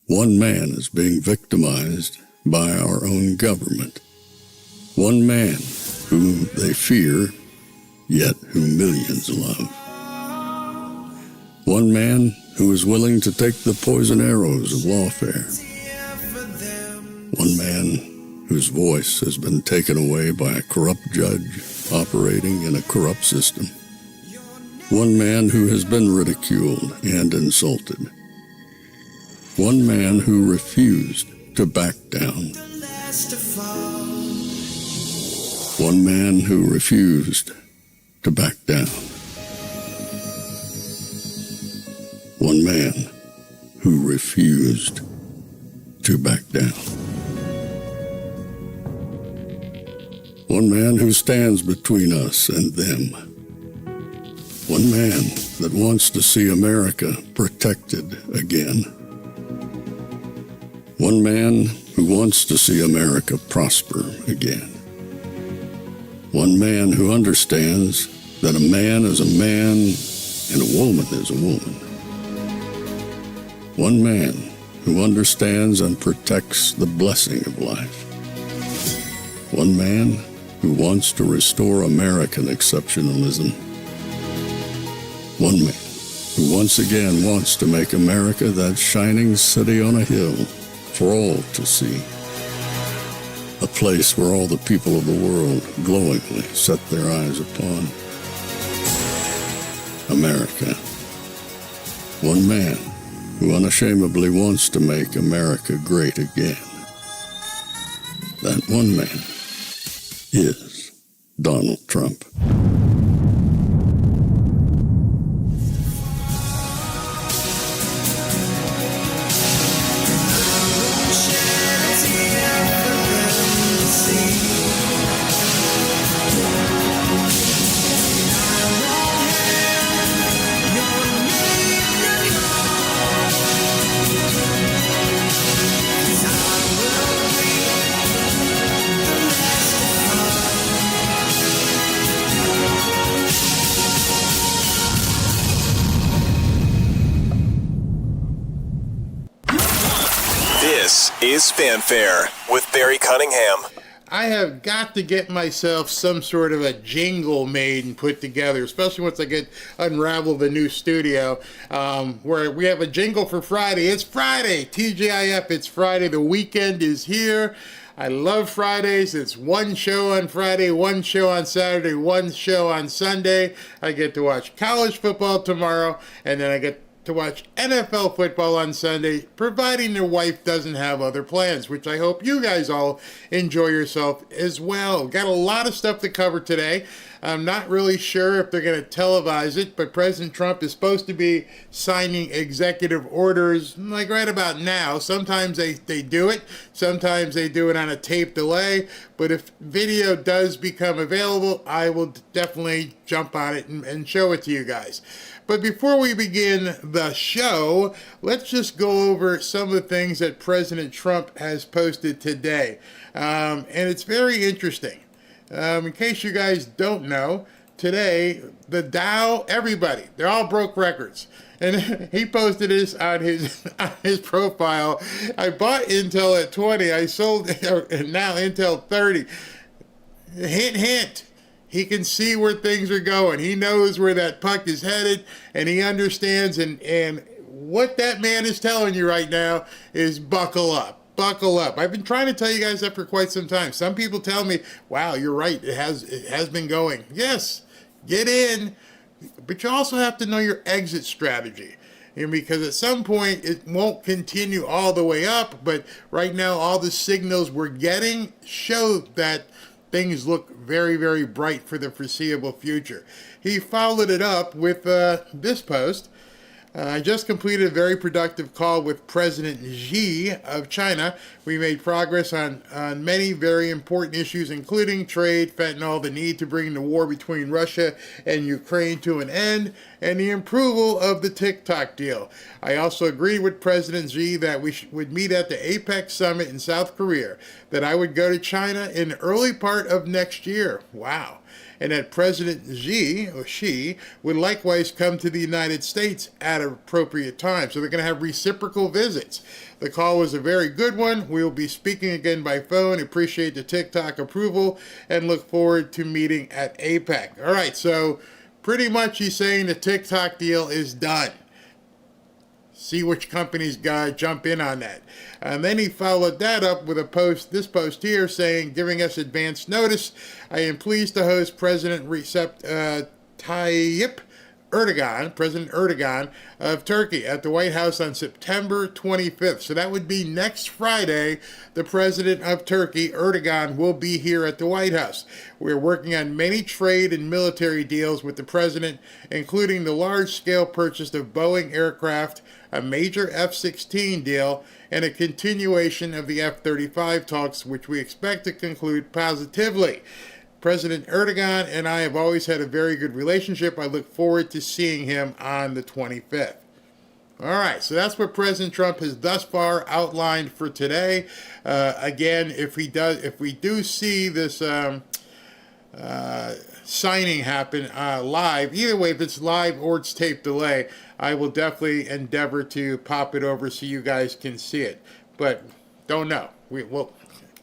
One man is being victimized by our own government. One man whom they fear, yet whom millions love. One man who is willing to take the poison arrows of lawfare. One man whose voice has been taken away by a corrupt judge operating in a corrupt system. One man who has been ridiculed and insulted. One man who refused to back down. One man who refused to back down. One man who refused to back down. One man who stands between us and them. One man that wants to see America protected again. One man who wants to see America prosper again. One man who understands that a man is a man and a woman is a woman. One man who understands and protects the blessing of life. One man who wants to restore American exceptionalism. One man who once again wants to make America that shining city on a hill for all to see. A place where all the people of the world glowingly set their eyes upon. America. One man who unashamedly wants to make America great again. That one man is Donald Trump. This is Fanfare with Barry Cunningham. I have got to get myself some sort of a jingle made and put together, especially once I unravel the new studio, where we have a jingle for Friday. It's Friday, TGIF, it's Friday. The weekend is here. I love Fridays. It's one show on Friday, one show on Saturday, one show on Sunday. I get to watch college football tomorrow, and then I get to watch NFL football on Sunday, providing your wife doesn't have other plans, which I hope you guys all enjoy yourself as well. Got a lot of stuff to cover today. I'm not really sure if they're going to televise it, but President Trump is supposed to be signing executive orders like right about now. Sometimes they do it. Sometimes they do it on a tape delay. But if video does become available, I will definitely jump on it and show it to you guys. But before we begin the show, let's just go over some of the things that President Trump has posted today. And it's very interesting. In case you guys don't know, today, the Dow, everybody, they all broke records. And he posted this on his profile. I bought Intel at 20. I sold now Intel 30. Hint, hint. He can see where things are going. He knows where that puck is headed, and he understands. And what that man is telling you right now is buckle up. Buckle up. I've been trying to tell you guys that for quite some time. Some people tell me, wow, you're right. It has been going. Yes, get in. But you also have to know your exit strategy. And because at some point it won't continue all the way up. But right now, all the signals we're getting show that things look very, very bright for the foreseeable future. He followed it up with this post. I just completed a very productive call with President Xi of China. We made progress on many very important issues, including trade, fentanyl, the need to bring the war between Russia and Ukraine to an end, and the approval of the TikTok deal. I also agreed with President Xi that we would meet at the APEC summit in South Korea, that I would go to China in the early part of next year. Wow. and that President Xi, or she, would likewise come to the United States at an appropriate time. So they're going to have reciprocal visits. The call was a very good one. We will be speaking again by phone. Appreciate the TikTok approval and look forward to meeting at APEC. All right, so pretty much he's saying the TikTok deal is done. See which companies gotta jump in on that. And then he followed that up with a post, this post here, saying, giving us advance notice, I am pleased to host President Tayyip Erdogan, President Erdogan of Turkey, at the White House on September 25th. So that would be next Friday. The President of Turkey, Erdogan, will be here at the White House. We're working on many trade and military deals with the President, including the large-scale purchase of Boeing aircraft, a major F-16 deal, and a continuation of the F-35 talks, which we expect to conclude positively. President Erdogan and I have always had a very good relationship. I look forward to seeing him on the 25th. All right, so that's what President Trump has thus far outlined for today. Again, if we do see this signing happen live, either way, if it's live or it's tape delay, I will definitely endeavor to pop it over so you guys can see it. But don't know.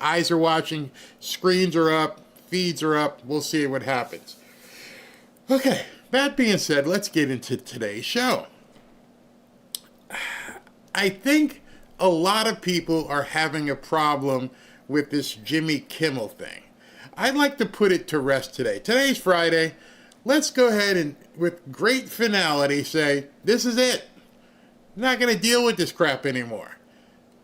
Eyes are watching, screens are up, feeds are up. We'll see what happens. Okay, that being said, let's get into today's show. I think a lot of people are having a problem with this Jimmy Kimmel thing. I'd like to put it to rest today. Today's Friday. Let's go ahead and, with great finality, say, this is it. I'm not going to deal with this crap anymore.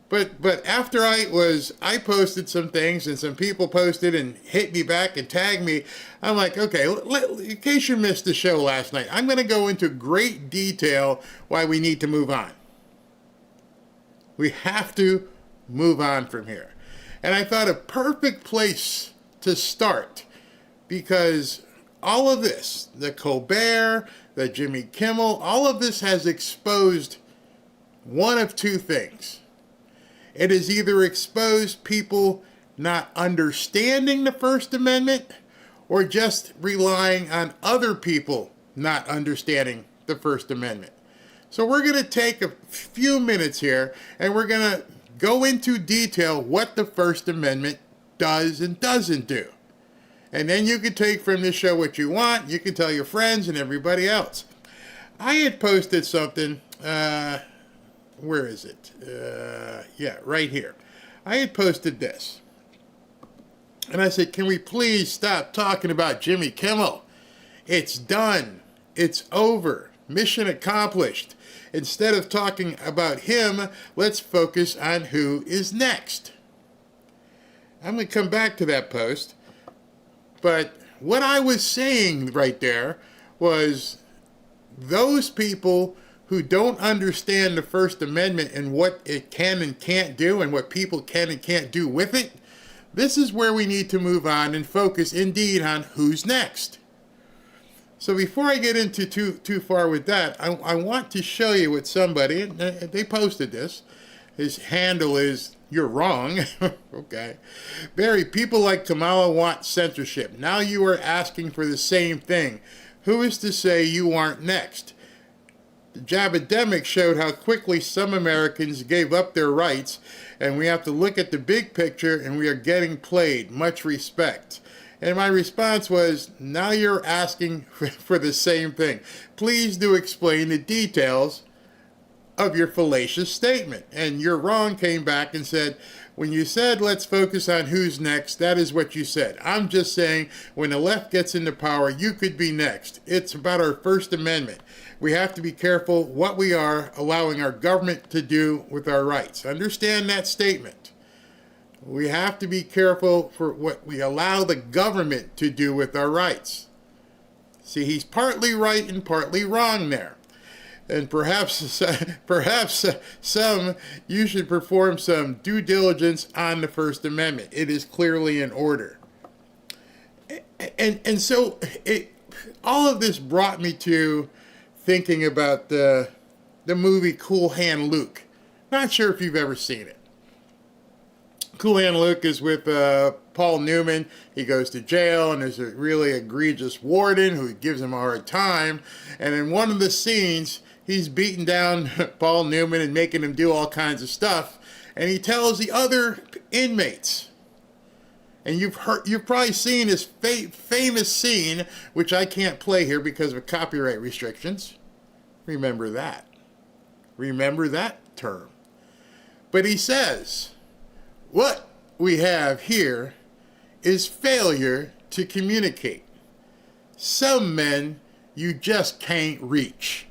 But after I posted some things and some people posted and hit me back and tagged me, I'm like, okay, in case you missed the show last night, I'm going to go into great detail why we need to move on. We have to move on from here. And I thought a perfect place to start, because all of this, the Colbert, the Jimmy Kimmel, all of this has exposed one of two things. It has either exposed people not understanding the First Amendment or just relying on other people not understanding the First Amendment. So we're going to take a few minutes here and we're going to go into detail what the First Amendment does and doesn't do. And then you can take from this show what you want. You can tell your friends and everybody else. I had posted something, where is it? Yeah, right here. I had posted this. And I said, can we please stop talking about Jimmy Kimmel? It's done. It's over. Mission accomplished. Instead of talking about him, let's focus on who is next. I'm going to come back to that post. But what I was saying right there was those people who don't understand the First Amendment and what it can and can't do and what people can and can't do with it, this is where we need to move on and focus indeed on who's next. So before I get into too far with that, I want to show you what somebody, they posted this. His handle is, "You're wrong." Okay. Barry, people like Kamala want censorship. Now you are asking for the same thing. Who is to say you aren't next? The Jabademic showed how quickly some Americans gave up their rights, and we have to look at the big picture, and we are getting played. Much respect. And my response was, now you're asking for the same thing. Please do explain the details of your fallacious statement. And You're Wrong came back and said, when you said let's focus on who's next, that is what you said. I'm just saying when the left gets into power, you could be next. It's about our First Amendment. We have to be careful what we are allowing our government to do with our rights. Understand that statement. We have to be careful for what we allow the government to do with our rights. See, he's partly right and partly wrong there. And perhaps some, you should perform some due diligence on the First Amendment. It is clearly in order. And so all of this brought me to thinking about the movie Cool Hand Luke. Not sure if you've ever seen it. Cool Hand Luke is with Paul Newman. He goes to jail, and there's a really egregious warden who gives him a hard time. And in one of the scenes, he's beating down Paul Newman and making him do all kinds of stuff. And he tells the other inmates, and you've probably seen this famous scene, which I can't play here because of copyright restrictions. Remember that. Remember that term. But he says, what we have here is failure to communicate. Some men you just can't reach.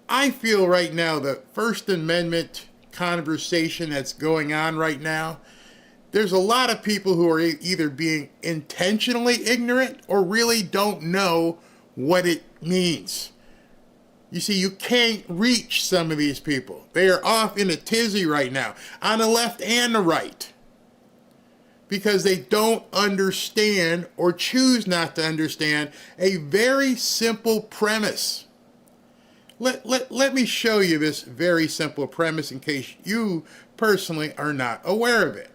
I feel right now the First Amendment conversation that's going on right now, there's a lot of people who are either being intentionally ignorant or really don't know what it means. You see, you can't reach some of these people. They are off in a tizzy right now, on the left and the right, because they don't understand or choose not to understand a very simple premise. Let me show you this very simple premise in case you personally are not aware of it.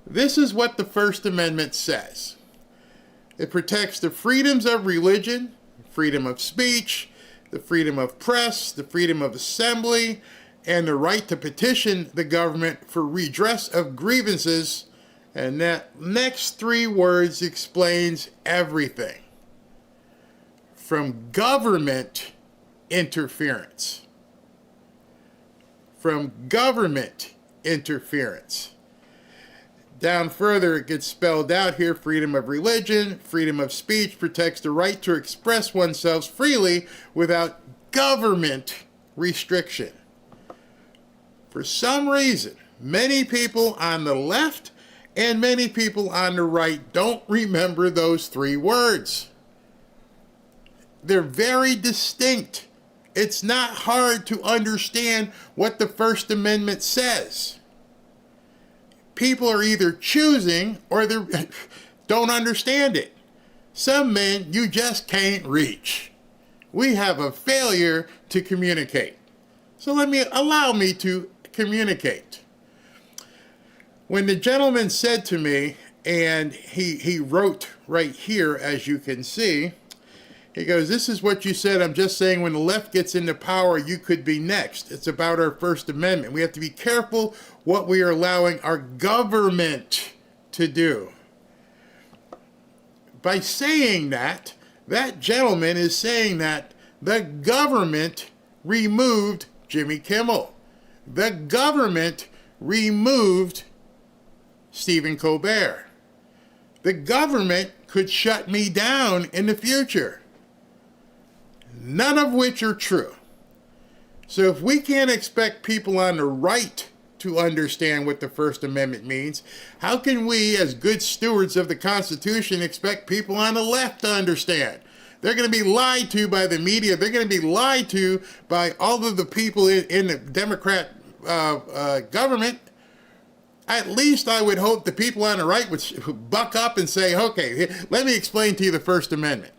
This is what the First Amendment says. It protects the freedoms of religion, freedom of speech, the freedom of press, the freedom of assembly, and the right to petition the government for redress of grievances. And that next three words explains everything. From government interference. From government interference. Down further, it gets spelled out here, freedom of religion, freedom of speech protects the right to express oneself freely without government restriction. For some reason, many people on the left and many people on the right don't remember those three words. They're very distinct. It's not hard to understand what the First Amendment says. People are either choosing or they don't understand it. Some men you just can't reach. We have a failure to communicate. So allow me to communicate. When the gentleman said to me, and he wrote right here, as you can see, he goes, this is what you said. I'm just saying when the left gets into power, you could be next. It's about our First Amendment. We have to be careful what we are allowing our government to do. By saying that, that gentleman is saying that the government removed Jimmy Kimmel. The government removed Stephen Colbert. The government could shut me down in the future. None of which are true. So if we can't expect people on the right to understand what the First Amendment means, how can we, as good stewards of the Constitution, expect people on the left to understand? They're going to be lied to by the media. They're going to be lied to by all of the people in the Democrat government. At least I would hope the people on the right would buck up and say, okay, let me explain to you the First Amendment.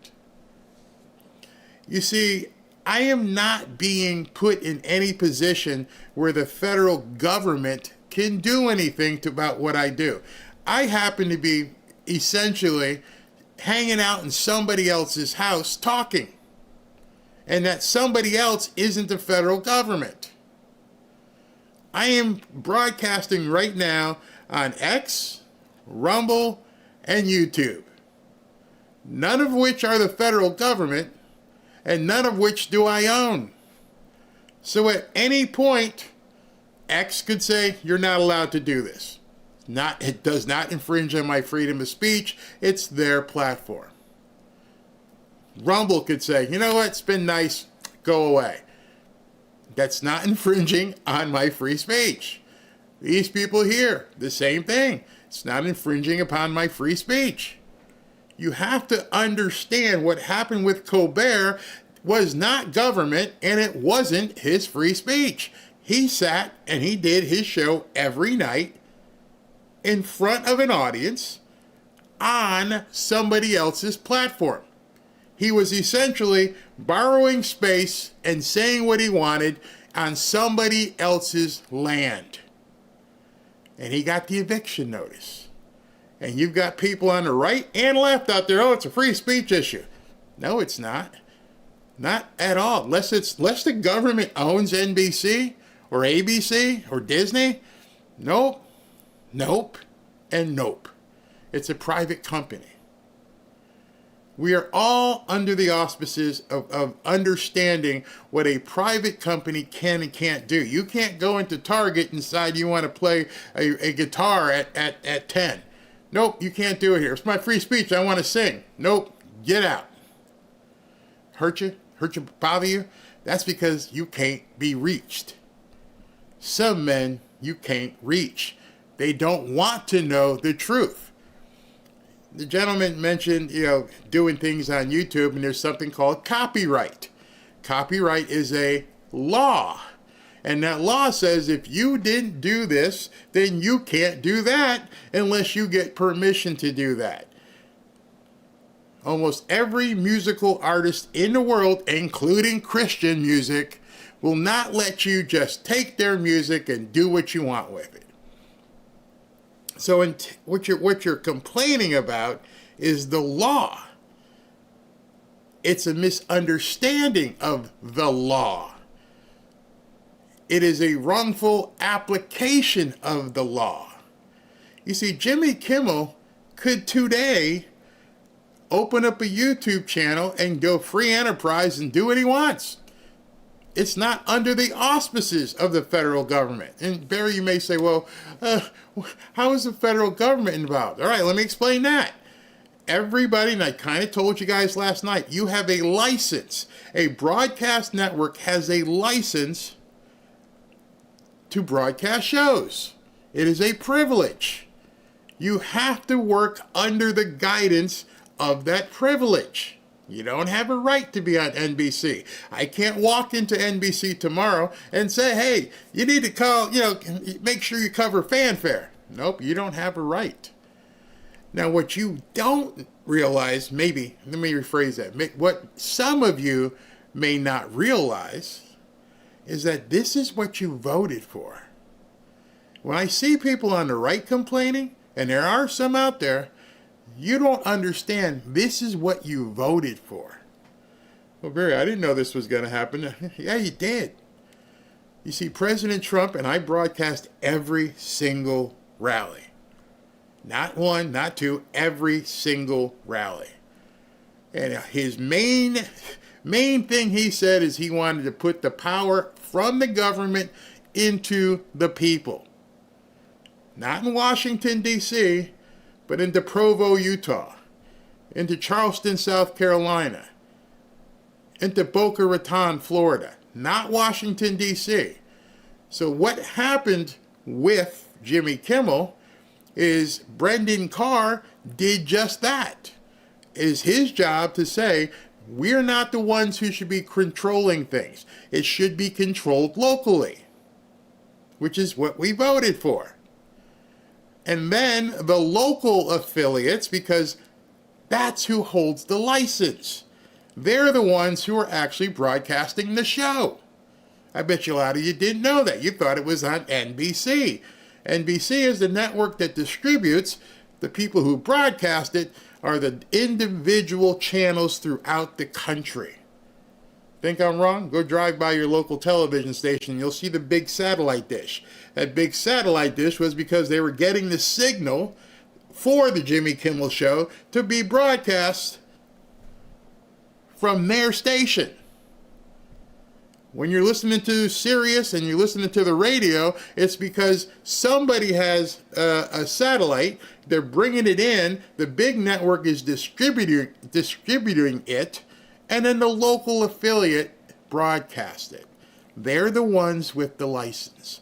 You see, I am not being put in any position where the federal government can do anything about what I do. I happen to be essentially hanging out in somebody else's house talking. And that somebody else isn't the federal government. I am broadcasting right now on X, Rumble, and YouTube. None of which are the federal government, and none of which do I own. So at any point, X could say, you're not allowed to do this. It does not infringe on my freedom of speech. It's their platform. Rumble could say, you know what, it's been nice, go away. That's not infringing on my free speech. These people here, the same thing. It's not infringing upon my free speech. You have to understand what happened with Colbert was not government, and it wasn't his free speech. He sat and he did his show every night in front of an audience on somebody else's platform. He was essentially borrowing space and saying what he wanted on somebody else's land. and he got the eviction notice. And you've got people on the right and left out there, oh, it's a free speech issue. No, it's not. Not at all. Unless the government owns NBC or ABC or Disney. Nope, nope, and nope. It's a private company. We are all under the auspices of understanding what a private company can and can't do. You can't go into Target and decide you want to play a guitar at 10. Nope, you can't do it here. It's my free speech. I want to sing. Nope, get out. Hurt you, bother you? That's because you can't be reached. Some men you can't reach. They don't want to know the truth. The gentleman mentioned, doing things on YouTube, and there's something called copyright. Copyright is a law. And that law says if you didn't do this, then you can't do that unless you get permission to do that. Almost every musical artist in the world, including Christian music, will not let you just take their music and do what you want with it. So what you're complaining about is the law. It's a misunderstanding of the law. It is a wrongful application of the law. You see, Jimmy Kimmel could today open up a YouTube channel and go free enterprise and do what he wants. It's not under the auspices of the federal government. And Barry, you may say, well, how is the federal government involved? All right, let me explain that. Everybody, and I kind of told you guys last night, you have a license. A broadcast network has a license to broadcast shows. It is a privilege. You have to work under the guidance of that privilege. You don't have a right to be on NBC. I can't walk into NBC tomorrow and say, hey, you need to call, make sure you cover fanfare. Nope, you don't have a right. Now, what you don't realize, let me rephrase that. What some of you may not realize is that this is what you voted for. When I see people on the right complaining, and there are some out there, you don't understand this is what you voted for. Well, Barry, I didn't know this was going to happen. Yeah, you did. You see, President Trump, and I broadcast every single rally. Not one, not two, every single rally. And his main thing he said is he wanted to put the power from the government into the people. Not in Washington, D.C., but into Provo, Utah, into Charleston, South Carolina, into Boca Raton, Florida, not Washington, D.C. So what happened with Jimmy Kimmel is Brendan Carr did just that. It is his job to say, we're not the ones who should be controlling things. It should be controlled locally, which is what we voted for. And then the local affiliates, because that's who holds the license. They're the ones who are actually broadcasting the show. I bet you a lot of you didn't know that. You thought it was on NBC. NBC is the network that distributes. The people who broadcast it are the individual channels throughout the country. Think I'm wrong? Go drive by your local television station. You'll see the big satellite dish. That big satellite dish was because they were getting the signal for the Jimmy Kimmel Show to be broadcast from their station. When you're listening to Sirius and you're listening to the radio, it's because somebody has a satellite. They're bringing it in. The big network is distributing it. And then the local affiliate broadcasts it. They're the ones with the license.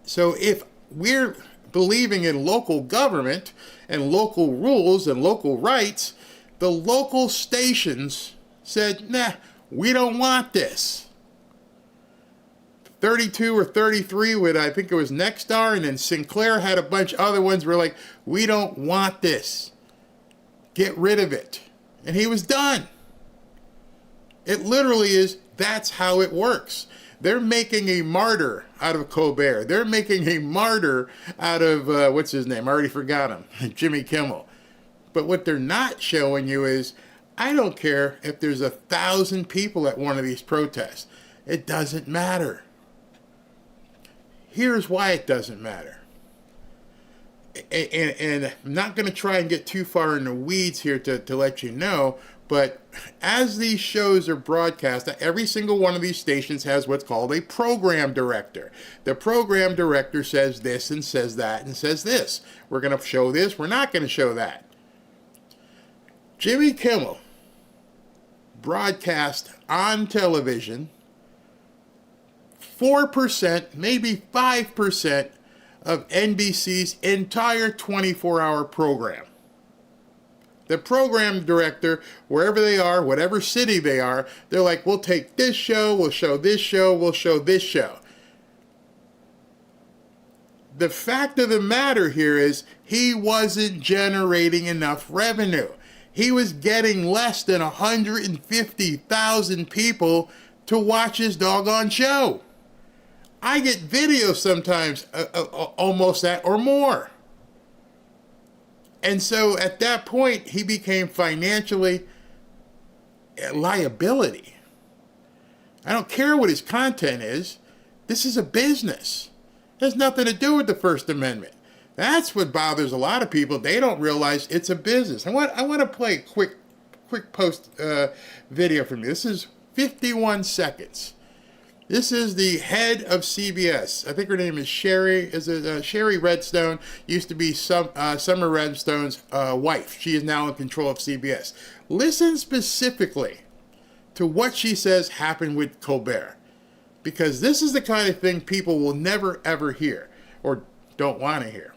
So if we're believing in local government and local rules and local rights, the local stations said, nah, we don't want this. 32 or 33 with, I think it was Nexstar, and then Sinclair had a bunch of other ones were like, we don't want this. Get rid of it. And he was done. It literally is, that's how it works. They're making a martyr out of Colbert. They're making a martyr out of, what's his name? I already forgot him. Jimmy Kimmel. But what they're not showing you is, I don't care if there's 1,000 people at one of these protests. It doesn't matter. Here's why it doesn't matter. And I'm not going to try and get too far in the weeds here to let you know, but as these shows are broadcast, every single one of these stations has what's called a program director. The program director says this and says that and says this. We're going to show this. We're not going to show that. Jimmy Kimmel broadcast on television 4%, maybe 5% of NBC's entire 24-hour program. The program director, wherever they are, whatever city they are, they're like, we'll take this show, we'll show this show, we'll show this show. The fact of the matter here is he wasn't generating enough revenue. He was getting less than 150,000 people to watch his doggone show. I get videos sometimes almost that or more. And so at that point, he became financially a liability. I don't care what his content is. This is a business. It has nothing to do with the First Amendment. That's what bothers a lot of people. They don't realize it's a business. I want to play a quick post video from you. This is 51 seconds. This is the head of CBS. I think her name is Sherry. Is it Sherry Redstone? Used to be Summer Redstone's wife. She is now in control of CBS. Listen specifically to what she says happened with Colbert, because this is the kind of thing people will never ever hear or don't want to hear.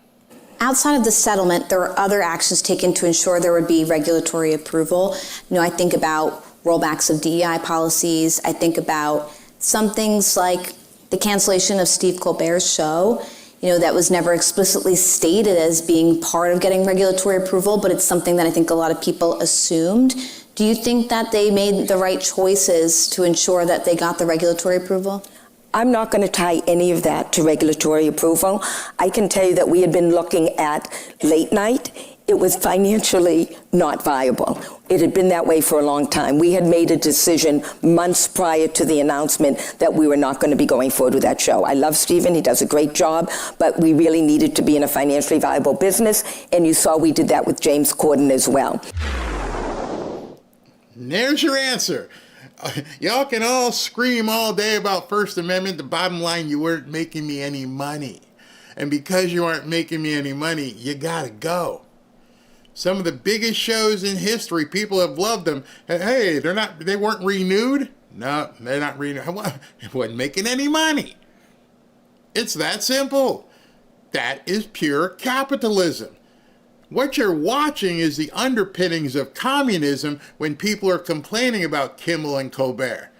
Outside of the settlement, there are other actions taken to ensure there would be regulatory approval. I think about rollbacks of DEI policies. I think about some things like the cancellation of Steve Colbert's show, that was never explicitly stated as being part of getting regulatory approval, but it's something that I think a lot of people assumed. Do you think that they made the right choices to ensure that they got the regulatory approval? I'm not going to tie any of that to regulatory approval. I can tell you that we had been looking at late night. It was financially not viable. It had been that way for a long time. We had made a decision months prior to the announcement that we were not going to be going forward with that show. I love Stephen, he does a great job, but we really needed to be in a financially viable business, and you saw we did that with James Corden as well. And there's your answer. Y'all can all scream all day about First Amendment. The bottom line, you weren't making me any money. And because you aren't making me any money, you gotta go. Some of the biggest shows in history, people have loved them. Hey, they weren't renewed? No, they're not renewed. It wasn't making any money. It's that simple. That is pure capitalism. What you're watching is the underpinnings of communism when people are complaining about Kimmel and Colbert.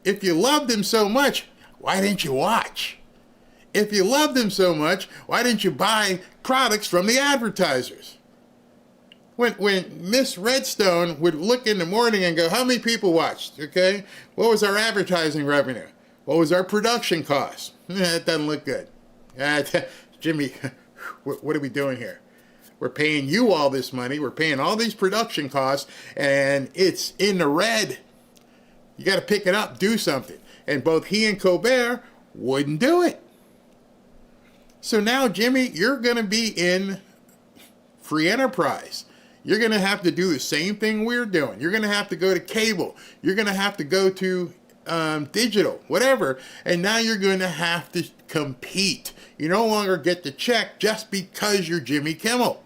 If you loved them so much, why didn't you watch? If you loved them so much, why didn't you buy products from the advertisers? When Miss Redstone would look in the morning and go, how many people watched, okay? What was our advertising revenue? What was our production cost? That doesn't look good. Jimmy, what are we doing here? We're paying you all this money. We're paying all these production costs, and it's in the red. You got to pick it up, do something. And both he and Colbert wouldn't do it. So now, Jimmy, you're going to be in free enterprise. You're going to have to do the same thing we're doing. You're going to have to go to cable. You're going to have to go to digital, whatever. And now you're going to have to compete. You no longer get the check just because you're Jimmy Kimmel.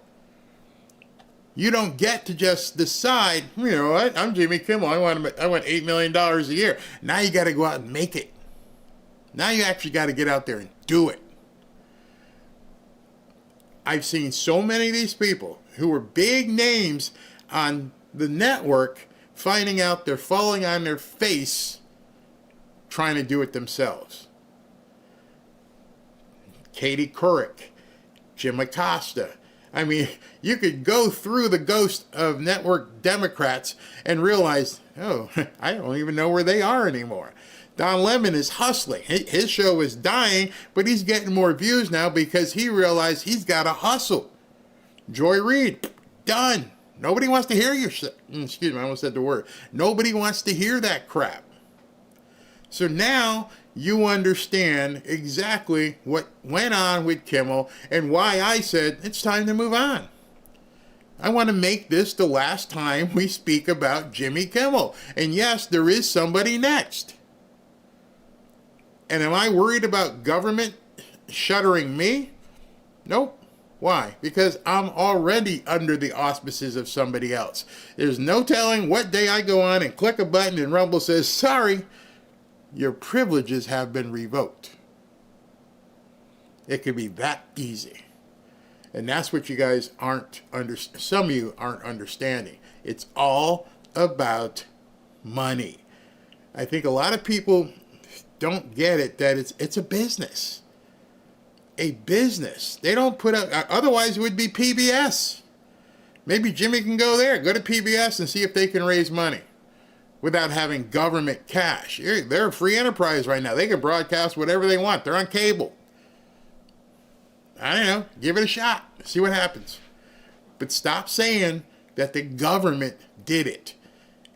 You don't get to just decide, you know what, I'm Jimmy Kimmel. I want $8 million a year. Now you got to go out and make it. Now you actually got to get out there and do it. I've seen so many of these people who were big names on the network finding out they're falling on their face trying to do it themselves. Katie Couric, Jim Acosta. I mean, you could go through the ghost of network Democrats and realize, oh, I don't even know where they are anymore. Don Lemon is hustling. His show is dying, but he's getting more views now because he realized he's got to hustle. Joy Reid, done. Nobody wants to hear your shit. Excuse me, I almost said the word. Nobody wants to hear that crap. So now you understand exactly what went on with Kimmel and why I said it's time to move on. I want to make this the last time we speak about Jimmy Kimmel. And yes, there is somebody next. And am I worried about government shuttering me? Nope. Why? Because I'm already under the auspices of somebody else. There's no telling what day I go on and click a button and Rumble says, sorry, your privileges have been revoked. It could be that easy. And that's what you guys some of you aren't understanding. It's all about money. I think a lot of people don't get it, that it's a business. A business. They don't put up, otherwise it would be PBS. Maybe Jimmy can go there, go to PBS and see if they can raise money without having government cash. They're a free enterprise right now. They can broadcast whatever they want. They're on cable. I don't know, give it a shot, see what happens. But stop saying that the government did it.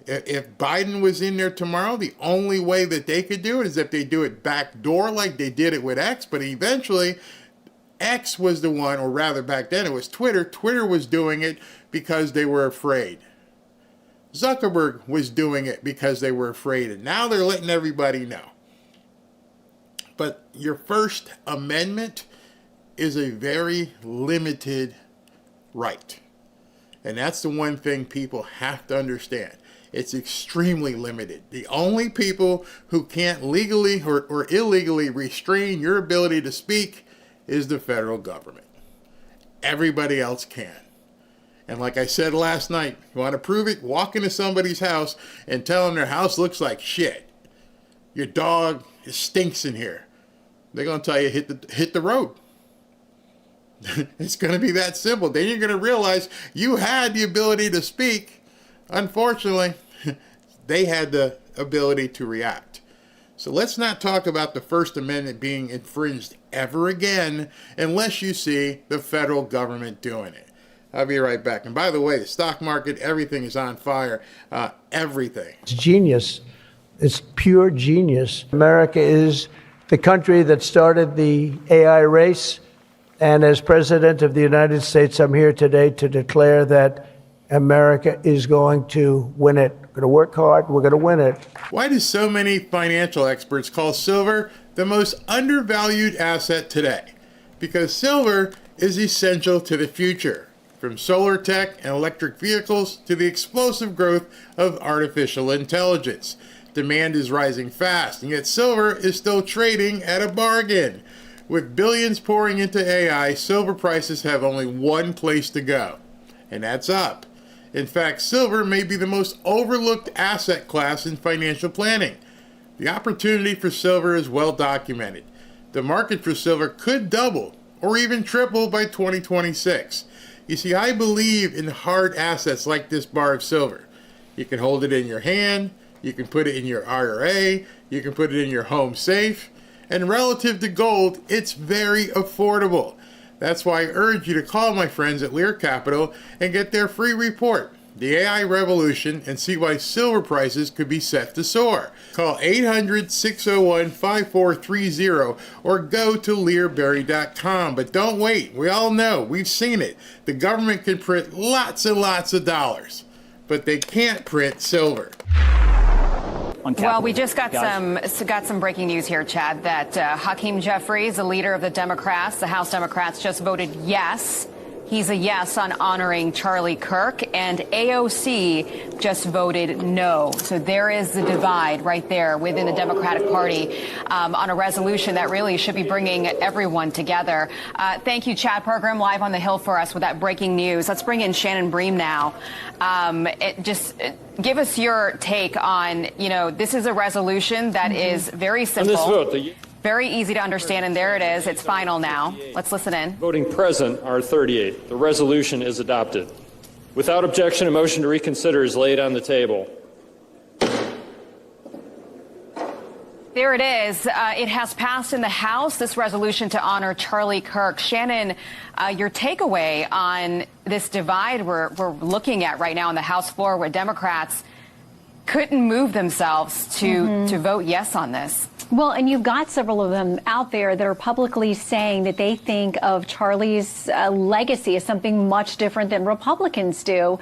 If Biden was in there tomorrow, the only way that they could do it is if they do it backdoor like they did it with X, but eventually X was the one, or rather back then it was Twitter. Twitter was doing it because they were afraid. Zuckerberg was doing it because they were afraid, and now they're letting everybody know. But your First Amendment is a very limited right. And that's the one thing people have to understand. It's extremely limited. The only people who can't legally or illegally restrain your ability to speak is the federal government. Everybody else can. And like I said last night, you want to prove it? Walk into somebody's house and tell them their house looks like shit. Your dog stinks in here. They're going to tell you hit the road. It's going to be that simple. Then you're going to realize you had the ability to speak. Unfortunately, they had the ability to react. So let's not talk about the First Amendment being infringed ever again unless you see the federal government doing it. I'll be right back. And by the way, the stock market, everything is on fire. Everything. It's genius. It's pure genius. America is the country that started the AI race. And as President of the United States, I'm here today to declare that America is going to win it. We're going to work hard. We're going to win it. Why do so many financial experts call silver the most undervalued asset today? Because silver is essential to the future, from solar tech and electric vehicles to the explosive growth of artificial intelligence. Demand is rising fast, and yet silver is still trading at a bargain. With billions pouring into AI, silver prices have only one place to go, and that's up. In fact, silver may be the most overlooked asset class in financial planning. The opportunity for silver is well documented. The market for silver could double or even triple by 2026. You see, I believe in hard assets like this bar of silver. You can hold it in your hand, you can put it in your IRA, you can put it in your home safe, and relative to gold, it's very affordable. That's why I urge you to call my friends at Lear Capital and get their free report, The AI Revolution, and see why silver prices could be set to soar. Call 800-601-5430 or go to learberry.com. But don't wait. We all know. We've seen it. The government can print lots and lots of dollars, but they can't print silver. Well, we just got some breaking news here, Chad, that Hakeem Jeffries, the leader of the Democrats, the House Democrats, just voted yes. He's a yes on honoring Charlie Kirk, and AOC just voted no. So there is the divide right there within the Democratic Party on a resolution that really should be bringing everyone together. Thank you, Chad Pergram, live on the Hill for us with that breaking news. Let's bring in Shannon Bream now. Give us your take on, this is a resolution that is very simple. Very easy to understand, and there it is. It's final now. Let's listen in. Voting present are 38. The resolution is adopted. Without objection, a motion to reconsider is laid on the table. There it is. It has passed in the House, this resolution to honor Charlie Kirk. Shannon, your takeaway on this divide we're looking at right now on the House floor, where Democrats couldn't move themselves to vote yes on this. Well, and you've got several of them out there that are publicly saying that they think of Charlie's legacy as something much different than Republicans do.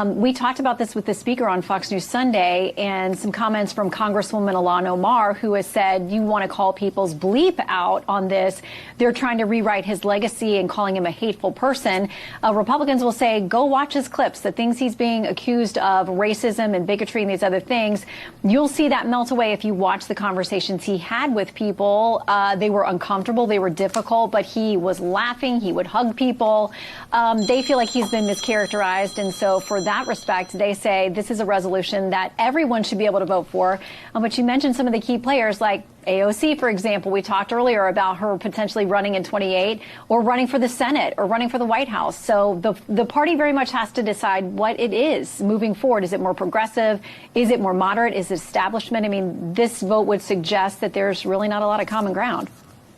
We talked about this with the speaker on Fox News Sunday, and some comments from Congresswoman Ilhan Omar, who has said, you want to call people's bleep out on this. They're trying to rewrite his legacy and calling him a hateful person. Republicans will say, go watch his clips, the things he's being accused of, racism and bigotry and these other things. You'll see that melt away if you watch the conversations he had with people. They were uncomfortable, they were difficult, but he was laughing, he would hug people. They feel like he's been mischaracterized, and so for that respect, they say this is a resolution that everyone should be able to vote for. But you mentioned some of the key players like AOC, for example. We talked earlier about her potentially running in 28 or running for the Senate or running for the White House. So the party very much has to decide what it is moving forward. Is it more progressive? Is it more moderate? Is it establishment? I mean, this vote would suggest that there's really not a lot of common ground.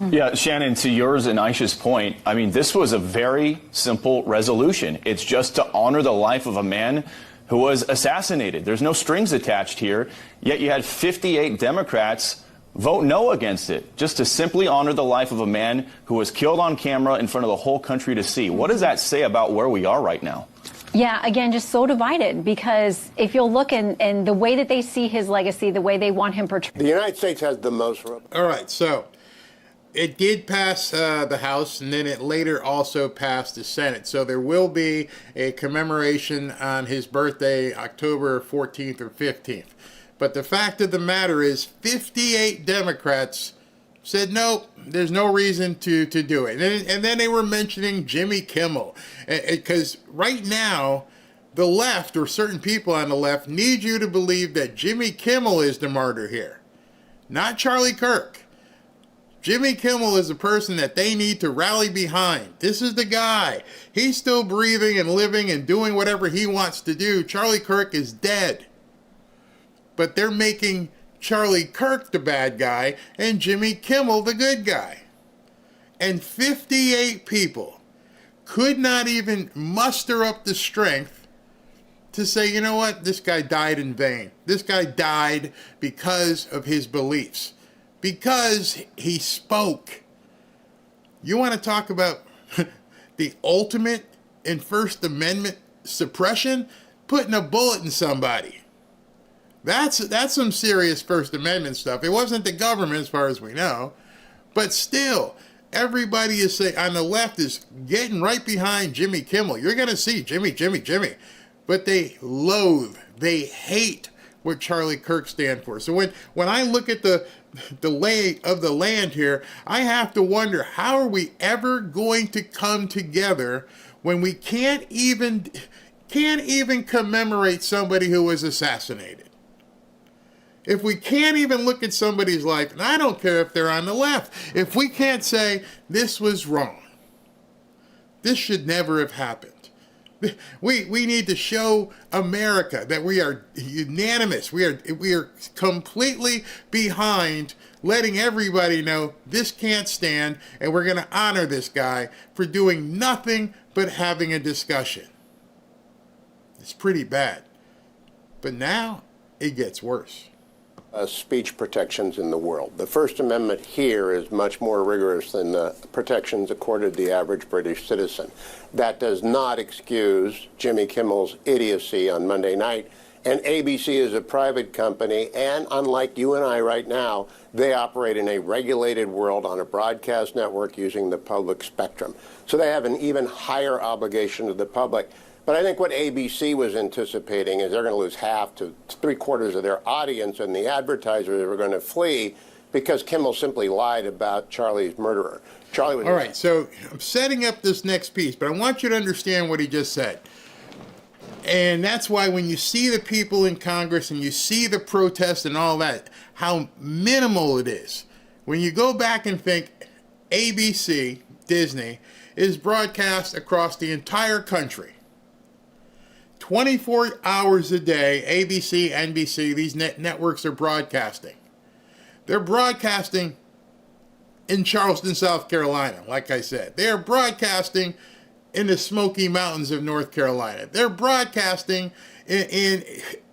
Yeah, Shannon, to yours and Aisha's point, I mean, this was a very simple resolution. It's just to honor the life of a man who was assassinated. There's no strings attached here, yet you had 58 Democrats vote no against it, just to simply honor the life of a man who was killed on camera in front of the whole country to see. What does that say about where we are right now? Yeah, again, just so divided, because if you'll look in the way that they see his legacy, the way they want him portrayed. The United States has the most. All right, so it did pass the House, and then it later also passed the Senate. So there will be a commemoration on his birthday, October 14th or 15th. But the fact of the matter is 58 Democrats said, no, there's no reason to do it. And then they were mentioning Jimmy Kimmel. Because right now, the left, or certain people on the left, need you to believe that Jimmy Kimmel is the martyr here, not Charlie Kirk. Jimmy Kimmel is the person that they need to rally behind. This is the guy. He's still breathing and living and doing whatever he wants to do. Charlie Kirk is dead. But they're making Charlie Kirk the bad guy and Jimmy Kimmel the good guy. And 58 people could not even muster up the strength to say, you know what, this guy died in vain. This guy died because of his beliefs, because he spoke. You want to talk about the ultimate in First Amendment suppression? Putting a bullet in somebody. That's some serious First Amendment stuff. It wasn't the government, as far as we know, but still, everybody is saying on the left is getting right behind Jimmy Kimmel. You're going to see Jimmy, but they loathe, they hate what Charlie Kirk stand for. So when I look at the lay of the land here, I have to wonder, how are we ever going to come together when we can't even commemorate somebody who was assassinated? If we can't even look at somebody's life, and I don't care if they're on the left, if we can't say this was wrong, this should never have happened. We need to show America that we are unanimous. We are completely behind letting everybody know this can't stand, and we're going to honor this guy for doing nothing but having a discussion. It's pretty bad. But now it gets worse. Speech protections in the world. The First Amendment here is much more rigorous than the protections accorded the average British citizen. That does not excuse Jimmy Kimmel's idiocy on Monday night. And ABC is a private company, and unlike you and I right now, they operate in a regulated world on a broadcast network using the public spectrum. So they have an even higher obligation to the public. But I think what ABC was anticipating is they're going to lose half to three-quarters of their audience, and the advertisers are going to flee because Kimmel simply lied about Charlie's murderer. Charlie was... All right, so I'm setting up this next piece, but I want you to understand what he just said. And that's why when you see the people in Congress and you see the protests and all that, how minimal it is. When you go back and think ABC, Disney, is broadcast across the entire country. 24 hours a day, ABC, NBC, these networks are broadcasting. They're broadcasting in Charleston, South Carolina, like I said. They're broadcasting in the Smoky Mountains of North Carolina. They're broadcasting in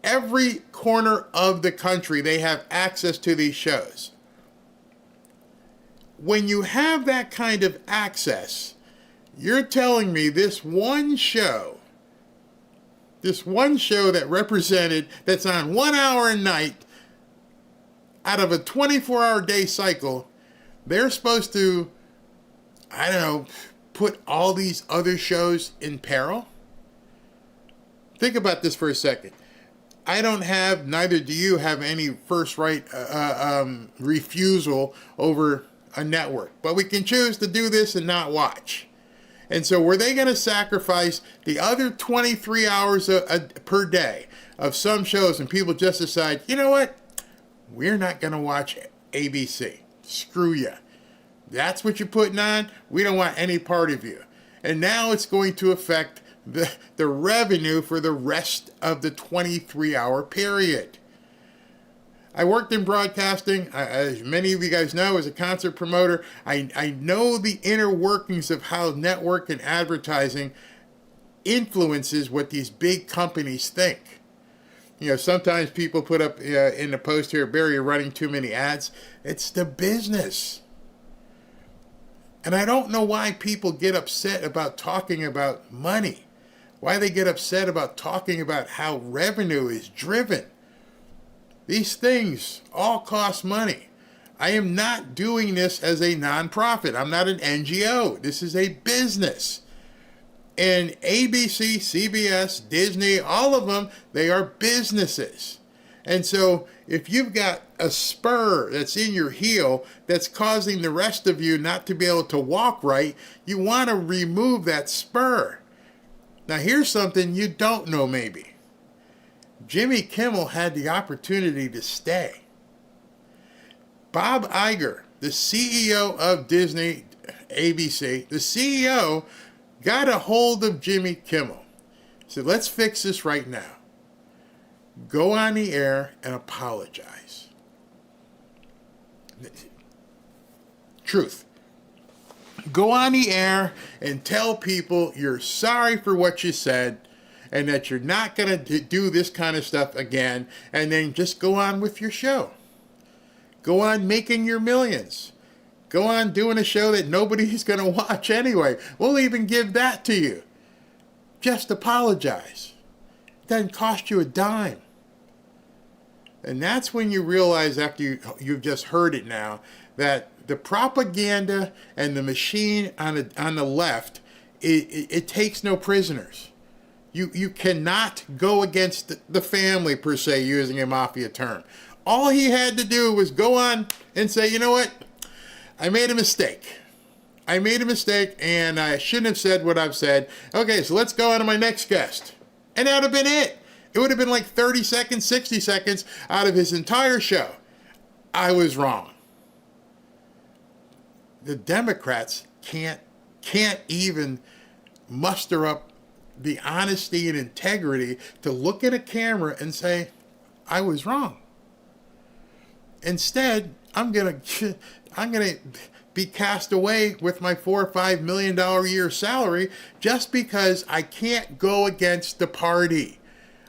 every corner of the country. They have access to these shows. When you have that kind of access, you're telling me this one show that represented, that's on 1 hour a night out of a 24-hour day cycle, they're supposed to, I don't know, put all these other shows in peril? Think about this for a second. I don't have, neither do you have any first right refusal over a network, but we can choose to do this and not watch. And so were they going to sacrifice the other 23 hours per day of some shows and people just decide, you know what, we're not going to watch ABC. Screw you. That's what you're putting on. We don't want any part of you. And now it's going to affect the revenue for the rest of the 23-hour period. I worked in broadcasting. As many of you guys know, as a concert promoter, I know the inner workings of how network and advertising influences what these big companies think. You know, sometimes people put up in the post here, Barry, you're running too many ads. It's the business. And I don't know why people get upset about talking about money, why they get upset about talking about how revenue is driven. These things all cost money. I am not doing this as a nonprofit. I'm not an NGO. This is a business. And ABC, CBS, Disney, all of them, they are businesses. And so if you've got a spur that's in your heel that's causing the rest of you not to be able to walk right, you want to remove that spur. Now here's something you don't know maybe. Jimmy Kimmel had the opportunity to stay. Bob Iger, the CEO of Disney, ABC, the CEO got a hold of Jimmy Kimmel. Said, let's fix this right now. Go on the air and apologize. Truth. Go on the air and tell people you're sorry for what you said and that you're not going to do this kind of stuff again, and then just go on with your show. Go on making your millions. Go on doing a show that nobody's going to watch anyway. We'll even give that to you. Just apologize. It doesn't cost you a dime. And that's when you realize, after you've just heard it now, that the propaganda and the machine on the left, it takes no prisoners. You cannot go against the family, per se, using a mafia term. All he had to do was go on and say, you know what? I made a mistake. I made a mistake, and I shouldn't have said what I've said. Okay, so let's go on to my next guest. And that would have been it. It would have been like 30 seconds, 60 seconds out of his entire show. I was wrong. The Democrats can't even muster up the honesty and integrity to look at a camera and say, I was wrong. Instead, I'm gonna be cast away with my $4 or $5 million a year salary just because I can't go against the party.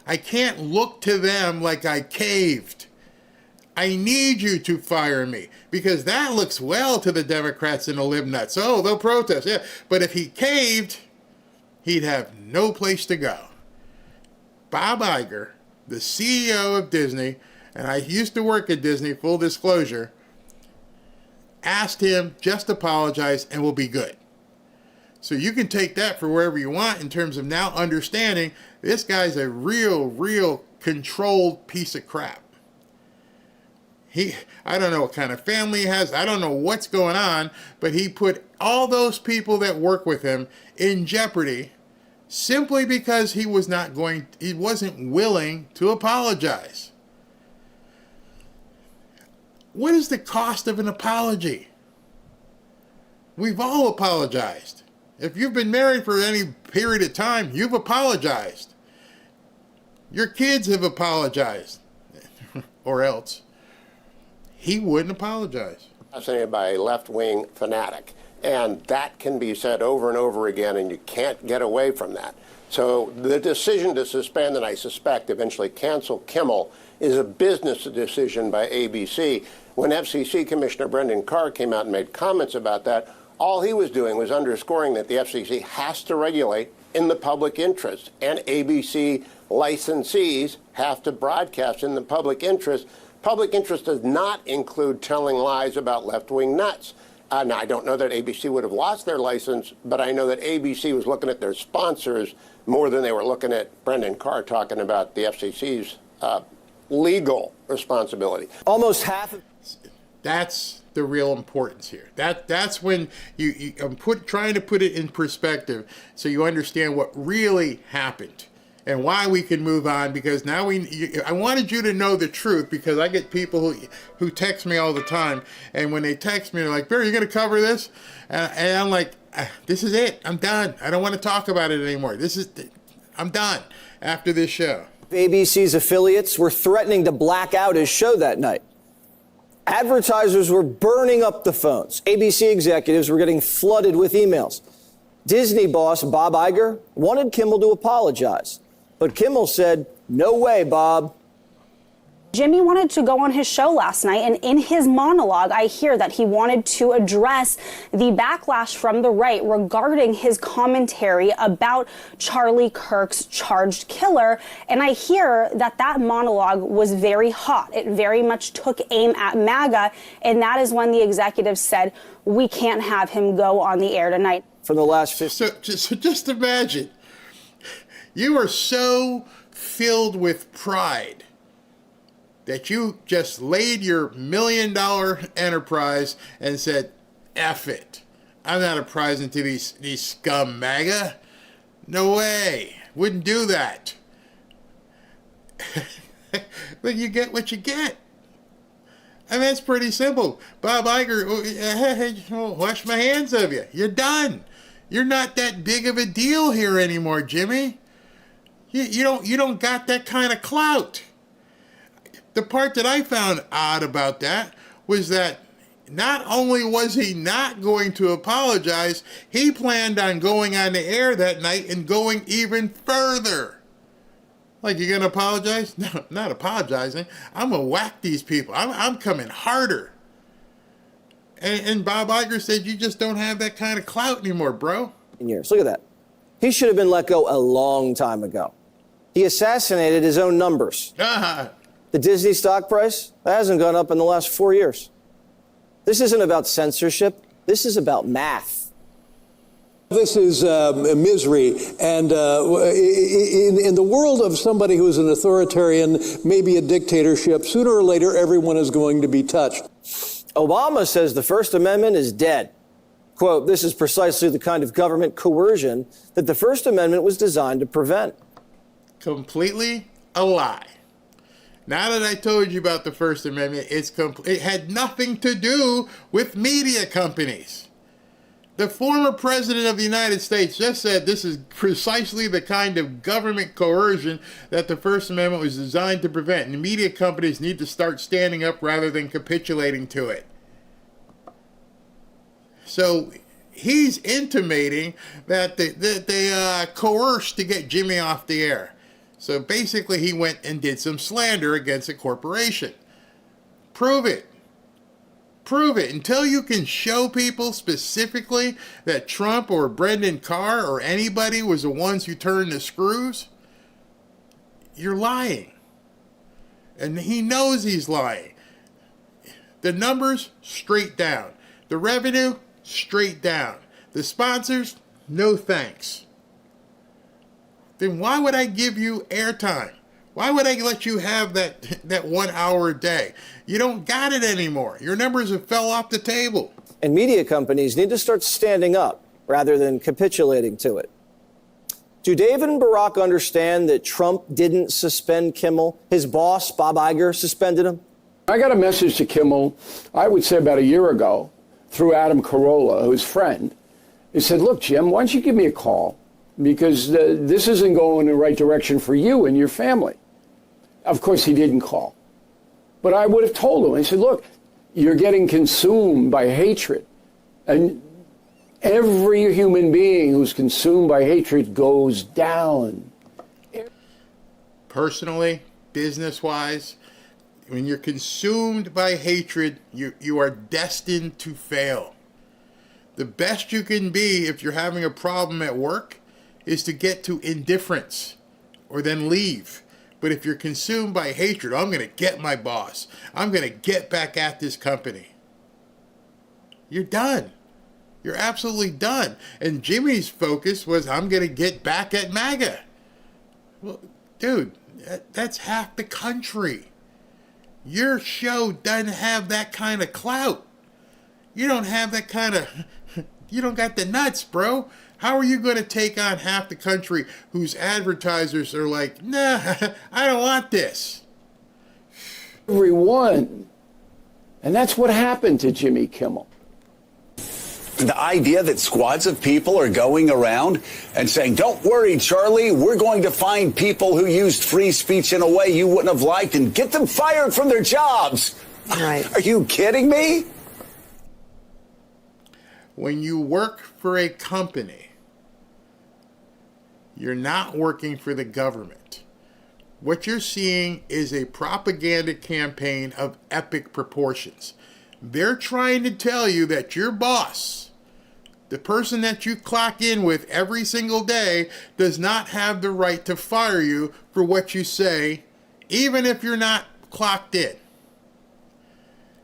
I can't look to them like I caved. I need you to fire me, because that looks well to the Democrats and the lib nuts. Oh, they'll protest, yeah. But if he caved, he'd have no place to go. Bob Iger, the CEO of Disney, and I used to work at Disney, full disclosure, asked him, just apologize and we'll be good. So you can take that for wherever you want in terms of now understanding this guy's a real controlled piece of crap. I don't know what kind of family he has. I don't know what's going on, but he put all those people that work with him in jeopardy simply because he wasn't willing to apologize. What is the cost of an apology? We've all apologized. If you've been married for any period of time, you've apologized. Your kids have apologized, or else. he wouldn't apologize. Assassinated by a left-wing fanatic. And that can be said over and over again, and you can't get away from that. So the decision to suspend, and I suspect eventually cancel Kimmel, is a business decision by ABC. When FCC Commissioner Brendan Carr came out and made comments about that, all he was doing was underscoring that the FCC has to regulate in the public interest, and ABC licensees have to broadcast in the public interest. Public interest does not include telling lies about left-wing nuts. Now, I don't know that ABC would have lost their license, but I know that ABC was looking at their sponsors more than they were looking at Brendan Carr talking about the FCC's legal responsibility. Almost half of... That's the real importance here. That's when I'm trying to put it in perspective so you understand what really happened and why we can move on, because now I wanted you to know the truth, because I get people who text me all the time, and when they text me, they're like, Barry, you going to cover this? And I'm like, this is it. I'm done. I don't want to talk about it anymore. I'm done after this show. ABC's affiliates were threatening to black out his show that night. Advertisers were burning up the phones. ABC executives were getting flooded with emails. Disney boss Bob Iger wanted Kimmel to apologize, but Kimmel said, "No way, Bob." Jimmy wanted to go on his show last night, and in his monologue, I hear that he wanted to address the backlash from the right regarding his commentary about Charlie Kirk's charged killer. And I hear that that monologue was very hot. It very much took aim at MAGA, and that is when the executives said, we can't have him go on the air tonight. From the last 50... So just imagine, you are so filled with pride that you just laid your $1 million enterprise and said, F it. I'm not a prize to these scum MAGA. No way. Wouldn't do that. But you get what you get. I mean, it's pretty simple. Bob Iger, wash my hands of you. You're done. You're not that big of a deal here anymore, Jimmy. You don't got that kind of clout. The part that I found odd about that was that not only was he not going to apologize, he planned on going on the air that night and going even further. Like, you're going to apologize? No, I'm not apologizing. I'm going to whack these people. I'm coming harder. And Bob Iger said, you just don't have that kind of clout anymore, bro. Years. Look at that. He should have been let go a long time ago. He assassinated his own numbers. The Disney stock price, that hasn't gone up in the last 4 years. This isn't about censorship. This is about math. This is misery. And in the world of somebody who is an authoritarian, maybe a dictatorship, sooner or later, everyone is going to be touched. Obama says the First Amendment is dead. Quote, this is precisely the kind of government coercion that the First Amendment was designed to prevent. Completely a lie. Now that I told you about the First Amendment, it had nothing to do with media companies. The former president of the United States just said this is precisely the kind of government coercion that the First Amendment was designed to prevent, and media companies need to start standing up rather than capitulating to it. So he's intimating that they coerced to get Jimmy off the air. So basically he went and did some slander against a corporation. Prove it. Prove it. Until you can show people specifically that Trump or Brendan Carr or anybody was the ones who turned the screws, you're lying. And he knows he's lying. The numbers, straight down. The revenue, straight down. The sponsors, no thanks. Then why would I give you airtime? Why would I let you have that 1 hour a day? You don't got it anymore. Your numbers have fell off the table. And media companies need to start standing up rather than capitulating to it. Do David and Barack understand that Trump didn't suspend Kimmel? His boss, Bob Iger, suspended him? I got a message to Kimmel, I would say about a year ago, through Adam Carolla, who's friend. He said, look, Jim, why don't you give me a call? Because this isn't going in the right direction for you and your family. Of course, he didn't call. But I would have told him. I said, look, you're getting consumed by hatred. And every human being who's consumed by hatred goes down. Personally, business-wise, when you're consumed by hatred, you are destined to fail. The best you can be if you're having a problem at work is to get to indifference or then leave. But if you're consumed by hatred, I'm going to get my boss. I'm going to get back at this company. You're done. You're absolutely done. And Jimmy's focus was, I'm going to get back at MAGA. Well, dude, that's half the country. Your show doesn't have that kind of clout. You don't have that kind of... You don't got the nuts, bro. How are you going to take on half the country whose advertisers are like, nah, I don't want this? Everyone. And that's what happened to Jimmy Kimmel. The idea that squads of people are going around and saying, don't worry, Charlie, we're going to find people who used free speech in a way you wouldn't have liked and get them fired from their jobs. Right. Are you kidding me? When you work for a company, you're not working for the government. What you're seeing is a propaganda campaign of epic proportions. They're trying to tell you that your boss, the person that you clock in with every single day, does not have the right to fire you for what you say, even if you're not clocked in.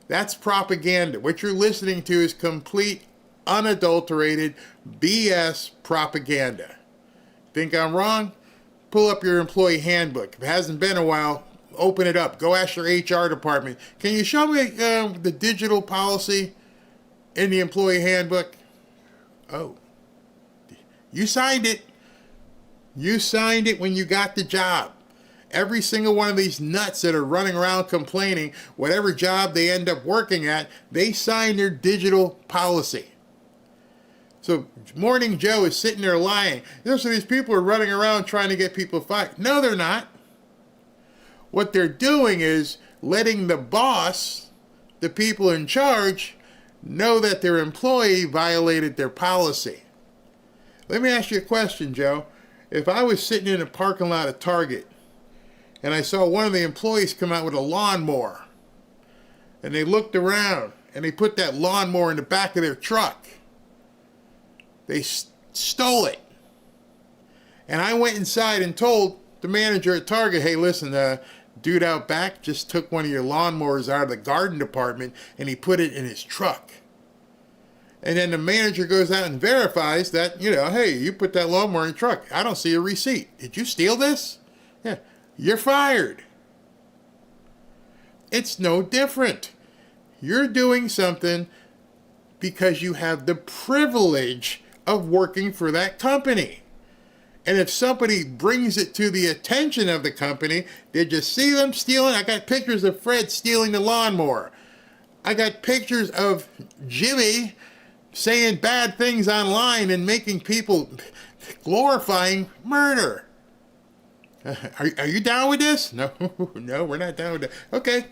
That's propaganda. What you're listening to is complete, unadulterated BS propaganda. Think I'm wrong? Pull up your employee handbook. If it hasn't been a while, open it up. Go ask your HR department. Can you show me the digital policy in the employee handbook? Oh, you signed it. You signed it when you got the job. Every single one of these nuts that are running around complaining, whatever job they end up working at, they sign their digital policy. So Morning Joe is sitting there lying. So these people are running around trying to get people fired. No, they're not. What they're doing is letting the boss, the people in charge, know that their employee violated their policy. Let me ask you a question, Joe. If I was sitting in a parking lot at Target and I saw one of the employees come out with a lawnmower and they looked around and they put that lawnmower in the back of their truck, they stole it. And I went inside and told the manager at Target, hey, listen, dude out back just took one of your lawnmowers out of the garden department and he put it in his truck. And then the manager goes out and verifies that, hey, you put that lawnmower in your truck. I don't see a receipt. Did you steal this? Yeah, you're fired. It's no different. You're doing something because you have the privilege of working for that company. And if somebody brings it to the attention of the company, did you see them stealing? I got pictures of Fred stealing the lawnmower. I got pictures of Jimmy saying bad things online and making people glorifying murder. Are you down with this? No, we're not down with that. Okay.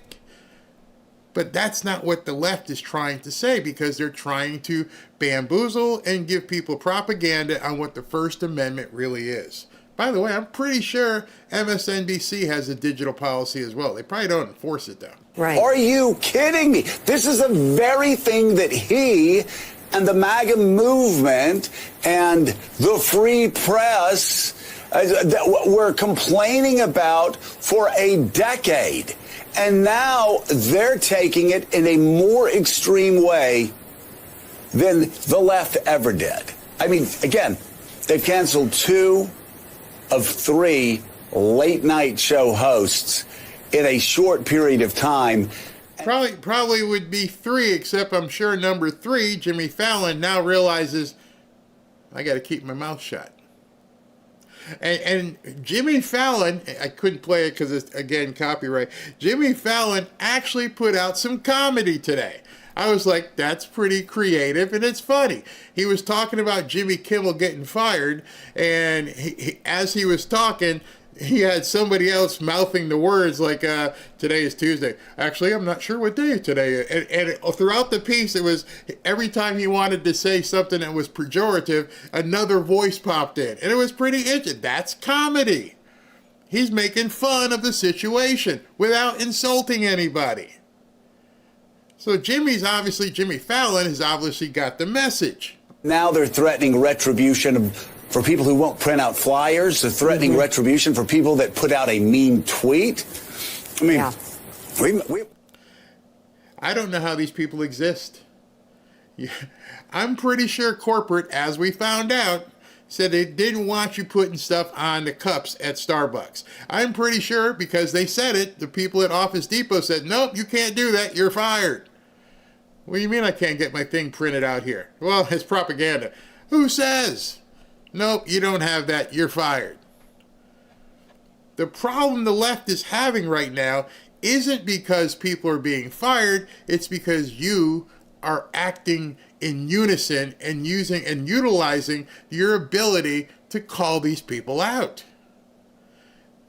But that's not what the left is trying to say, because they're trying to bamboozle and give people propaganda on what the First Amendment really is. By the way, I'm pretty sure MSNBC has a digital policy as well. They probably don't enforce it, though. Right. Are you kidding me? This is the very thing that he and the MAGA movement and the free press that were complaining about for a decade. And now they're taking it in a more extreme way than the left ever did. I mean, again, they've canceled 2 of 3 late night show hosts in a short period of time. Probably would be 3, except I'm sure number 3, Jimmy Fallon, now realizes I got to keep my mouth shut. And Jimmy Fallon, I couldn't play it because it's, again, copyright. Jimmy Fallon actually put out some comedy today. I was like, that's pretty creative and it's funny. He was talking about Jimmy Kimmel getting fired, and as he was talking, he had somebody else mouthing the words like, today is Tuesday. Actually, I'm not sure what day today is. And throughout the piece, it was every time he wanted to say something that was pejorative, another voice popped in. And it was pretty interesting. That's comedy. He's making fun of the situation without insulting anybody. So Jimmy Fallon has obviously got the message. Now they're threatening retribution for people who won't print out flyers. They're threatening retribution for people that put out a mean tweet. I mean, I don't know how these people exist. I'm pretty sure corporate, as we found out, said they didn't want you putting stuff on the cups at Starbucks. I'm pretty sure because they said it, the people at Office Depot said, nope, you can't do that. You're fired. What do you mean I can't get my thing printed out here? Well, it's propaganda. Who says? Nope, you don't have that. You're fired. The problem the left is having right now isn't because people are being fired. It's because you are acting in unison and using and utilizing your ability to call these people out.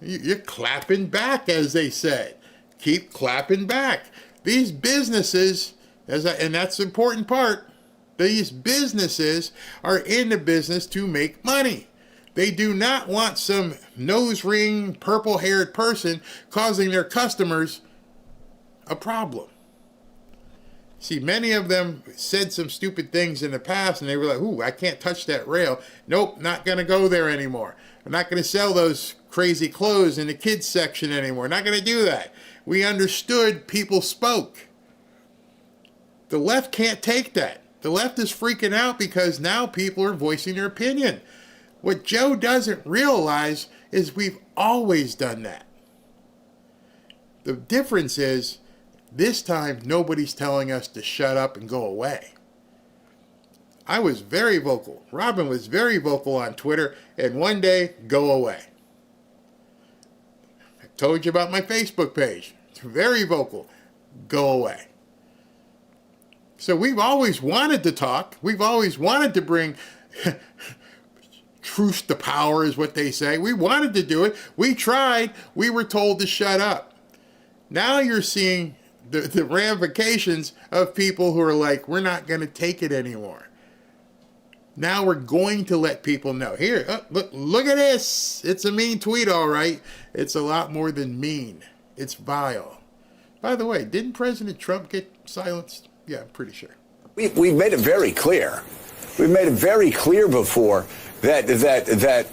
You're clapping back, as they said. Keep clapping back. These businesses, and that's the important part, these businesses are in the business to make money. They do not want some nose ring, purple-haired person causing their customers a problem. See, many of them said some stupid things in the past, and they were like, ooh, I can't touch that rail. Nope, not going to go there anymore. I'm not going to sell those crazy clothes in the kids section anymore. Not going to do that. We understood people spoke. The left can't take that. The left is freaking out because now people are voicing their opinion. What Joe doesn't realize is we've always done that. The difference is, this time, nobody's telling us to shut up and go away. I was very vocal. Robin was very vocal on Twitter, and one day, go away. I told you about my Facebook page. It's very vocal. Go away. So we've always wanted to talk. We've always wanted to bring truth to power, is what they say. We wanted to do it. We tried. We were told to shut up. Now you're seeing the ramifications of people who are like, we're not going to take it anymore. Now we're going to let people know. Here, look at this. It's a mean tweet, all right. It's a lot more than mean. It's vile. By the way, didn't President Trump get silenced? Yeah, I'm pretty sure. We've made it very clear. We've made it very clear before that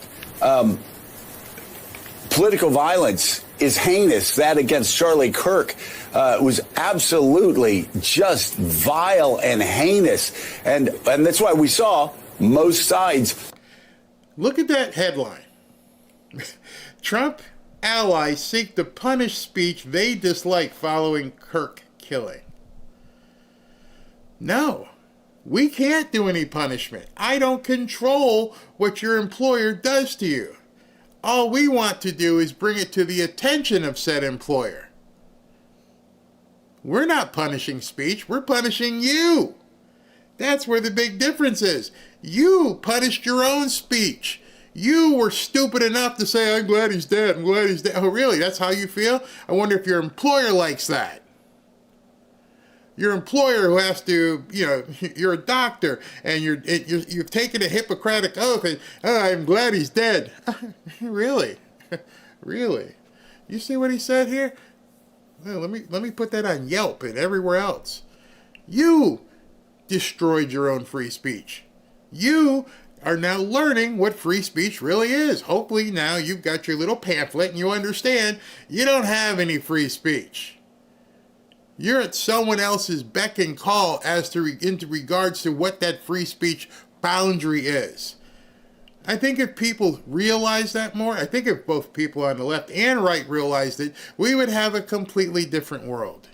political violence is heinous. That against Charlie Kirk was absolutely just vile and heinous. And that's why we saw most sides. Look at that headline. Trump allies seek to punish speech they dislike following Kirk killing. No, we can't do any punishment. I don't control what your employer does to you. All we want to do is bring it to the attention of said employer. We're not punishing speech, we're punishing you. That's where the big difference is. You punished your own speech. You were stupid enough to say, I'm glad he's dead, I'm glad he's dead. Oh, really? That's how you feel? I wonder if your employer likes that. Your employer who has to, you're a doctor and you've taken a Hippocratic oath and, I'm glad he's dead. Really? Really? You see what he said here? Well, let me put that on Yelp and everywhere else. You destroyed your own free speech. You are now learning what free speech really is. Hopefully now you've got your little pamphlet and you understand you don't have any free speech. You're at someone else's beck and call into regards to what that free speech boundary is. I think if people realize that more, I think if both people on the left and right realized it, we would have a completely different world.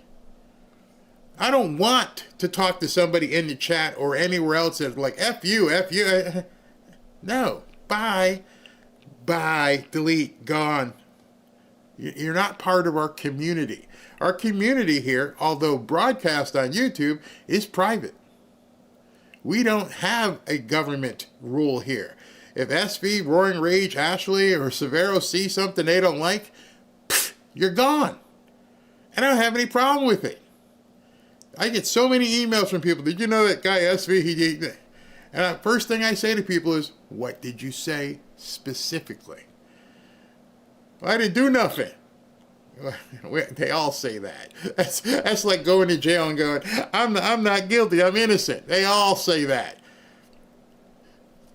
I don't want to talk to somebody in the chat or anywhere else that's like, F you. No, bye, delete, gone. You're not part of our community. Our community here, although broadcast on YouTube, is private. We don't have a government rule here. If SV, Roaring Rage, Ashley, or Severo see something they don't like, you're gone. And I don't have any problem with it. I get so many emails from people. Did you know that guy SV? And the first thing I say to people is, what did you say specifically? Well, I didn't do nothing. They all say that. That's like going to jail and going, I'm not guilty, I'm innocent. They all say that.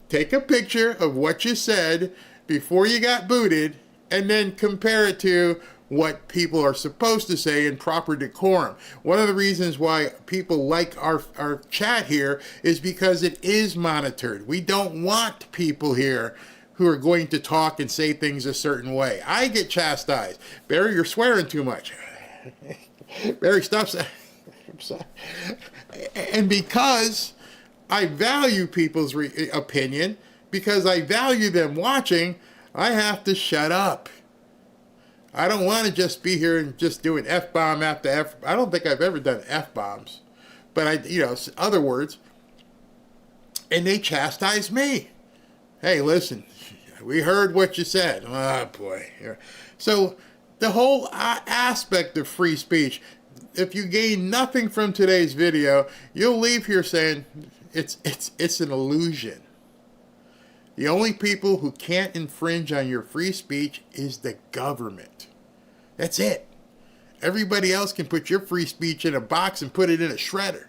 Take a picture of what you said before you got booted and then compare it to what people are supposed to say in proper decorum. One of the reasons why people like our chat here is because it is monitored. We don't want people here who are going to talk and say things a certain way. I get chastised. Barry, you're swearing too much. Barry, stop saying. I'm sorry. And because I value people's opinion, because I value them watching, I have to shut up. I don't want to just be here and just do an F-bomb after F. I don't think I've ever done F-bombs, but other words. And they chastise me. Hey, listen, we heard what you said. Oh, boy. So the whole aspect of free speech, if you gain nothing from today's video, you'll leave here saying it's an illusion. The only people who can't infringe on your free speech is the government. That's it. Everybody else can put your free speech in a box and put it in a shredder.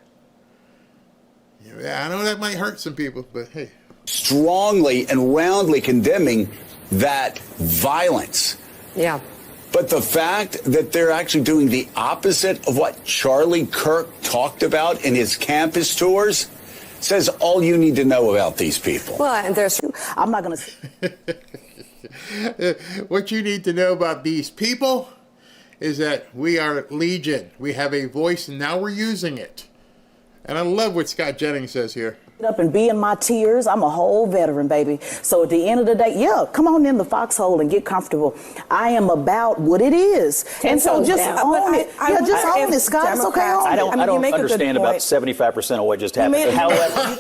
I know that might hurt some people, but hey. Strongly and roundly condemning that violence. Yeah. But the fact that they're actually doing the opposite of what Charlie Kirk talked about in his campus tours says all you need to know about these people. Well, and I'm not going to. What you need to know about these people is that we are legion. We have a voice, and now we're using it. And I love what Scott Jennings says here. Up and be in my tears. I'm a whole veteran, baby. So at the end of the day, come on in the foxhole and get comfortable. I am about what it is. And so just own it. Just own it, Scott. It's okay. I don't understand about 75% of what just happened. However.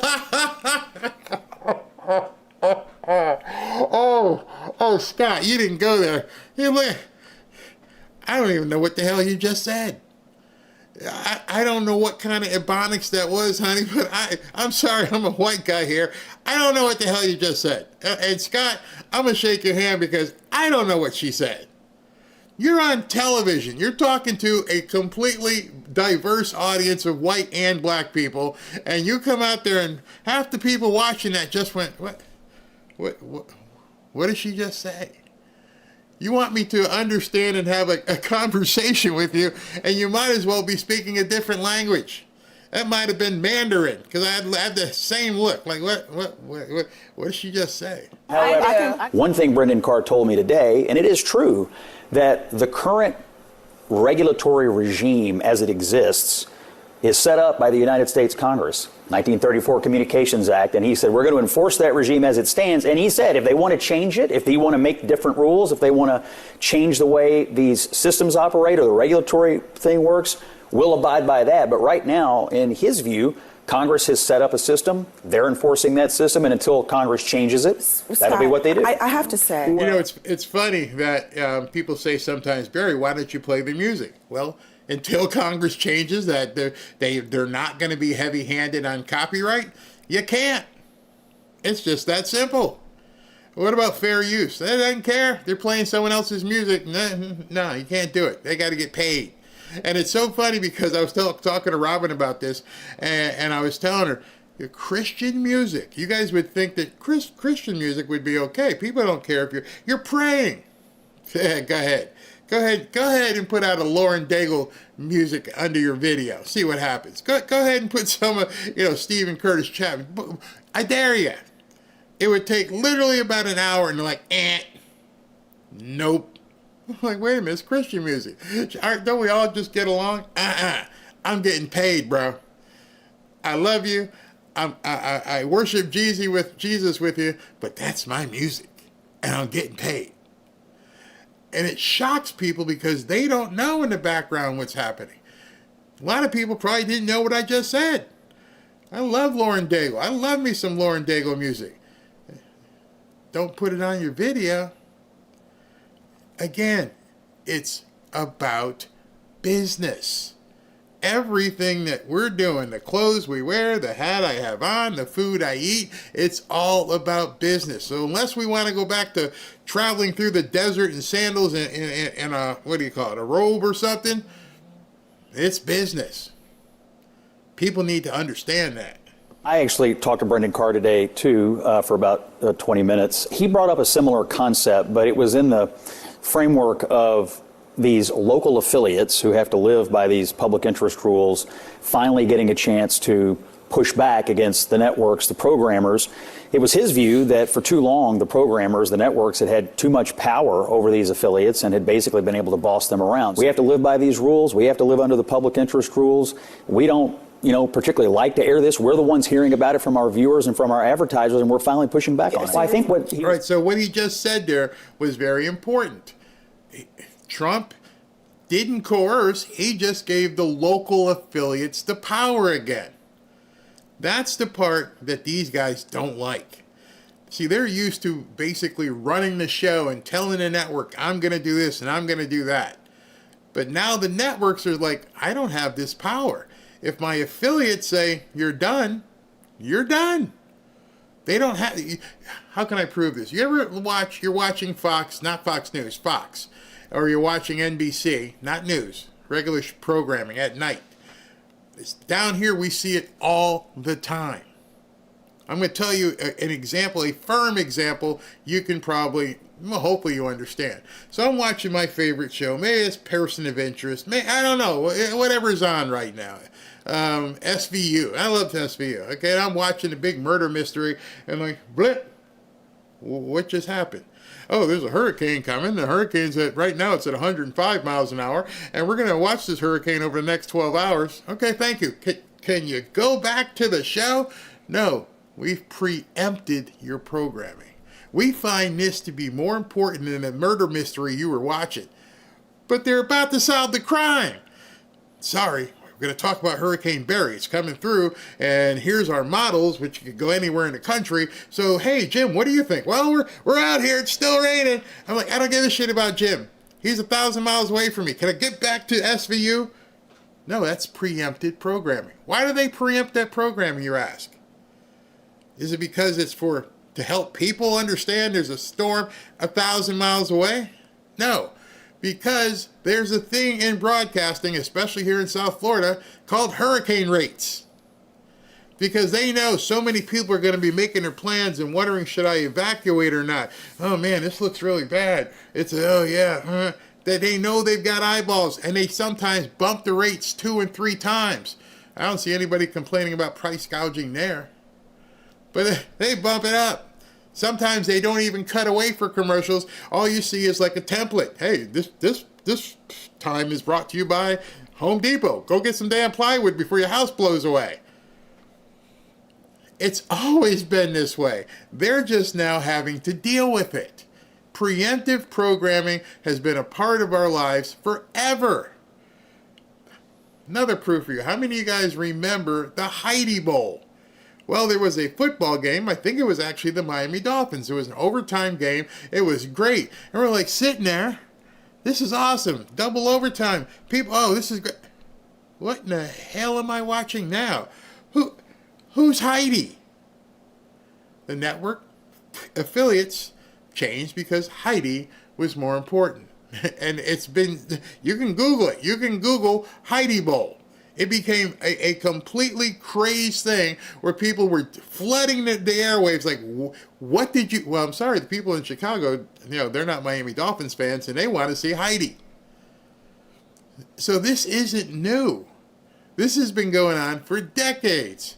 Oh, Scott, you didn't go there. I don't even know what the hell you just said. I don't know what kind of ebonics that was, honey, but I'm sorry, I'm a white guy here. I don't know what the hell you just said. And Scott, I'm going to shake your hand because I don't know what she said. You're on television. You're talking to a completely diverse audience of white and black people, and you come out there and half the people watching that just went, what did she just say? You want me to understand and have a conversation with you, and you might as well be speaking a different language. That might have been Mandarin, because I had the same look. Like, what did she just say? However, one thing Brendan Carr told me today, and it is true, that the current regulatory regime as it exists is set up by the United States Congress, 1934 Communications Act, and he said, we're going to enforce that regime as it stands. And he said, if they want to change it, if they want to make different rules, if they want to change the way these systems operate or the regulatory thing works, we'll abide by that. But right now, in his view, Congress has set up a system. They're enforcing that system, and until Congress changes it, that'll be what they do. I have to say. It's funny that people say sometimes, Barry, why don't you play the music? Well, until Congress changes that they're not going to be heavy-handed on copyright, you can't. It's just that simple. What about fair use? They don't care. They're playing someone else's music. No, you can't do it. They got to get paid. And it's so funny because I was talking to Robin about this, and I was telling her, Christian music. You guys would think that Christian music would be okay. People don't care if you're praying. Go ahead. Go ahead and put out a Lauren Daigle music under your video. See what happens. Go ahead and put some of, Stephen Curtis Chapman. I dare you. It would take literally about an hour, and they're like, nope. I'm like, wait a minute, it's Christian music. Don't we all just get along? I'm getting paid, bro. I love you. I worship Jesus with you, but that's my music, and I'm getting paid. And it shocks people because they don't know in the background what's happening. A lot of people probably didn't know what I just said. I love Lauren Daigle. I love me some Lauren Daigle music. don't put it on your video. Again, it's about business. Everything that we're doing, the clothes we wear, the hat I have on, the food I eat, it's all about business. So unless we want to go back to traveling through the desert in sandals and a, what do you call it, a robe or something, it's business. People need to understand that. I actually talked to Brendan Carr today, too, for about 20 minutes. He brought up a similar concept, but it was in the framework of these local affiliates who have to live by these public interest rules finally getting a chance to push back against the networks, the programmers. It was his view that for too long, the programmers, the networks, had too much power over these affiliates and had basically been able to boss them around. We have to live by these rules. We have to live under the public interest rules. We don't, particularly like to air this. We're the ones hearing about it from our viewers and from our advertisers, and we're finally pushing back on it. So I think what he... Right, so what he just said there was very important. Trump didn't coerce, he just gave the local affiliates the power again. That's the part that these guys don't like. See, they're used to basically running the show and telling the network, I'm going to do this and I'm going to do that. But now the networks are like, I don't have this power. If my affiliates say, you're done, you're done. They don't have... How can I prove this? You're watching Fox, not Fox News, Fox. Or you're watching NBC, not news, regular programming at night. Down here, we see it all the time. I'm going to tell you an example, a firm example you can probably, hopefully you understand. So I'm watching my favorite show. Maybe it's Person of Interest. I don't know, whatever's on right now. SVU. I love SVU. Okay, and I'm watching a big murder mystery, and like, blip, what just happened? Oh, there's a hurricane coming. The hurricane's right now it's at 105 miles an hour, and we're going to watch this hurricane over the next 12 hours. Okay, thank you. Can you go back to the show? No, we've preempted your programming. We find this to be more important than a murder mystery you were watching. But they're about to solve the crime. Sorry. We're going to talk about Hurricane Barry. It's coming through, and here's our models, which could go anywhere in the country. So, hey, Jim, what do you think? Well, we're out here. It's still raining. I'm like, I don't give a shit about Jim. He's 1,000 miles away from me. Can I get back to SVU? No, that's preempted programming. Why do they preempt that programming, you ask? Is it because it's to help people understand there's a storm 1,000 miles away? No. Because there's a thing in broadcasting, especially here in South Florida, called hurricane rates. Because they know so many people are going to be making their plans and wondering, should I evacuate or not? Oh man, this looks really bad. That they know they've got eyeballs, and they sometimes bump the rates 2 and 3 times. I don't see anybody complaining about price gouging there. But they bump it up. Sometimes they don't even cut away for commercials. All you see is like a template. Hey, this time is brought to you by Home Depot. Go get some damn plywood before your house blows away. It's always been this way. They're just now having to deal with it. Preemptive programming has been a part of our lives forever. Another proof for you. How many of you guys remember the Heidi Bowl? Well, there was a football game. I think it was actually the Miami Dolphins. It was an overtime game. It was great. And we're like sitting there. This is awesome. Double overtime. People, oh, this is great. What in the hell am I watching now? Who's Heidi? The network affiliates changed because Heidi was more important. And it's been, you can Google it. You can Google Heidi Bowl. It became a completely crazed thing where people were flooding the airwaves like, what did you... Well, I'm sorry, the people in Chicago, they're not Miami Dolphins fans, and they want to see Heidi. So this isn't new. This has been going on for decades.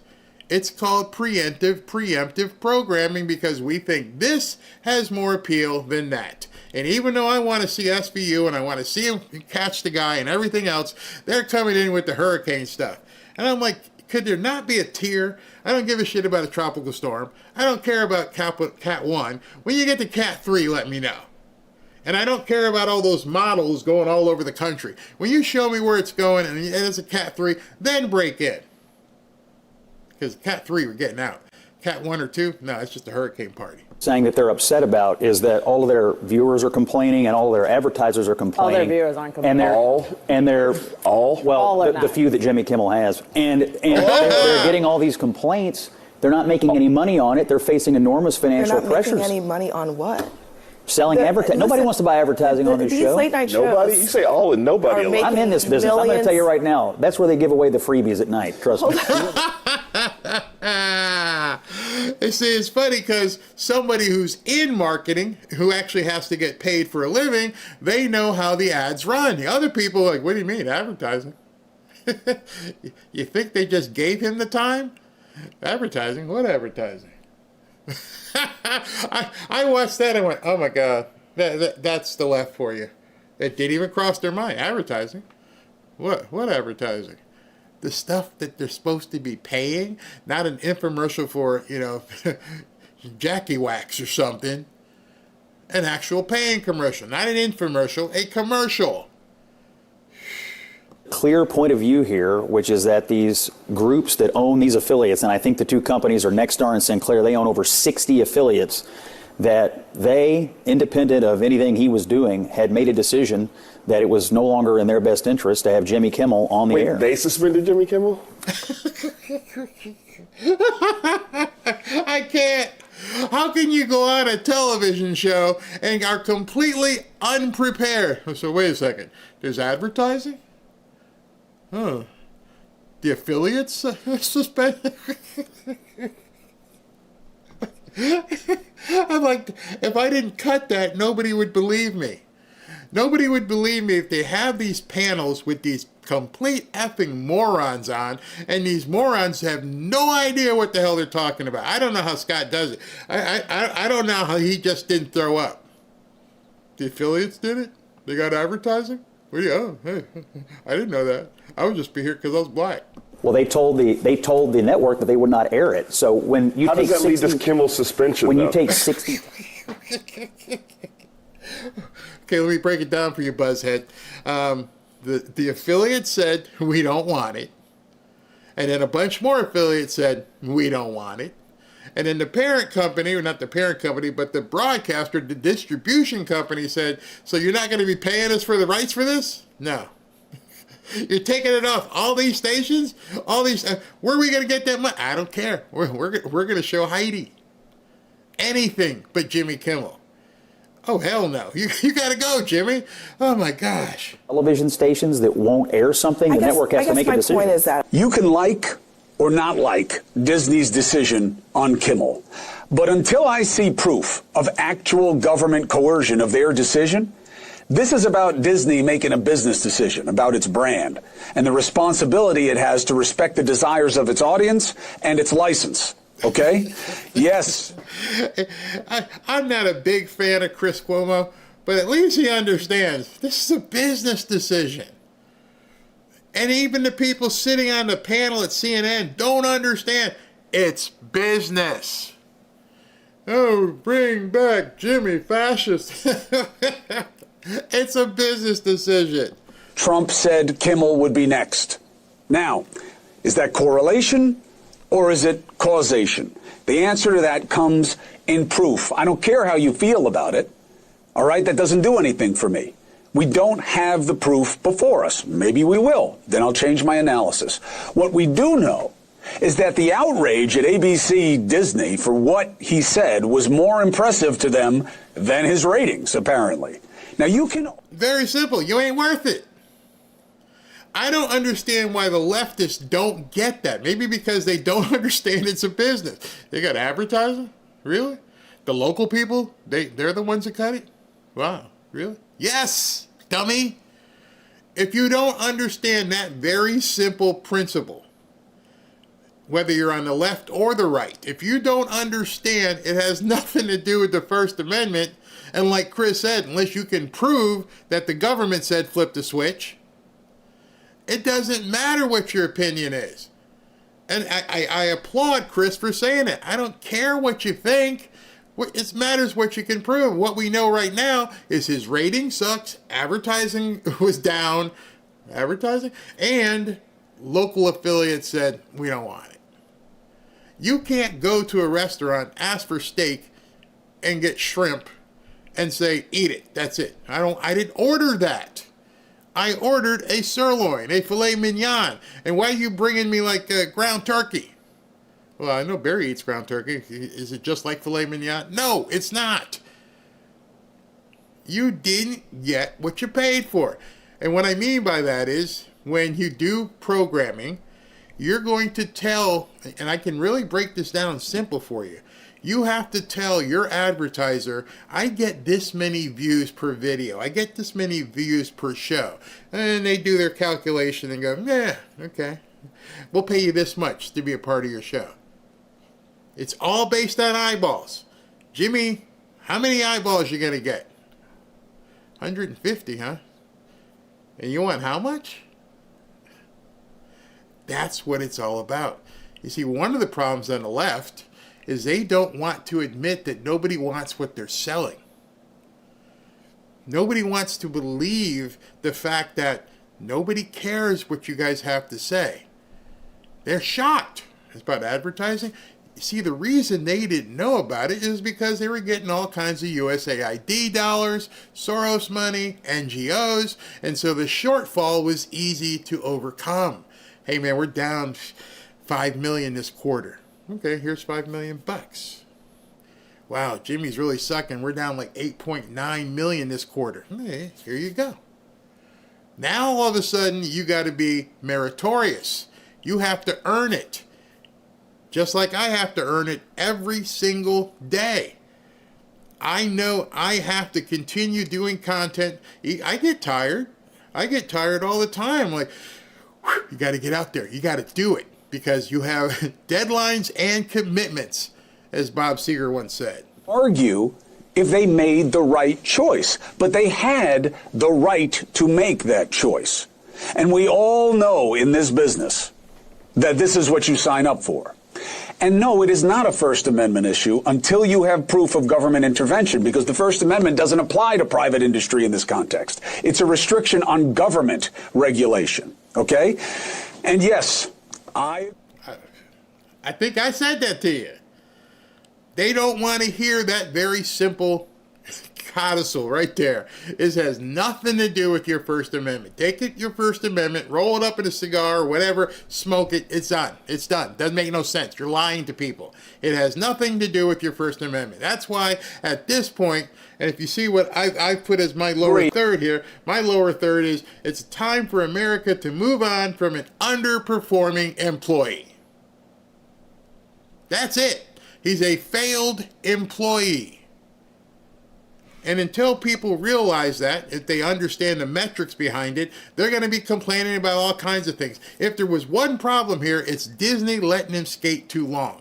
It's called preemptive programming because we think this has more appeal than that. And even though I want to see SVU and I want to see him catch the guy and everything else, they're coming in with the hurricane stuff. And I'm like, could there not be a tier? I don't give a shit about a tropical storm. I don't care about Cat 1. When you get to Cat 3, let me know. And I don't care about all those models going all over the country. When you show me where it's going and it's a Cat 3, then break in. Because Cat 3, we're getting out. Cat 1 or 2, no, it's just a hurricane party. saying that they're upset about is that all of their viewers are complaining and all of their advertisers are complaining. All their viewers aren't complaining. And they're the few that Jimmy Kimmel has. And they're getting all these complaints. They're not making any money on it. They're facing enormous financial pressures. They're not making any money on what? Selling advertising. Nobody wants to buy advertising on this show. Late night shows. Nobody? You say all and nobody. I'm in this business. I'm going to tell you right now. That's where they give away the freebies at night. Trust me. You see, it's funny because somebody who's in marketing, who actually has to get paid for a living, they know how the ads run. The other people are like, what do you mean, advertising? You think they just gave him the time? Advertising? What advertising? I watched that and went, oh my God, that's the left for you. That didn't even cross their mind. Advertising? What advertising? The stuff that they're supposed to be paying, not an infomercial for, Jackie Wax or something. An actual paying commercial, not an infomercial, a commercial. Clear point of view here, which is that these groups that own these affiliates, and I think the two companies are Nexstar and Sinclair, they own over 60 affiliates, that they, independent of anything he was doing, had made a decision that it was no longer in their best interest to have Jimmy Kimmel on the air. They suspended Jimmy Kimmel? I can't. How can you go on a television show and are completely unprepared? So wait a second. There's advertising? Huh. The affiliates suspended? I'm like, if I didn't cut that, nobody would believe me. Nobody would believe me if they have these panels with these complete effing morons on, and these morons have no idea what the hell they're talking about. I don't know how Scott does it. I don't know how he just didn't throw up. The affiliates did it? They got advertising? Oh, hey, I didn't know that. I would just be here because I was black. Well, they told the network that they would not air it. So when you how does that lead to Kimmel's suspension? When you take 60. Okay, let me break it down for you, Buzzhead. The affiliate said, we don't want it. And then a bunch more affiliates said, we don't want it. And then the parent company, or not the parent company, but the broadcaster, the distribution company said, so you're not going to be paying us for the rights for this? No. You're taking it off all these stations? All these, where are we going to get that money? I don't care. We're going to show Heidi. Anything but Jimmy Kimmel. Oh, hell no. You got to go, Jimmy. Oh, my gosh. Television stations that won't air something, the network has to make a decision. My point is that you can like or not like Disney's decision on Kimmel, but until I see proof of actual government coercion of their decision, this is about Disney making a business decision about its brand and the responsibility it has to respect the desires of its audience and its license. Okay? Yes. I'm not a big fan of Chris Cuomo, but at least he understands this is a business decision. And even the people sitting on the panel at CNN don't understand it's business. Oh, bring back Jimmy fascist. It's a business decision. Trump said Kimmel would be next. Now, is that correlation or is it causation? The answer to that comes in proof. I don't care how you feel about it. All right, that doesn't do anything for me. We don't have the proof before us. Maybe we will. Then I'll change my analysis. What we do know is that the outrage at ABC Disney for what he said was more impressive to them than his ratings, apparently. Now you can... Very simple. You ain't worth it. I don't understand why the leftists don't get that. Maybe because they don't understand it's a business. They got advertising? Really? The local people, they're the ones that cut it? Wow, really? Yes, dummy. If you don't understand that very simple principle, whether you're on the left or the right, if you don't understand it has nothing to do with the First Amendment, and like Chris said, unless you can prove that the government said flip the switch, it doesn't matter what your opinion is. And I applaud Chris for saying it. I don't care what you think. It matters what you can prove. What we know right now is his rating sucks, advertising was down, and local affiliates said, we don't want it. You can't go to a restaurant, ask for steak, and get shrimp and say, eat it. That's it. I didn't order that. I ordered a sirloin, a filet mignon. And why are you bringing me like ground turkey? Well, I know Barry eats ground turkey. Is it just like filet mignon? No, it's not. You didn't get what you paid for. And what I mean by that is when you do programming, you're going to tell, and I can really break this down simple for you. You have to tell your advertiser, I get this many views per video. I get this many views per show. And they do their calculation and go, yeah, okay. We'll pay you this much to be a part of your show. It's all based on eyeballs. Jimmy, how many eyeballs you going to get? 150, huh? And you want how much? That's what it's all about. You see, one of the problems on the left is they don't want to admit that nobody wants what they're selling. Nobody wants to believe the fact that nobody cares what you guys have to say. They're shocked. It's about advertising. You see, the reason they didn't know about it is because they were getting all kinds of USAID dollars, Soros money, NGOs, and so the shortfall was easy to overcome. Hey man, we're down 5 million this quarter. Okay, here's $5 million. Wow, Jimmy's really sucking. We're down like 8.9 million this quarter. Hey, here you go. Now all of a sudden you got to be meritorious. You have to earn it. Just like I have to earn it every single day. I know I have to continue doing content. I get tired. I get tired all the time. Like, whew, you got to get out there. You got to do it because you have deadlines and commitments, as Bob Seger once said. Argue if they made the right choice, but they had the right to make that choice. And we all know in this business that this is what you sign up for. And no, it is not a First Amendment issue until you have proof of government intervention, because the First Amendment doesn't apply to private industry in this context. It's a restriction on government regulation, okay? And yes, I think I said that to you. They don't want to hear that very simple codicil right there. It has nothing to do with your First Amendment. Take it, your First Amendment, roll it up in a cigar or whatever, smoke it, it's done. It's done. Doesn't make no sense. You're lying to people. It has nothing to do with your First Amendment. That's why at this point, and if you see what I put as my lower third here, my lower third is it's time for America to move on from an underperforming employee. That's it. He's a failed employee. And until people realize that, if they understand the metrics behind it, they're going to be complaining about all kinds of things. If there was one problem here, it's Disney letting him skate too long.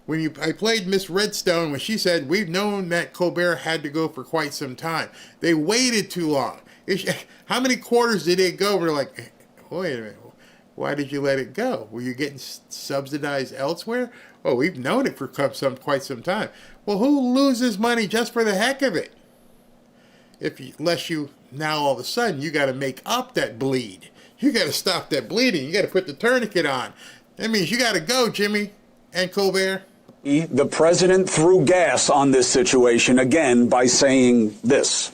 I played Miss Redstone when she said, we've known that Colbert had to go for quite some time. They waited too long. How many quarters did it go? We're like, wait a minute. Why did you let it go? Were you getting subsidized elsewhere? Oh, we've known it for quite some time. Well, who loses money just for the heck of it? Unless you now all of a sudden you got to make up that bleed. You got to stop that bleeding. You got to put the tourniquet on. That means you got to go, Jimmy and Colbert. The president threw gas on this situation again by saying this.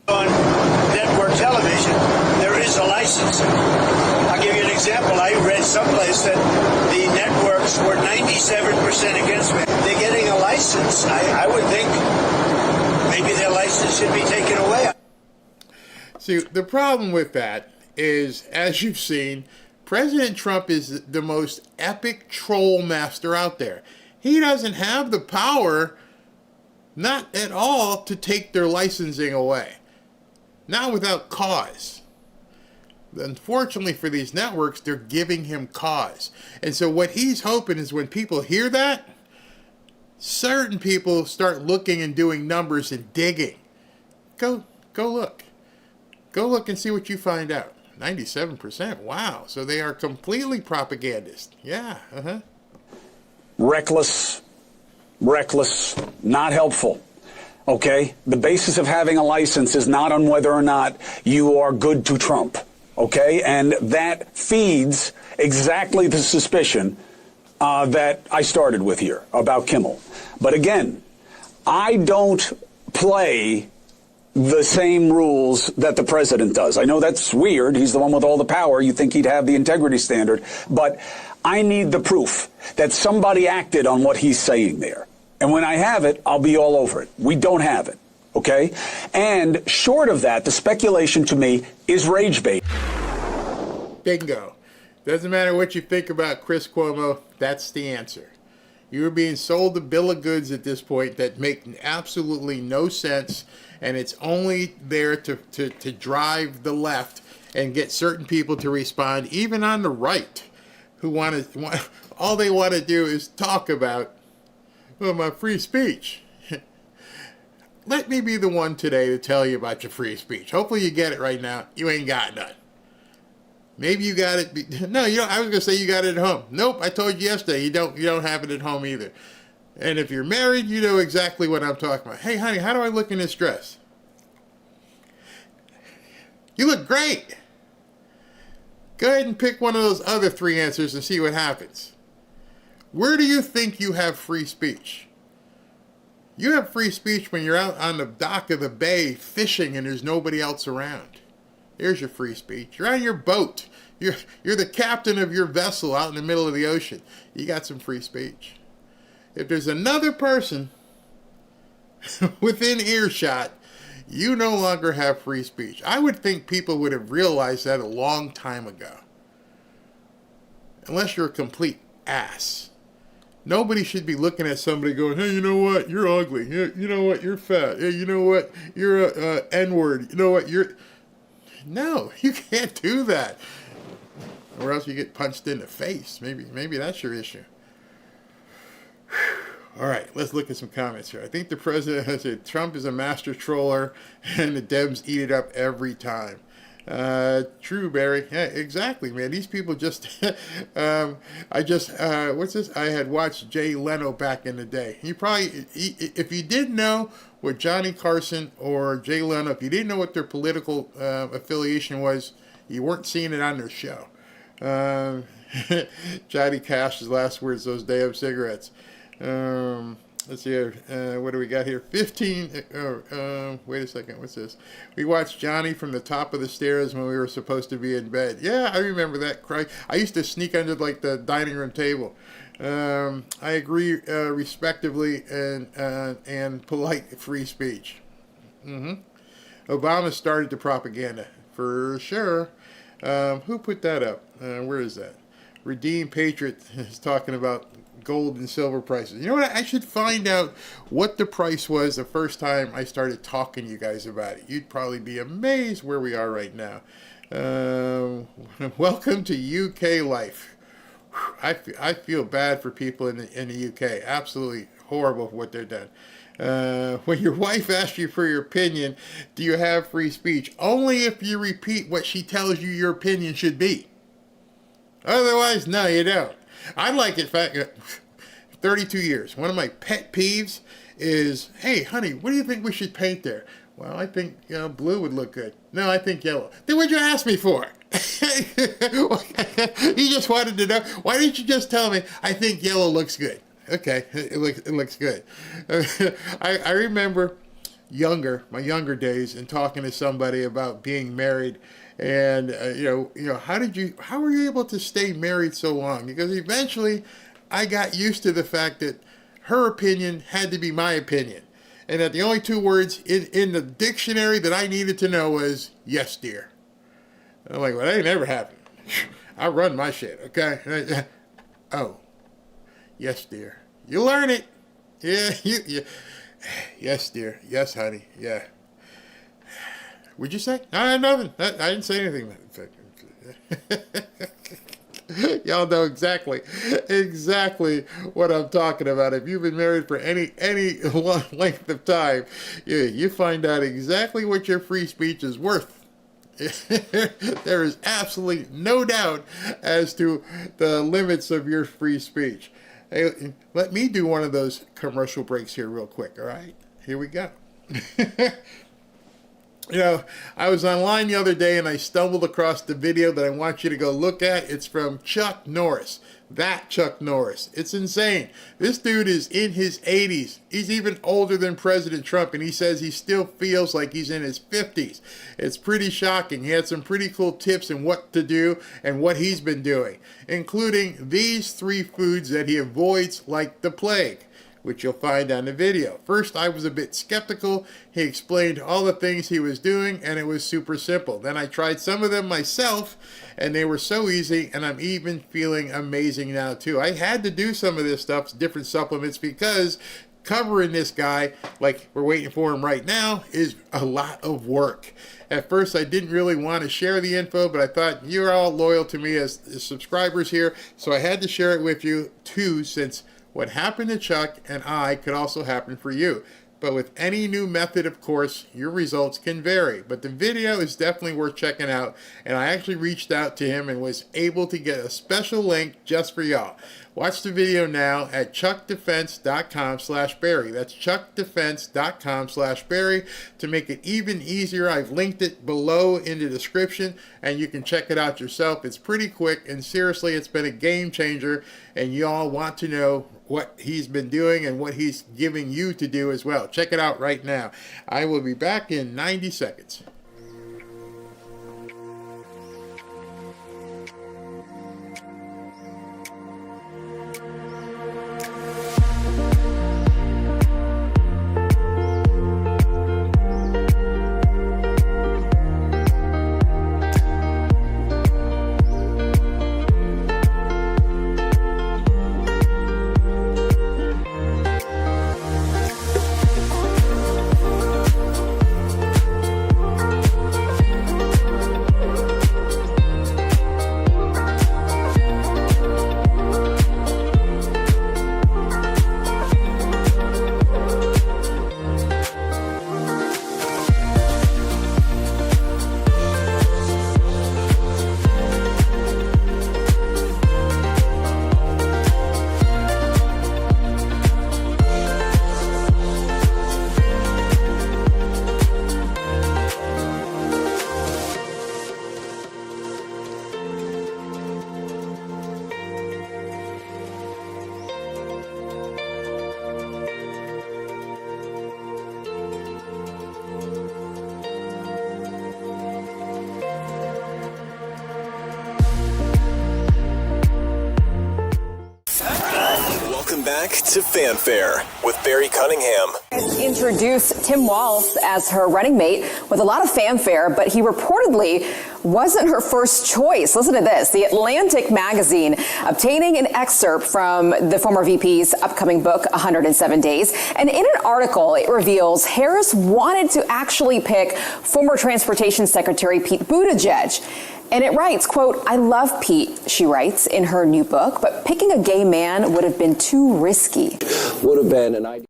On network television, there is a licensing. I'll give you an example. I read someplace that the networks were 97% against me. They're getting a license. I would think maybe their license should be taken away. See, the problem with that is, as you've seen, President Trump is the most epic troll master out there. He doesn't have the power, not at all, to take their licensing away. Not without cause. Unfortunately for these networks, they're giving him cause. And so what he's hoping is when people hear that, certain people start looking and doing numbers and digging. Go look. Go look and see what you find out. 97%. Wow. So they are completely propagandist. Yeah. Reckless, not helpful. Okay? The basis of having a license is not on whether or not you are good to Trump. Okay? And that feeds exactly the suspicion that I started with here about Kimmel. But again, I don't play the same rules that the president does. I know that's weird. He's the one with all the power. You think he'd have the integrity standard. But I need the proof that somebody acted on what he's saying there. And when I have it, I'll be all over it. We don't have it. Okay? And short of that, the speculation to me is rage bait. Bingo. Doesn't matter what you think about Chris Cuomo, that's the answer. You're being sold a bill of goods at this point that make absolutely no sense, and it's only there to drive the left and get certain people to respond, even on the right, who all they want to do is talk about, well, my free speech. Let me be the one today to tell you about your free speech. Hopefully you get it right now. You ain't got none. Maybe you got it. No, you don't. I was gonna say you got it at home. Nope, I told you yesterday you don't have it at home either. And if you're married, you know exactly what I'm talking about. Hey, honey, how do I look in this dress? You look great. Go ahead and pick one of those other three answers and see what happens. Where do you think you have free speech? You have free speech when you're out on the dock of the bay fishing and there's nobody else around. There's your free speech. You're on your boat. You're the captain of your vessel out in the middle of the ocean. You got some free speech. If there's another person within earshot, you no longer have free speech. I would think people would have realized that a long time ago. Unless you're a complete ass. Nobody should be looking at somebody going, hey, you know what? You're ugly. You know what? You're fat. Hey, you know what? You're a N-word. You know what? You're... No, you can't do that. Or else you get punched in the face. Maybe that's your issue. All right, let's look at some comments here. I think the president has said Trump is a master troller and the Dems eat it up every time. True, Barry. Yeah, exactly, man. These people just, what's this? I had watched Jay Leno back in the day. You probably, if you didn't know what Johnny Carson or Jay Leno, if you didn't know what their political affiliation was, you weren't seeing it on their show. Johnny Cash's last words, those damn cigarettes. Let's see here. What do we got here? 15. Wait a second. What's this? We watched Johnny from the top of the stairs when we were supposed to be in bed. Yeah, I remember that. I used to sneak under like the dining room table. I agree, respectively and polite free speech. Obama started the propaganda for sure. Who put that up? Where is that? Redeemed Patriot is talking about gold and silver prices. You know what? I should find out what the price was the first time I started talking to you guys about it. You'd probably be amazed where we are right now. Welcome to UK life. I feel bad for people in the UK. Absolutely horrible for what they've done. When your wife asks you for your opinion, do you have free speech? Only if you repeat what she tells you your opinion should be. Otherwise, no, you don't. I like it. 32 years. One of my pet peeves is, hey, honey, what do you think we should paint there? Well, I think blue would look good. No, I think yellow. Then what'd you ask me for? You just wanted to know. Why didn't you just tell me, I think yellow looks good? Okay, it looks good. I remember my younger days and talking to somebody about being married. And how were you able to stay married so long? Because eventually I got used to the fact that her opinion had to be my opinion, and that the only two words in the dictionary that I needed to know was yes, dear. And I'm like, well, that ain't never happened. I run my shit, okay? Oh, yes, dear. You learn it. Yeah, you. Yes, dear. Yes, honey. Yeah. What'd you say? Nothing. I didn't say anything. Y'all know exactly what I'm talking about. If you've been married for any long length of time, you find out exactly what your free speech is worth. There is absolutely no doubt as to the limits of your free speech. Hey, let me do one of those commercial breaks here real quick, all right? Here we go. You know, I was online the other day and I stumbled across the video that I want you to go look at. It's from Chuck Norris. That Chuck Norris. It's insane. This dude is in his 80s. He's even older than President Trump, and he says he still feels like he's in his 50s. It's pretty shocking. He had some pretty cool tips on what to do and what he's been doing, including these 3 foods that he avoids like the plague, which you'll find on the video. First, I was a bit skeptical. He explained all the things he was doing, and it was super simple. Then I tried some of them myself, and they were so easy, and I'm even feeling amazing now, too. I had to do some of this stuff, different supplements, because covering this guy, like we're waiting for him right now, is a lot of work. At first, I didn't really want to share the info, but I thought you're all loyal to me as subscribers here, so I had to share it with you, too, since what happened to Chuck and I could also happen for you. But with any new method, of course, your results can vary. But the video is definitely worth checking out. And I actually reached out to him and was able to get a special link just for y'all. Watch the video now at chuckdefense.com/Barry. That's chuckdefense.com/Barry. To make it even easier, I've linked it below in the description, and you can check it out yourself. It's pretty quick, and seriously, it's been a game changer, and y'all want to know what he's been doing and what he's giving you to do as well. Check it out right now. I will be back in 90 seconds. Back to Fanfare with Barry Cunningham. Introduced Tim Walz as her running mate with a lot of fanfare, but he reportedly wasn't her first choice. Listen to this. The Atlantic magazine obtaining an excerpt from the former VP's upcoming book, 107 Days. And in an article, it reveals Harris wanted to actually pick former Transportation Secretary Pete Buttigieg. And it writes, quote, "I love Pete," she writes in her new book, "but picking a gay man would have been too risky." Would have been an idea.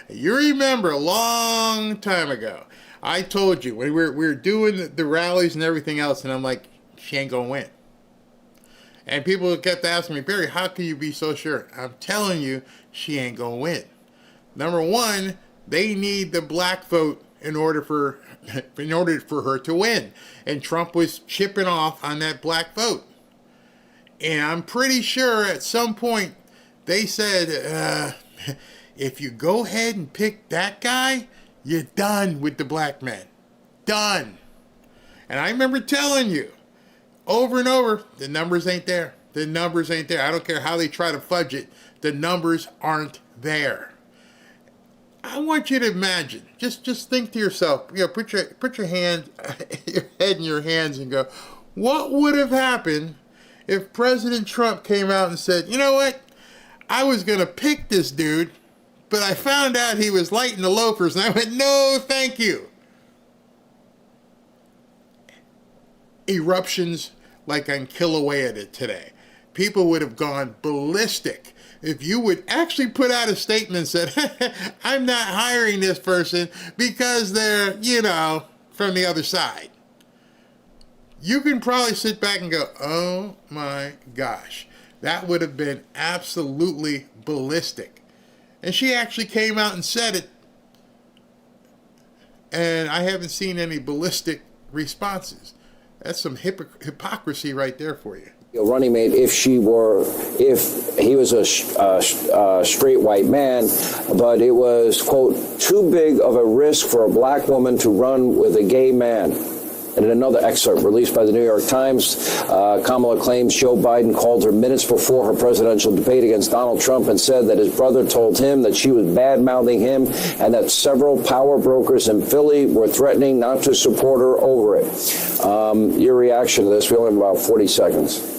You remember a long time ago, I told you when we were doing the rallies and everything else, and I'm like, she ain't gonna win. And people kept asking me, Barry, how can you be so sure? I'm telling you, she ain't gonna win. Number one, they need the black vote in order for her to win. And Trump was chipping off on that black vote. And I'm pretty sure at some point they said, if you go ahead and pick that guy, you're done with the black men. Done. And I remember telling you over and over, the numbers ain't there. The numbers ain't there. I don't care how they try to fudge it. The numbers aren't there. I want you to imagine, just think to yourself, put your hand, your head in your hands and go, what would have happened if President Trump came out and said, you know what, I was going to pick this dude, but I found out he was lighting the loafers, and I went, no, thank you. Eruptions like on Kilauea today. People would have gone ballistic. If you would actually put out a statement and said, I'm not hiring this person because they're, from the other side. You can probably sit back and go, oh my gosh, that would have been absolutely ballistic. And she actually came out and said it. and I haven't seen any ballistic responses. That's some hypocrisy right there for you. Running mate if he was a straight white man, but it was, quote, too big of a risk for a black woman to run with a gay man. And in another excerpt released by the New York Times, Kamala claims Joe Biden called her minutes before her presidential debate against Donald Trump and said that his brother told him that she was bad-mouthing him and that several power brokers in Philly were threatening not to support her over it. Your reaction to this? We only have about 40 seconds.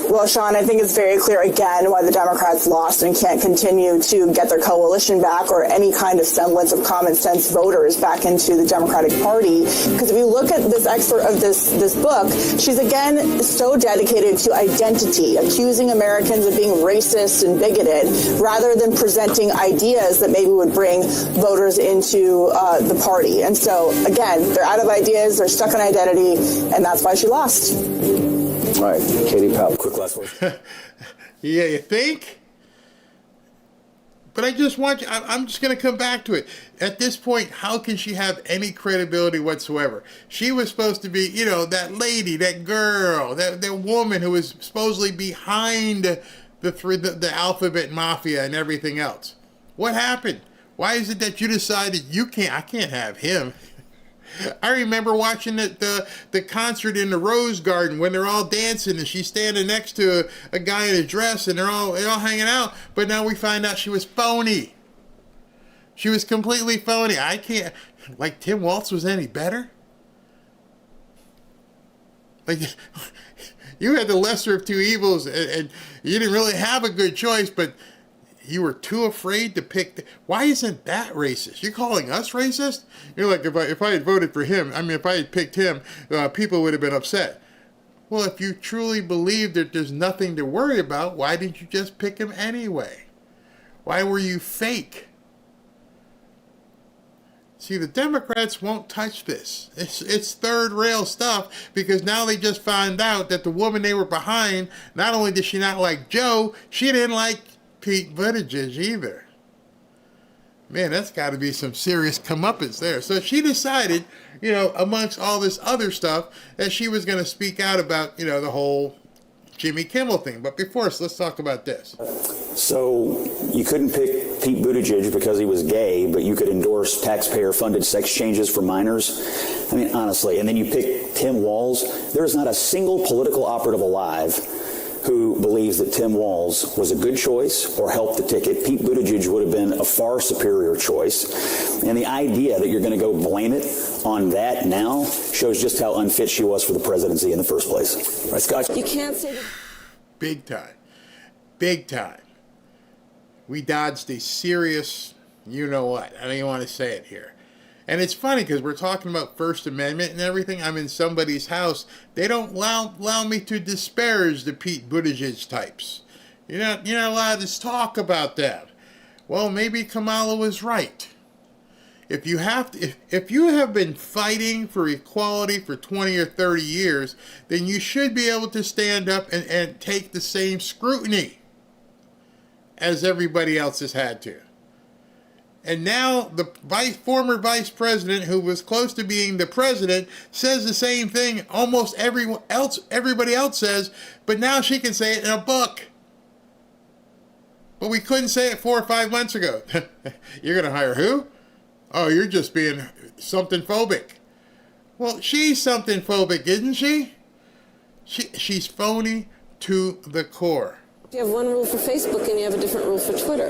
Well, Sean, I think it's very clear again why the Democrats lost and can't continue to get their coalition back or any kind of semblance of common sense voters back into the Democratic Party. Because if you look at this excerpt of this book, she's again so dedicated to identity, accusing Americans of being racist and bigoted, rather than presenting ideas that maybe would bring voters into the party. And so, again, they're out of ideas, they're stuck on identity, and that's why she lost. All right, Katie Powell, quick last word. Yeah, you think? But I just want you, I'm just going to come back to it. At this point, how can she have any credibility whatsoever? She was supposed to be, that lady, that girl, that woman who was supposedly behind the alphabet mafia and everything else. What happened? Why is it that you decided I can't have him? I remember watching the concert in the Rose Garden when they're all dancing and she's standing next to a guy in a dress and they're all hanging out. But now we find out she was phony. She was completely phony. I can't, like Tim Walz was any better? Like, you had the lesser of two evils and you didn't really have a good choice, but you were too afraid to pick. Why isn't that racist? You're calling us racist? You're like, if I had voted for him, if I had picked him, people would have been upset. Well, if you truly believe that there's nothing to worry about, why didn't you just pick him anyway? Why were you fake? See, the Democrats won't touch this. It's third rail stuff because now they just find out that the woman they were behind, not only did she not like Joe, she didn't like Pete Buttigieg either. Man, that's got to be some serious comeuppance there. So she decided, amongst all this other stuff, that she was going to speak out about, the whole Jimmy Kimmel thing. But before, let's talk about this. So you couldn't pick Pete Buttigieg because he was gay, but you could endorse taxpayer-funded sex changes for minors? I mean, honestly. And then you pick Tim Walz. There is not a single political operative alive who believes that Tim Walz was a good choice or helped the ticket. Pete Buttigieg would have been a far superior choice. And the idea that you're going to go blame it on that now shows just how unfit she was for the presidency in the first place. Right, Scott? You can't say that. Big time. Big time. We dodged a serious you-know-what. I don't even want to say it here. And it's funny because we're talking about First Amendment and everything. I'm in somebody's house. They don't allow me to disparage the Pete Buttigieg types. You're not allowed to talk about them. Well, maybe Kamala was right. If you have been fighting for equality for 20 or 30 years, then you should be able to stand up and take the same scrutiny as everybody else has had to. And now the former vice president, who was close to being the president, says the same thing almost everybody else says, but now she can say it in a book. But we couldn't say it 4 or 5 months ago. You're going to hire who? Oh, you're just being something phobic. Well, she's something phobic, isn't she? She's phony to the core. You have one rule for Facebook and you have a different rule for Twitter.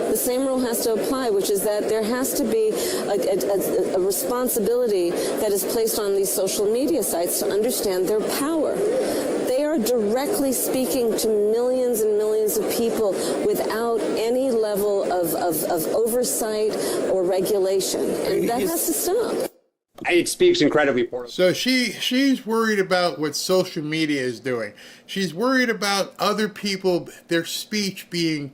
The same rule has to apply, which is that there has to be a responsibility that is placed on these social media sites to understand their power. They are directly speaking to millions and millions of people without any level of oversight or regulation, and that has to stop. It speaks incredibly poorly. So she's worried about what social media is doing. She's worried about other people, their speech being,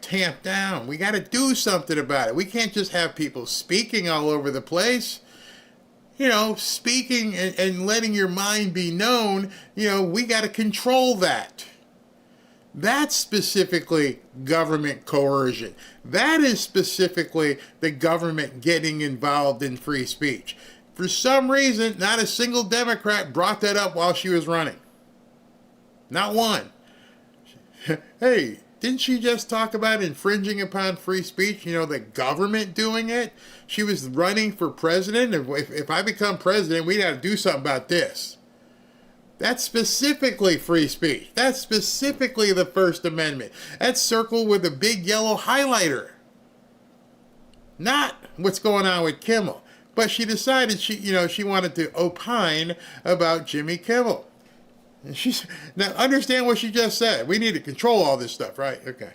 tamped down. We got to do something about it. We can't just have people speaking all over the place. Speaking and letting your mind be known, we got to control that. That's specifically government coercion. That is specifically the government getting involved in free speech. For some reason, not a single Democrat brought that up while she was running. Not one. Hey, didn't she just talk about infringing upon free speech? You know, the government doing it? She was running for president. If I become president, we got to do something about this. That's specifically free speech. That's specifically the First Amendment. That's circled with a big yellow highlighter. Not what's going on with Kimmel. But she decided she wanted to opine about Jimmy Kimmel. And now understand what she just said. We need to control all this stuff, right? Okay.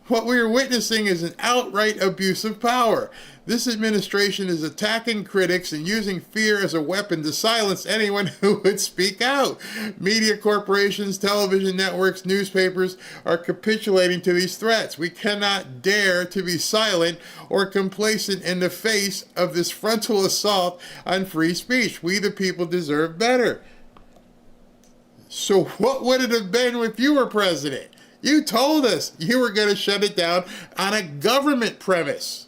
What we are witnessing is an outright abuse of power. This administration is attacking critics and using fear as a weapon to silence anyone who would speak out. Media corporations, television networks, newspapers are capitulating to these threats. We cannot dare to be silent or complacent in the face of this frontal assault on free speech. We the people deserve better. So what would it have been if you were president? You told us you were going to shut it down on a government premise.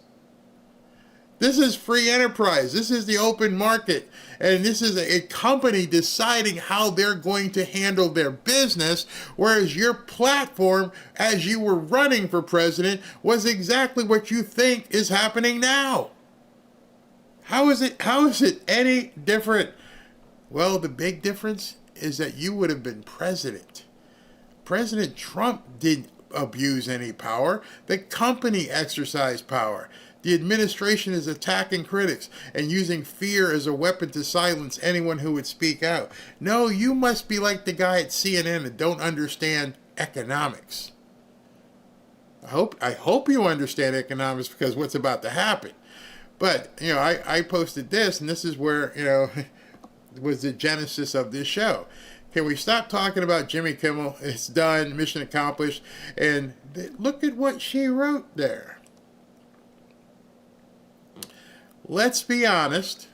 This is free enterprise. This is the open market. And this is a company deciding how they're going to handle their business, whereas your platform, as you were running for president, was exactly what you think is happening now. How is it any different? Well, the big difference is that you would have been president. President Trump didn't abuse any power. The company exercised power. The administration is attacking critics and using fear as a weapon to silence anyone who would speak out. No, you must be like the guy at CNN and don't understand economics. I hope you understand economics, because what's about to happen. But, I posted this, and this is where, was the genesis of this show. Can we stop talking about Jimmy Kimmel? It's done, mission accomplished. And look at what she wrote there. Let's be honest,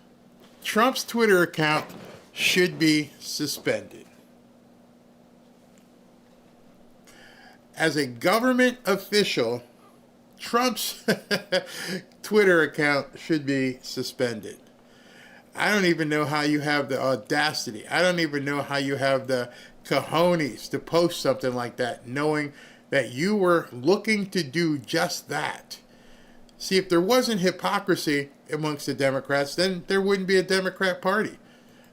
Trump's Twitter account should be suspended. As a government official, Trump's Twitter account should be suspended. I don't even know how you have the audacity. I don't even know how you have the cojones to post something like that, knowing that you were looking to do just that. See, if there wasn't hypocrisy amongst the Democrats, then there wouldn't be a Democrat Party.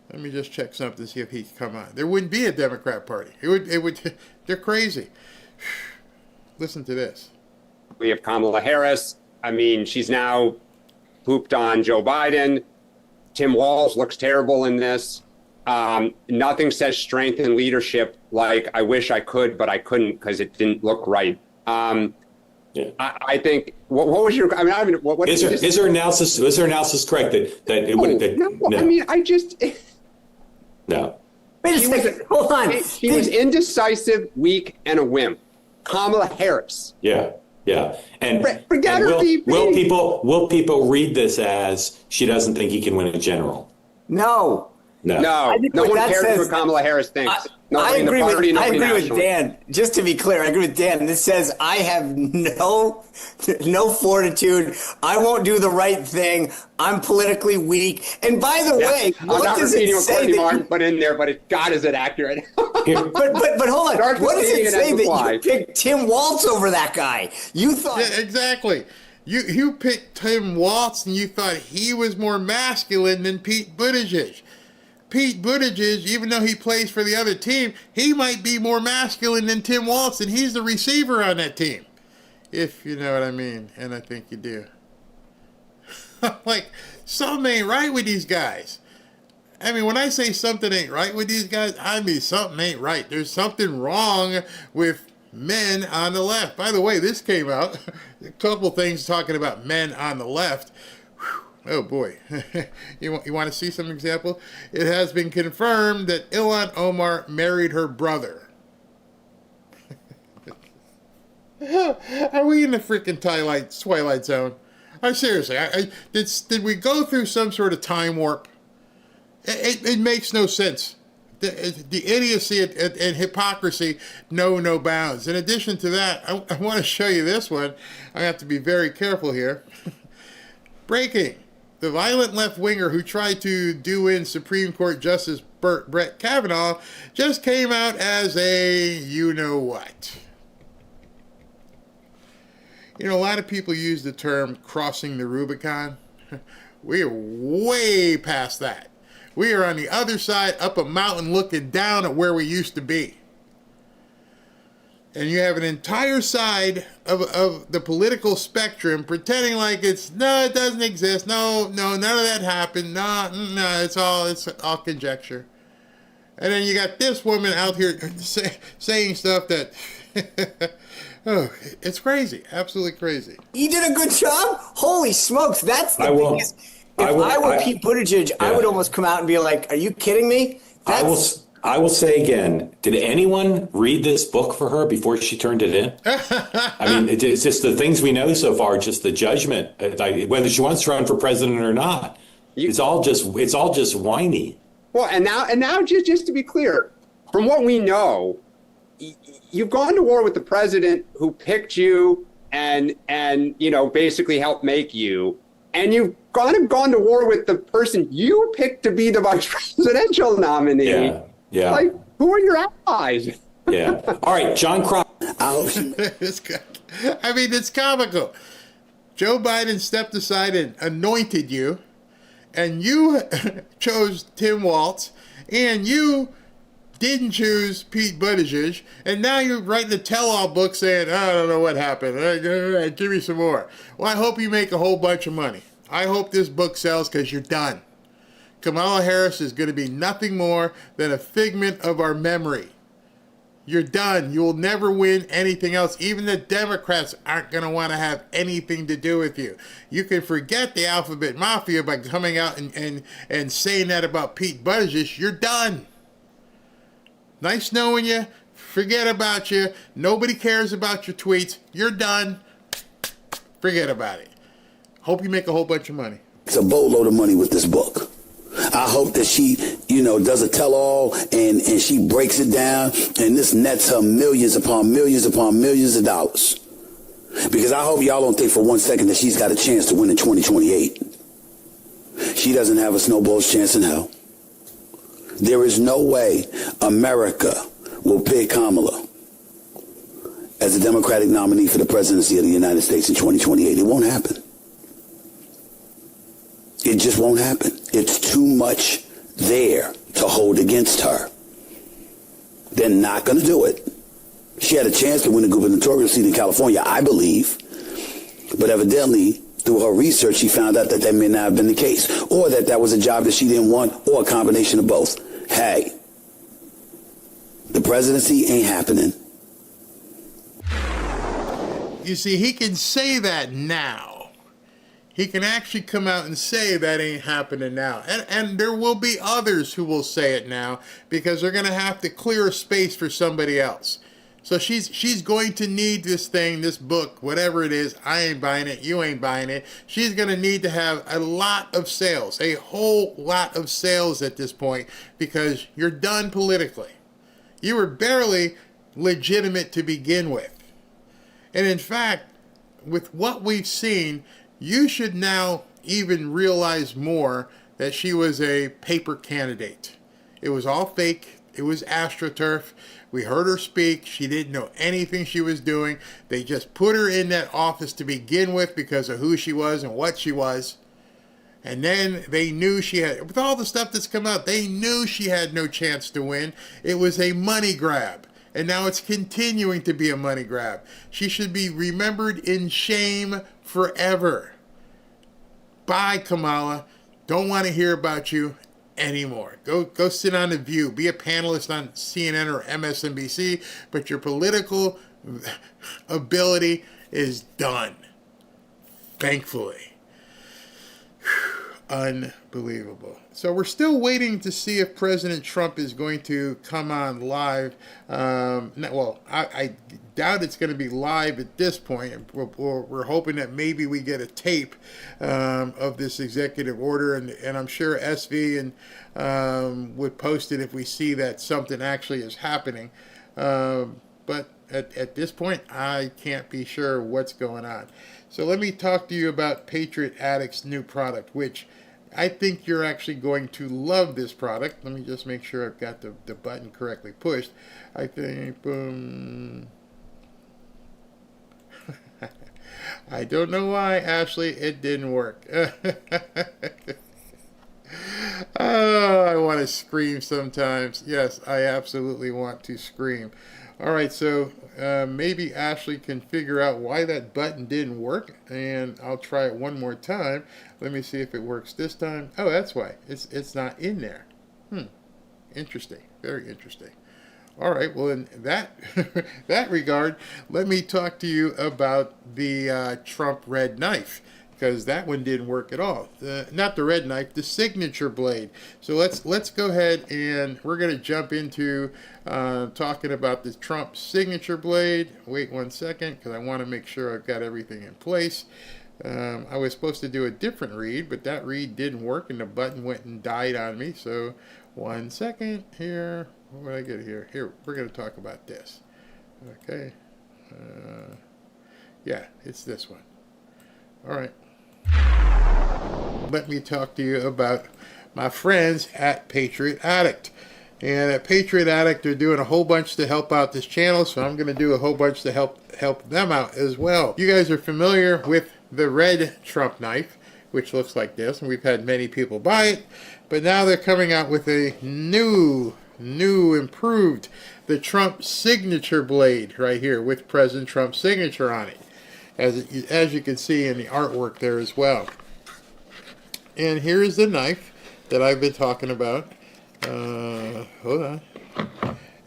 Let me just check something to see if he can come on. There wouldn't be a Democrat Party. It would. They're crazy. Listen to this. We have Kamala Harris. I mean, she's now pooped on Joe Biden. Tim Walz looks terrible in this. Nothing says strength and leadership like I wish I could, but I couldn't because it didn't look right. I think. What was your? I mean, what is her analysis? Was her analysis correct that it wouldn't? No. I mean, I just no. Wait a second. Hold on. She was indecisive, weak, and a wimp. Kamala Harris. Yeah. And will people read this as she doesn't think he can win a general? No. No one cares what Kamala Harris thinks. I agree with Dan. Just to be clear, I agree with Dan. This says I have no fortitude. I won't do the right thing. I'm politically weak. And by the way, what does it say that put in there? But God, is it accurate? but hold on. What does it say that you picked Tim Walz over that guy? You thought exactly. You picked Tim Walz and you thought he was more masculine than Pete Buttigieg. Pete Buttigieg, even though he plays for the other team, he might be more masculine than Tim Walz, and he's the receiver on that team. If you know what I mean, and I think you do. Like, something ain't right with these guys. I mean, when I say something ain't right with these guys, I mean something ain't right. There's something wrong with men on the left. By the way, this came out, a couple things talking about men on the left. Oh boy, you want to see some example? It has been confirmed that Ilhan Omar married her brother. Are we in the freaking Twilight Zone? Seriously, did we go through some sort of time warp? It makes no sense the idiocy and hypocrisy know no bounds. In addition to that, I want to show you this one. I have to be very careful here. Breaking. The violent left-winger who tried to do in Supreme Court Justice Brett Kavanaugh just came out as a you-know-what. You know, a lot of people use the term crossing the Rubicon. We are way past that. We are on the other side, up a mountain, looking down at where we used to be. And you have an entire side of the political spectrum pretending like it doesn't exist. No, none of that happened. No, it's all conjecture. And then you got this woman out here saying stuff that, oh, it's crazy, absolutely crazy. He did a good job. Holy smokes, that's the biggest. If I were Pete Buttigieg, I would almost come out and be like, "Are you kidding me?" I will say again, did anyone read this book for her before she turned it in? I mean, it's just the things we know so far, just the judgment, whether she wants to run for president or not. It's all just whiny. Well, and now just to be clear, from what we know, you've gone to war with the president who picked you and basically helped make you. And you've gone to war with the person you picked to be the vice presidential nominee. Yeah. Like, who are your allies? Yeah. All right, John Crop. It's comical. Joe Biden stepped aside and anointed you, and you chose Tim Walz, and you didn't choose Pete Buttigieg, and now you're writing a tell-all book saying, I don't know what happened. Give me some more. Well, I hope you make a whole bunch of money. I hope this book sells because you're done. Kamala Harris is going to be nothing more than a figment of our memory. You're done. You will never win anything else. Even the Democrats aren't going to want to have anything to do with you. You can forget the alphabet mafia by coming out and saying that about Pete Buttigieg. You're done. Nice knowing you. Forget about you. Nobody cares about your tweets. You're done. Forget about it. Hope you make a whole bunch of money. It's a boatload of money with this book. I hope that she, does a tell-all and she breaks it down and this nets her millions upon millions upon millions of dollars. Because I hope y'all don't think for 1 second that she's got a chance to win in 2028. She doesn't have a snowball's chance in hell. There is no way America will pick Kamala as the Democratic nominee for the presidency of the United States in 2028. It won't happen. It just won't happen. It's too much there to hold against her. They're not going to do it. She had a chance to win the gubernatorial seat in California, I believe. But evidently, through her research, she found out that may not have been the case, or that was a job that she didn't want, or a combination of both. Hey, the presidency ain't happening. You see, he can say that now. He can actually come out and say that ain't happening now. And there will be others who will say it now because they're going to have to clear a space for somebody else. So she's going to need this thing, this book, whatever it is. I ain't buying it. You ain't buying it. She's going to need to have a lot of sales, a whole lot of sales at this point because you're done politically. You were barely legitimate to begin with. And in fact, with what we've seen, you should now even realize more that she was a paper candidate. It was all fake. It was AstroTurf. We heard her speak. She didn't know anything she was doing. They just put her in that office to begin with because of who she was and what she was. And then they knew she had, with all the stuff that's come out, they knew she had no chance to win. It was a money grab. And now it's continuing to be a money grab. She should be remembered in shame forever. Bye, Kamala. Don't want to hear about you anymore. Go sit on The View. Be a panelist on CNN or MSNBC. But your political ability is done. Thankfully. Unbelievable. So we're still waiting to see if President Trump is going to come on live. I doubt it's going to be live at this point. We're hoping that maybe we get a tape of this executive order, and I'm sure SV would post it if we see that something actually is happening. But at this point, I can't be sure what's going on. So let me talk to you about Patriot Addict's new product, which I think you're actually going to love this product. Let me just make sure I've got the button correctly pushed. I think, boom. I don't know why, Ashley, it didn't work. Oh, I want to scream sometimes. Yes, I absolutely want to scream. All right, so maybe Ashley can figure out why that button didn't work, and I'll try it one more time. Let me see if it works this time. Oh, that's why. It's not in there. Interesting. Very interesting. All right, well, in that regard, let me talk to you about the Trump red knife, because that one didn't work at all. Not the red knife, the signature blade. So let's go ahead, and we're going to jump into talking about the Trump signature blade. Wait 1 second, because I want to make sure I've got everything in place. I was supposed to do a different read, but that read didn't work, and the button went and died on me. So 1 second here. What did I get here? Here, we're going to talk about this. Okay. Yeah, it's this one. All right. Let me talk to you about my friends at Patriot Addict. And at Patriot Addict, they're doing a whole bunch to help out this channel, so I'm going to do a whole bunch to help them out as well. You guys are familiar with the red Trump knife, which looks like this, and we've had many people buy it, but now they're coming out with a new improved, the Trump signature blade right here with President Trump's signature on it, as you can see in the artwork there as well. And here is the knife that I've been talking about. Hold on.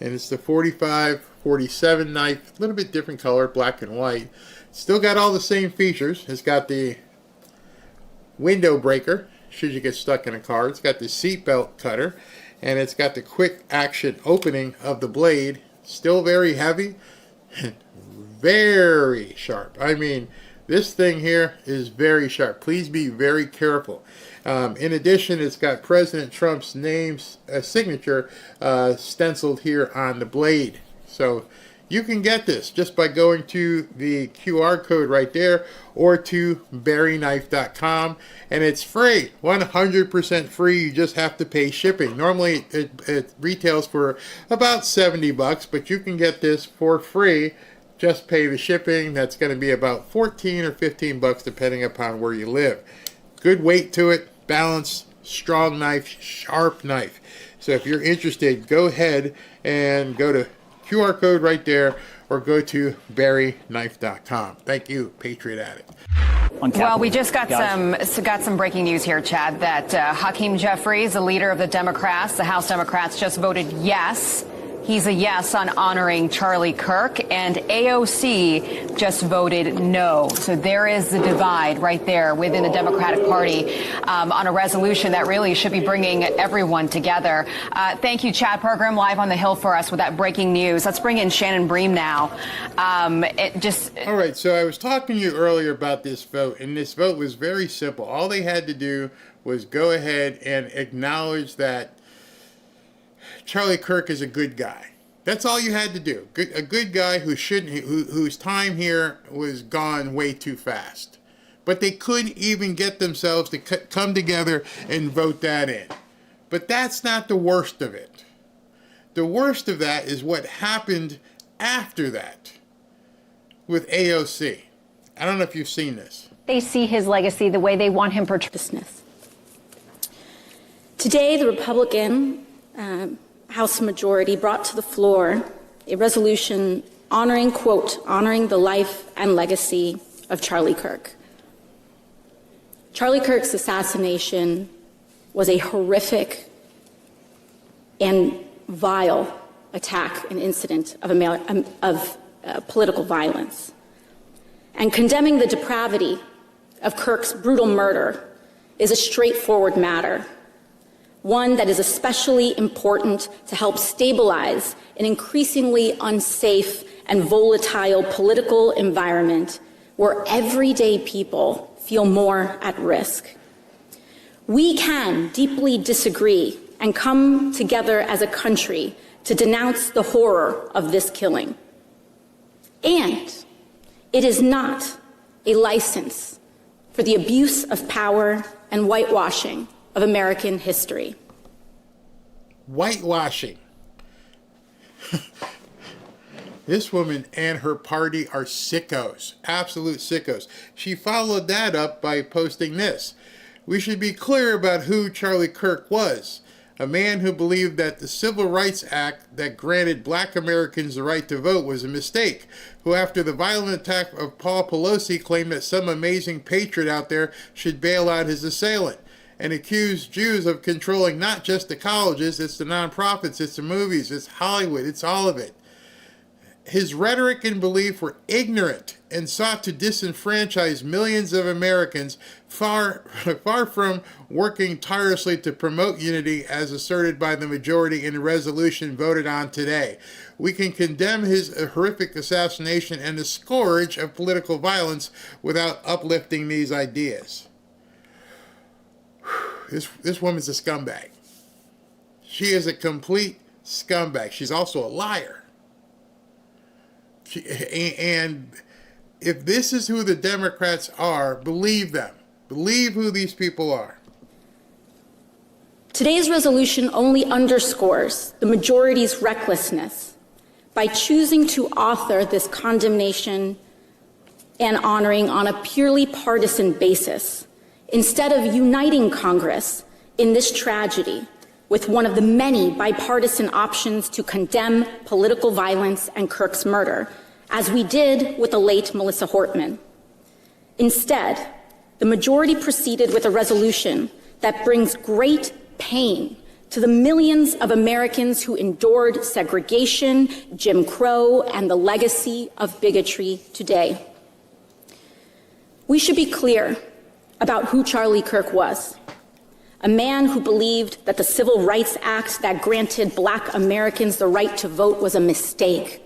And it's the 45-47 knife, a little bit different color, black and white. Still got all the same features. It's got the window breaker, should you get stuck in a car. It's got the seatbelt cutter, and it's got the quick action opening of the blade. Still very heavy, very sharp. I mean, this thing here is very sharp. Please be very careful. In addition, it's got President Trump's signature stenciled here on the blade. So you can get this just by going to the QR code right there or to barryknife.com, and it's free, 100% free. You just have to pay shipping. Normally it retails for about $70, but you can get this for free. Just pay the shipping. That's going to be about $14 or $15 depending upon where you live. Good weight to it, balanced, strong knife, sharp knife. So if you're interested, go ahead and go to QR code right there or go to barryknife.com. Thank you, Patriot Addict. Well, we just got some breaking news here, Chad, that Hakeem Jeffries, the leader of the Democrats, the House Democrats, just voted yes. He's a yes on honoring Charlie Kirk, and AOC just voted no. So there is the divide right there within the Democratic Party on a resolution that really should be bringing everyone together. Thank you, Chad Pergram, live on the Hill for us with that breaking news. Let's bring in Shannon Bream now. All right, so I was talking to you earlier about this vote, and this vote was very simple. All they had to do was go ahead and acknowledge that Charlie Kirk is a good guy. That's all you had to do. A good guy whose time here was gone way too fast. But they couldn't even get themselves to come together and vote that in. But that's not the worst of it. The worst of that is what happened after that with AOC. I don't know if you've seen this. They see his legacy the way they want him portrayed. Today, the Republican House majority brought to the floor a resolution honoring, quote, honoring the life and legacy of Charlie Kirk. Charlie Kirk's assassination was a horrific and vile attack and incident of political violence. And condemning the depravity of Kirk's brutal murder is a straightforward matter. one that is especially important to help stabilize an increasingly unsafe and volatile political environment where everyday people feel more at risk. We can deeply disagree and come together as a country to denounce the horror of this killing. And it is not a license for the abuse of power and whitewashing of American history. Whitewashing. This woman and her party are sickos, absolute sickos. She followed that up by posting this. We should be clear about who Charlie Kirk was. A man who believed that the Civil Rights Act that granted black Americans the right to vote was a mistake, who after the violent attack of Paul Pelosi claimed that some amazing patriot out there should bail out his assailant, and accused Jews of controlling not just the colleges, it's the nonprofits, it's the movies, it's Hollywood, it's all of it. His rhetoric and belief were ignorant and sought to disenfranchise millions of Americans, far from working tirelessly to promote unity as asserted by the majority in the resolution voted on today. We can condemn his horrific assassination and the scourge of political violence without uplifting these ideas. This woman's a scumbag. She is a complete scumbag. She's also a liar. And if this is who the Democrats are, believe them. Believe who these people are. Today's resolution only underscores the majority's recklessness by choosing to author this condemnation and honoring on a purely partisan basis, instead of uniting Congress in this tragedy with one of the many bipartisan options to condemn political violence and Kirk's murder, as we did with the late Melissa Hortman. Instead, the majority proceeded with a resolution that brings great pain to the millions of Americans who endured segregation, Jim Crow, and the legacy of bigotry today. We should be clear about who Charlie Kirk was. A man who believed that the Civil Rights Act that granted black Americans the right to vote was a mistake.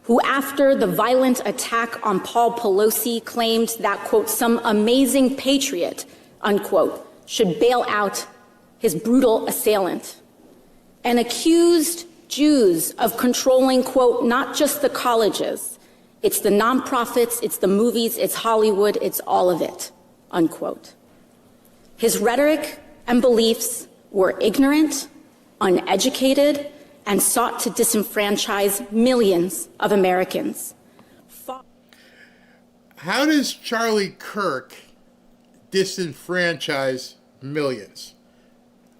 Who, after the violent attack on Paul Pelosi, claimed that, quote, some amazing patriot, unquote, should bail out his brutal assailant. And accused Jews of controlling, quote, not just the colleges, it's the nonprofits, it's the movies, it's Hollywood, it's all of it, unquote. His rhetoric and beliefs were ignorant, uneducated, and sought to disenfranchise millions of Americans. How does Charlie Kirk disenfranchise millions?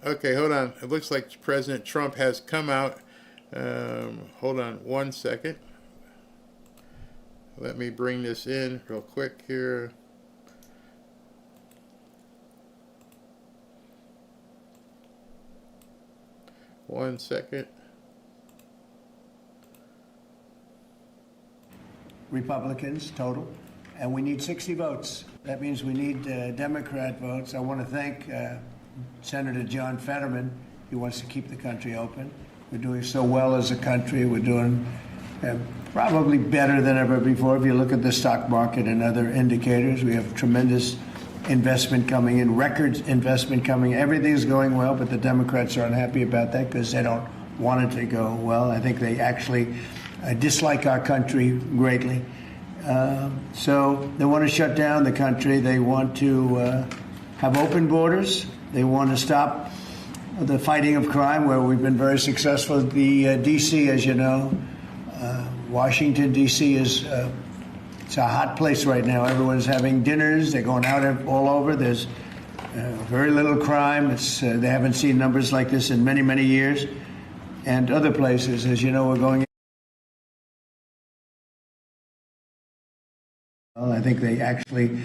Okay, hold on. It looks like President Trump has come out. Hold on one second. Let me bring this in real quick here. One second. Republicans total, and we need 60 votes. That means we need Democrat votes. I want to thank Senator John Fetterman. He wants to keep the country open. We're doing so well as a country. We're doing probably better than ever before. If you look at the stock market and other indicators, we have tremendous investment coming in, record investment coming. Everything's going well, but the Democrats are unhappy about that because they don't want it to go well. I think they actually dislike our country greatly. So they want to shut down the country. They want to have open borders. They want to stop the fighting of crime, where we've been very successful. The D.C., as you know, Washington, D.C. is it's a hot place right now. Everyone's having dinners. They're going out all over. There's very little crime. They haven't seen numbers like this in many, many years. And other places, as you know, we're going. Well, I think they actually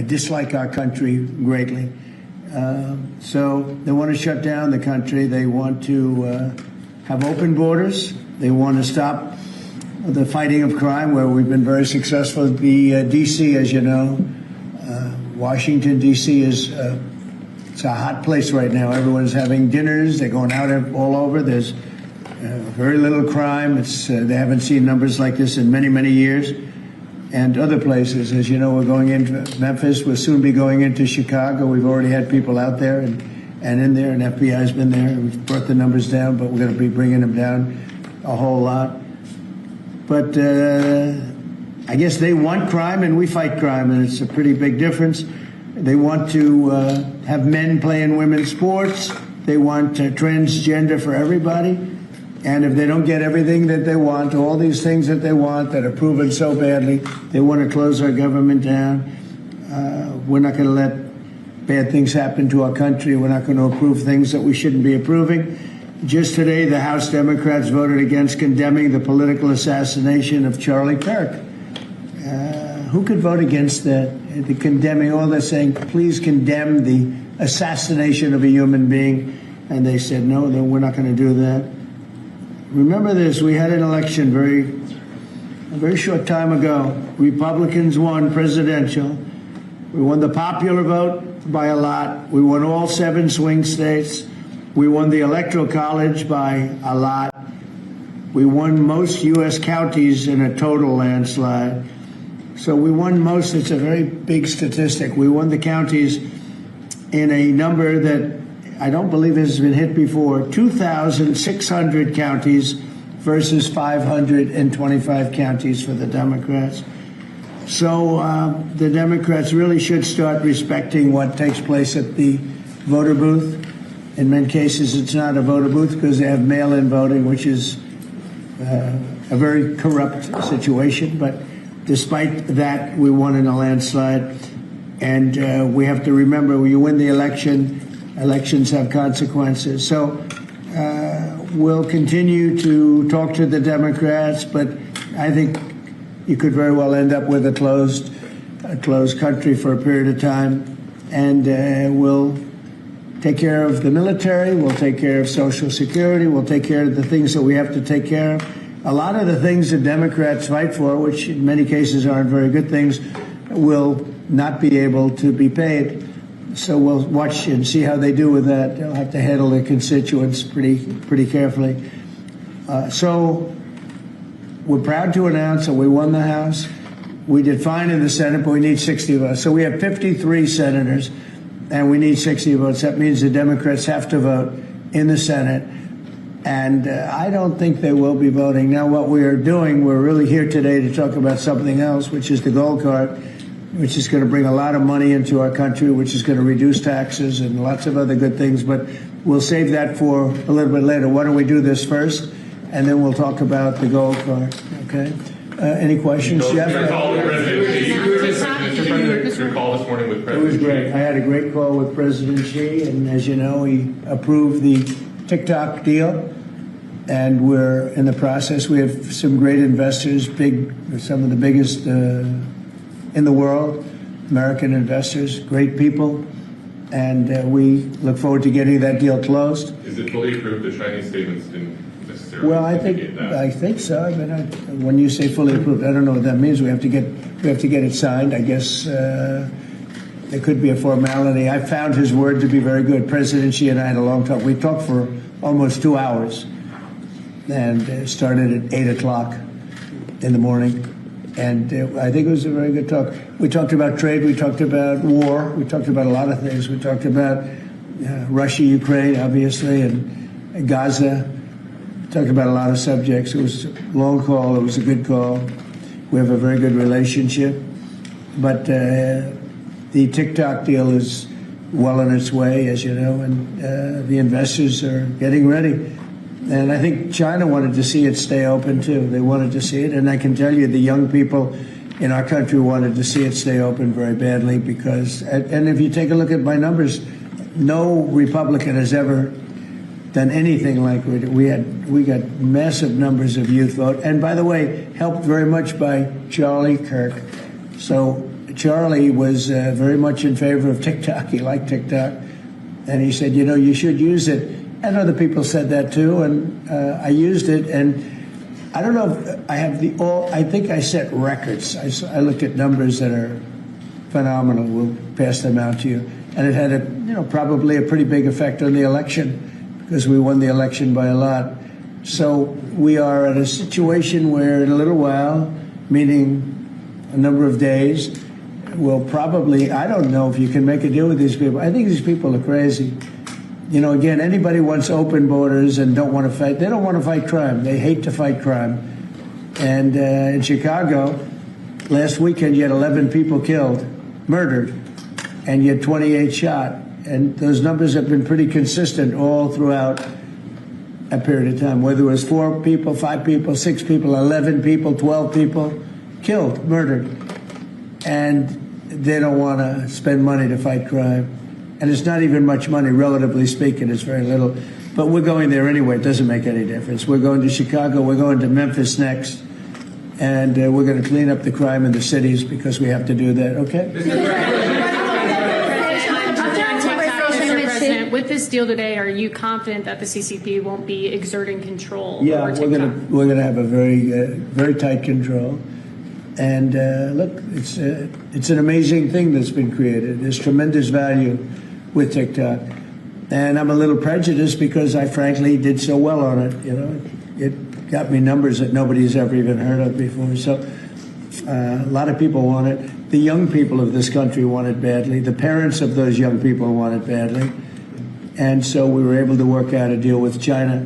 dislike our country greatly. So they want to shut down the country. They want to have open borders. They want to stop the fighting of crime, where we've been very successful. The D.C., as you know, Washington, D.C. is it's It's a hot place right now. Everyone's having dinners. They're going out all over. There's very little crime. They haven't seen numbers like this in many, many years. And other places, as you know, we're going into Memphis. We'll soon be going into Chicago. We've already had people out there and in there, and FBI's been there. We've brought the numbers down, but we're going to be bringing them down a whole lot. But I guess they want crime and we fight crime, and it's a pretty big difference. They want to have men playing women's sports. They want transgender for everybody. And if they don't get everything that they want, all these things that they want that are proven so badly, they want to close our government down. We're not going to let bad things happen to our country. We're not going to approve things that we shouldn't be approving. Just today, the House Democrats voted against condemning the political assassination of Charlie Kirk. Who could vote against that? The condemning, all they're saying, please condemn the assassination of a human being. And they said, no, we're not going to do that. Remember this, we had an election a very short time ago. Republicans won presidential. We won the popular vote by a lot. We won all 7 swing states. We won the Electoral College by a lot. We won most U.S. counties in a total landslide. So we won most. It's a very big statistic. We won the counties in a number that I don't believe has been hit before. 2,600 counties versus 525 counties for the Democrats. So the Democrats really should start respecting what takes place at the voter booth. In many cases, it's not a voter booth because they have mail-in voting, which is a very corrupt situation. But despite that, we won in a landslide. And we have to remember, when you win the election, elections have consequences. So we'll continue to talk to the Democrats, but I think you could very well end up with a closed country for a period of time. And we'll take care of the military, we'll take care of Social Security, we'll take care of the things that we have to take care of. A lot of the things that Democrats fight for, which in many cases aren't very good things, will not be able to be paid. So we'll watch and see how they do with that. They'll have to handle their constituents pretty carefully. So we're proud to announce that we won the House. We did fine in the Senate, but we need 60 votes. So we have 53 senators, and we need 60 votes. That means the Democrats have to vote in the Senate. And I don't think they will be voting. Now, what we are doing, we're really here today to talk about something else, which is the gold card, which is going to bring a lot of money into our country, which is going to reduce taxes and lots of other good things. But we'll save that for a little bit later. Why don't we do this first, and then we'll talk about the gold card, okay? Any questions, Jeff? Your call with President Xi. It was great. I had a great call with President Xi, and as you know, he approved the TikTok deal, and we're in the process. We have some great investors, some of the biggest in the world, American investors, great people, and we look forward to getting that deal closed. Is it fully approved? The Chinese statements didn't necessarily. Well, I think so. I mean, when you say fully approved, I don't know what that means. We have to get it signed. I guess there could be a formality. I found his word to be very good. President Xi and I had a long talk. We talked for almost 2 hours, and it started at 8 o'clock in the morning. And I think it was a very good talk. We talked about trade. We talked about war. We talked about a lot of things. We talked about Russia, Ukraine, obviously, and Gaza. We talked about a lot of subjects. It was a long call. It was a good call. We have a very good relationship. But the TikTok deal is well on its way, as you know, and the investors are getting ready. And I think China wanted to see it stay open, too. They wanted to see it. And I can tell you the young people in our country wanted to see it stay open very badly because, and if you take a look at my numbers, no Republican has ever done anything like we did. We got massive numbers of youth vote. And by the way, helped very much by Charlie Kirk. So Charlie was very much in favor of TikTok. He liked TikTok. And he said, you should use it. And other people said that too, and I used it, and I don't know if I have I think I set records. I looked at numbers that are phenomenal. We'll pass them out to you. and it had probably a pretty big effect on the election because we won the election by a lot. So we are at a situation where in a little while, meaning a number of days, we'll probably, I don't know if you can make a deal with these people. I think these people are crazy. Again, anybody wants open borders and don't want to fight. They don't want to fight crime. They hate to fight crime. And in Chicago, last weekend, you had 11 people killed, murdered, and you had 28 shot. And those numbers have been pretty consistent all throughout a period of time, whether it was 4 people, 5 people, 6 people, 11 people, 12 people killed, murdered. And they don't want to spend money to fight crime. And it's not even much money, relatively speaking. It's very little. But we're going there anyway. It doesn't make any difference. We're going to Chicago. We're going to Memphis next. And we're going to clean up the crime in the cities because we have to do that. Okay? Mr. President, with this deal today, are you confident that the CCP won't be exerting control? Yeah, over we're going to have a very tight control. And look, it's an amazing thing that's been created. There's tremendous value with TikTok. And I'm a little prejudiced because I frankly did so well on it. It got me numbers that nobody's ever even heard of before. So a lot of people want it. The young people of this country want it badly. The parents of those young people want it badly. And so we were able to work out a deal with China.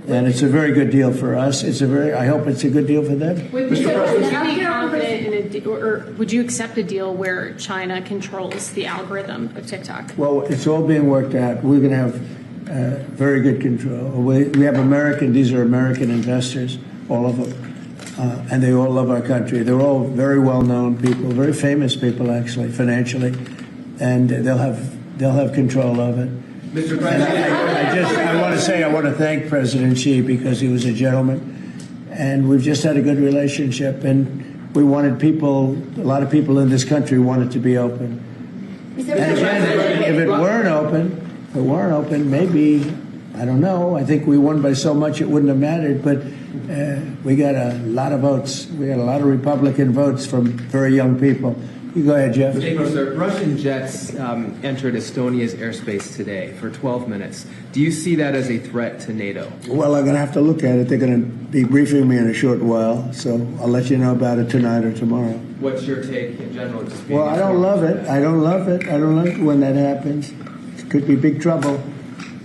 And it's a very good deal for us. I hope it's a good deal for them. Would you be confident in a deal, or would you accept a deal where China controls the algorithm of TikTok? Well, it's all being worked out. We're going to have very good control. We have these are American investors, all of them, and they all love our country. They're all very well-known people, very famous people, actually, financially, and they'll have control of it. Mr. President, I want to thank President Xi because he was a gentleman, and we've just had a good relationship. And we wanted a lot of people in this country wanted to be open. And again, if it weren't open, maybe, I don't know. I think we won by so much it wouldn't have mattered. But we got a lot of votes. We got a lot of Republican votes from very young people. You go ahead, Jeff. Sir, Russian jets entered Estonia's airspace today for 12 minutes. Do you see that as a threat to NATO? Well, I'm going to have to look at it. They're going to be briefing me in a short while, so I'll let you know about it tonight or tomorrow. What's your take in general? Well, I don't love it. I don't love it when that happens. It could be big trouble.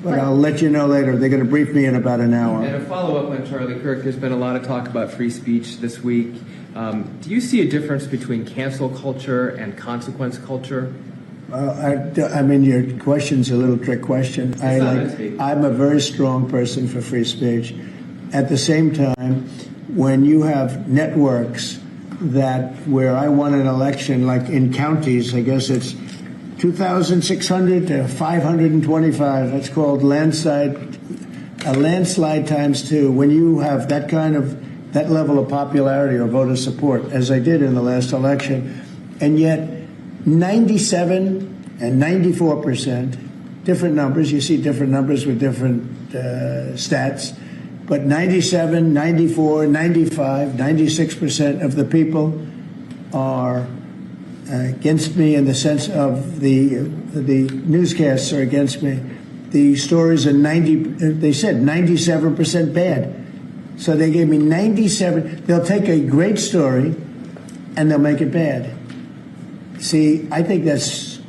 But I'll let you know later. They're going to brief me in about an hour. And a follow-up on Charlie Kirk. There's been a lot of talk about free speech this week. Do you see a difference between cancel culture and consequence culture? I mean, your question's a little trick question. I'm a very strong person for free speech. At the same time, when you have networks where I won an election, like in counties, I guess it's 2,600 to 525. That's called a landslide times 2. When you have that level of popularity or voter support, as I did in the last election, and yet 97 and 94%, different numbers. You see different numbers with different stats, but 97, 94, 95, 96% of the people are against me in the sense of the newscasts are against me. The stories are they said 97% bad. So they gave me 97. They'll take a great story and they'll make it bad. See, I think that's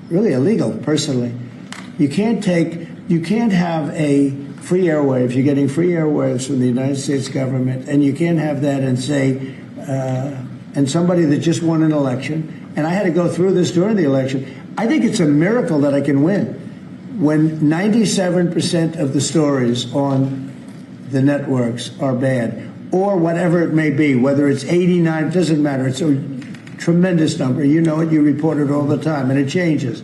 really illegal, personally. You can't have a free airwaves. You're getting free airwaves from the United States government, and you can't have that and say, and somebody that just won an election, and I had to go through this during the election. I think it's a miracle that I can win when 97% of the stories on the networks are bad, or whatever it may be, whether it's 89, it doesn't matter. It's a tremendous number. You know it, you report it all the time, and it changes.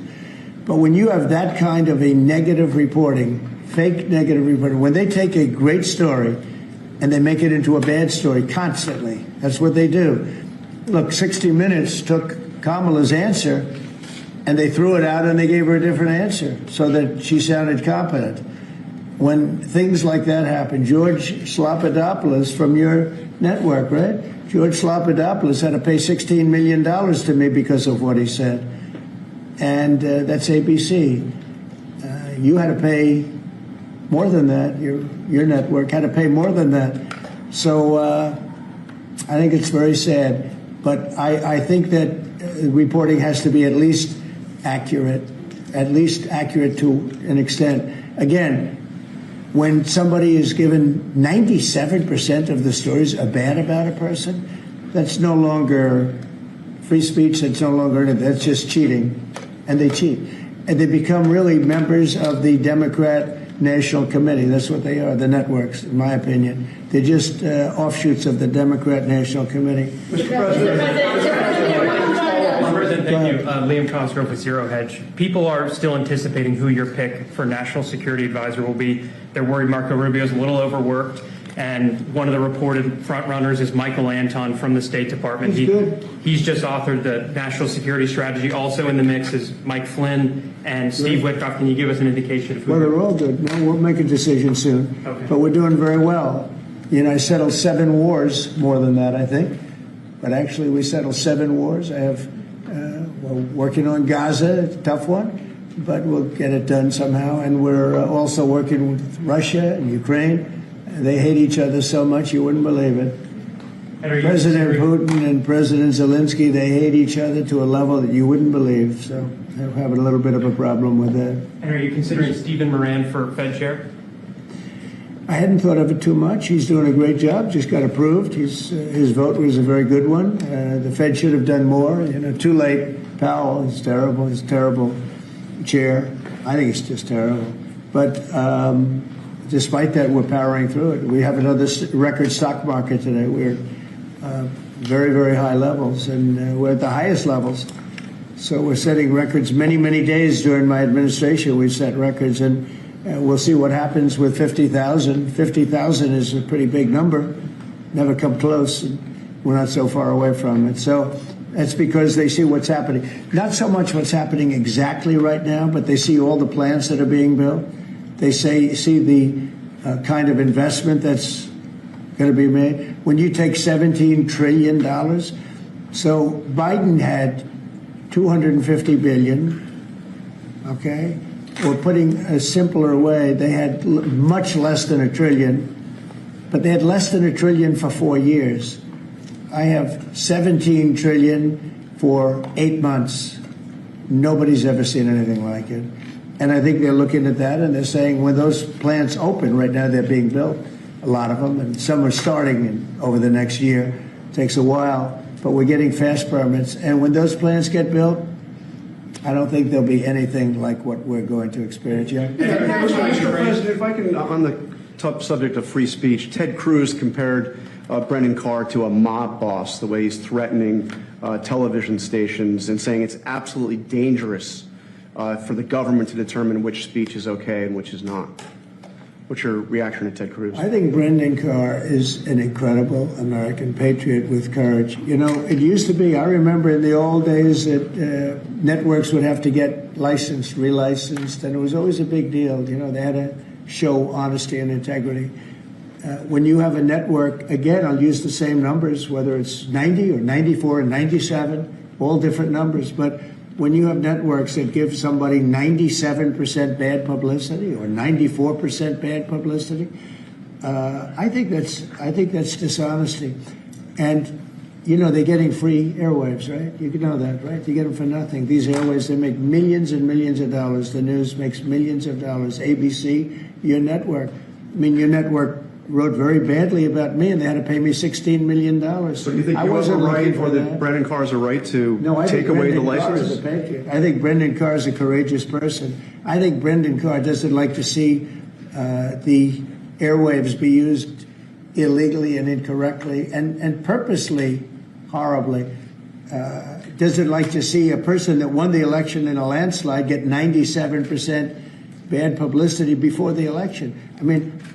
But when you have that kind of a negative reporting, fake negative reporting, when they take a great story and they make it into a bad story constantly, that's what they do. Look, 60 Minutes took Kamala's answer and they threw it out and they gave her a different answer so that she sounded competent. When things like that happen, George Slopadopoulos from your network, right? George Slopadopoulos had to pay $16 million to me because of what he said. and that's ABC. You had to pay more than that. Your network had to pay more than that. So I think it's very sad. But I think that reporting has to be at least accurate to an extent. Again, when somebody is given 97% of the stories are bad about a person, that's no longer free speech. That's no longer, that's just cheating. And they cheat. And they become really members of the Democrat National Committee. That's what they are, the networks, in my opinion. They're just offshoots of the Democrat National Committee. Mr. President, thank you. Liam Cosgrove with Zero Hedge. People are still anticipating who your pick for National Security Advisor will be. They're worried Marco Rubio is a little overworked. And one of the reported front runners is Michael Anton from the State Department. He's just authored the National Security Strategy. Also in the mix is Mike Flynn and Steve Witkoff. Can you give us an indication of who? Well, they're all good. No, we'll make a decision soon. Okay. But we're doing very well. I settled 7 wars, more than that, I think. But actually, we settled 7 wars. I have, we're working on Gaza, it's a tough one, but we'll get it done somehow. And we're also working with Russia and Ukraine. They hate each other so much you wouldn't believe it. President Putin and President Zelensky, they hate each other to a level that you wouldn't believe. So they're having a little bit of a problem with that. And are you considering Stephen Moran for Fed chair? I hadn't thought of it too much. He's doing a great job. Just got approved. His vote was a very good one. The Fed should have done more. Too late. Powell is terrible. He's a terrible chair. I think it's just terrible. But despite that, we're powering through it. We have another record stock market today. We're very, very high levels, and we're at the highest levels. So we're setting records many, many days during my administration. We've set records, and we'll see what happens with 50,000. 50,000 is a pretty big number. Never come close. And we're not so far away from it. So that's because they see what's happening. Not so much what's happening exactly right now, but they see all the plants that are being built. They see the kind of investment that's going to be made. When you take $17 trillion, so Biden had $250 billion, okay? Or putting a simpler way, they had much less than $1 trillion, but they had less than $1 trillion for 4 years. I have $17 trillion for 8 months. Nobody's ever seen anything like it. And I think they're looking at that and they're saying when those plants open, right now they're being built, a lot of them, and some are starting over the next year. It takes a while, but we're getting fast permits. And when those plants get built, I don't think there'll be anything like what we're going to experience yet. Mr. President, if I can, on the top subject of free speech, Ted Cruz compared Brendan Carr to a mob boss, the way he's threatening television stations and saying it's absolutely dangerous for the government to determine which speech is okay and which is not. What's your reaction to Ted Cruz? I think Brendan Carr is an incredible American patriot with courage. It used to be, I remember in the old days that networks would have to get licensed, relicensed, and it was always a big deal. They had to show honesty and integrity. When you have a network, again, I'll use the same numbers, whether it's 90 or 94 and 97, all different numbers, but when you have networks that give somebody 97% bad publicity or 94% bad publicity, I think that's dishonesty. And they're getting free airwaves, right? You know that, right? You get them for nothing. These airwaves, they make millions and millions of dollars. The news makes millions of dollars. ABC, your network. Your network wrote very badly about me, and they had to pay me $16 million. So do you think you have a right, or that Brendan Carr has a right to take away the licenses? I think Brendan Carr is a courageous person. I think Brendan Carr doesn't like to see the airwaves be used illegally and incorrectly and purposely horribly. Doesn't like to see a person that won the election in a landslide get 97% bad publicity before the election.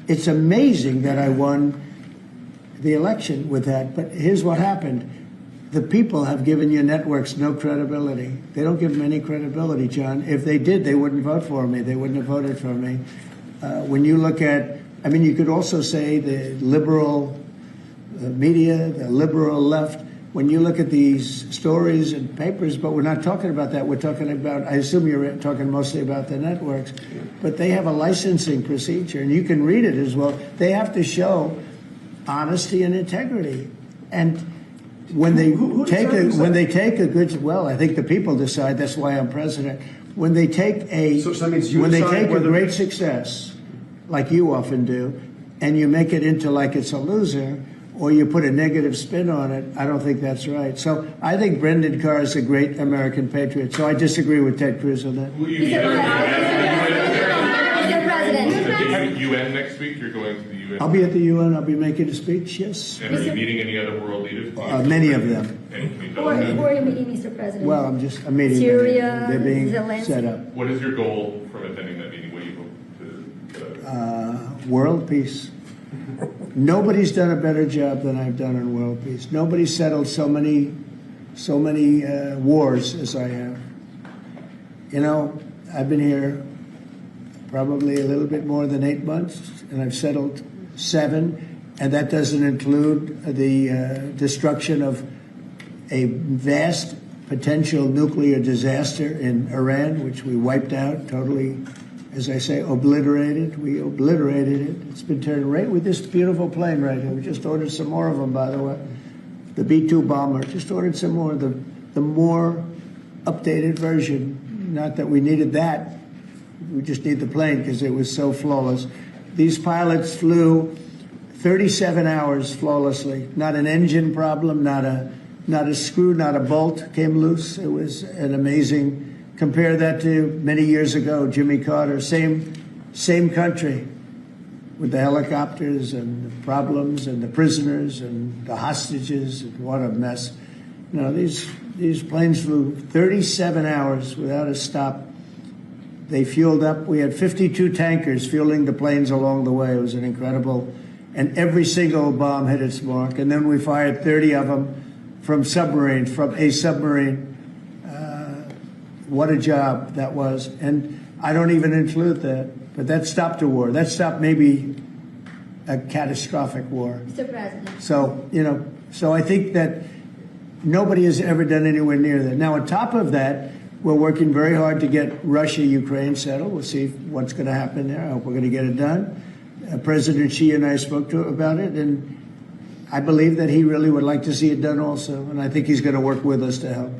It's amazing that I won the election with that, but here's what happened. The people have given your networks no credibility. They don't give them any credibility, John. If they did, they wouldn't vote for me. They wouldn't have voted for me. When you look at, you could also say the liberal media, the liberal left, when you look at these stories and papers, but we're not talking about that. We're talking about, I assume you're talking mostly about the networks, but they have a licensing procedure, and you can read it as well. They have to show honesty and integrity. And when they take a good, well, I think the people decide. That's why I'm president. When they take a great success, like you often do, and you make it into like it's a loser, or you put a negative spin on it, I don't think that's right. So I think Brendan Carr is a great American patriot. So I disagree with Ted Cruz on that. UN next week? You're going to the UN? I'll be at the UN. I'll be making a speech, yes. And are you meeting any other world leaders? Many of them. Who are you meeting, Mr. President? Well, I'm meeting Syria, them. They're being Zelensky. set up. What is your goal from attending that meeting? What do you hope to get out of it? World peace. Nobody's done a better job than I've done on world peace. Nobody's settled so many wars as I have. You know, I've been here probably a little bit more than 8 months, and I've settled 7, and that doesn't include the destruction of a vast potential nuclear disaster in Iran, which we wiped out totally. As I say, obliterated. We obliterated it. It's been turned right with this beautiful plane right here. We just ordered some more of them, by the way. The B-2 bomber. Just ordered some more. The more updated version. Not that we needed that. We just need the plane because it was so flawless. These pilots flew 37 hours flawlessly. Not an engine problem. Not a screw. Not a bolt came loose. It was an amazing. Compare that to many years ago, Jimmy Carter, same country, with the helicopters and the problems and the prisoners and the hostages, and what a mess. You know, these planes flew 37 hours without a stop. They fueled up. We had 52 tankers fueling the planes along the way. It was an incredible, and every single bomb hit its mark. And then we fired 30 of them from a submarine. What a job that was. And I don't even include that. But that stopped a war. That stopped maybe a catastrophic war. Mr. President. So I think that nobody has ever done anywhere near that. Now, on top of that, we're working very hard to get Russia-Ukraine settled. We'll see what's going to happen there. I hope we're going to get it done. President Xi and I spoke to him about it, and I believe that he really would like to see it done also, and I think he's going to work with us to help.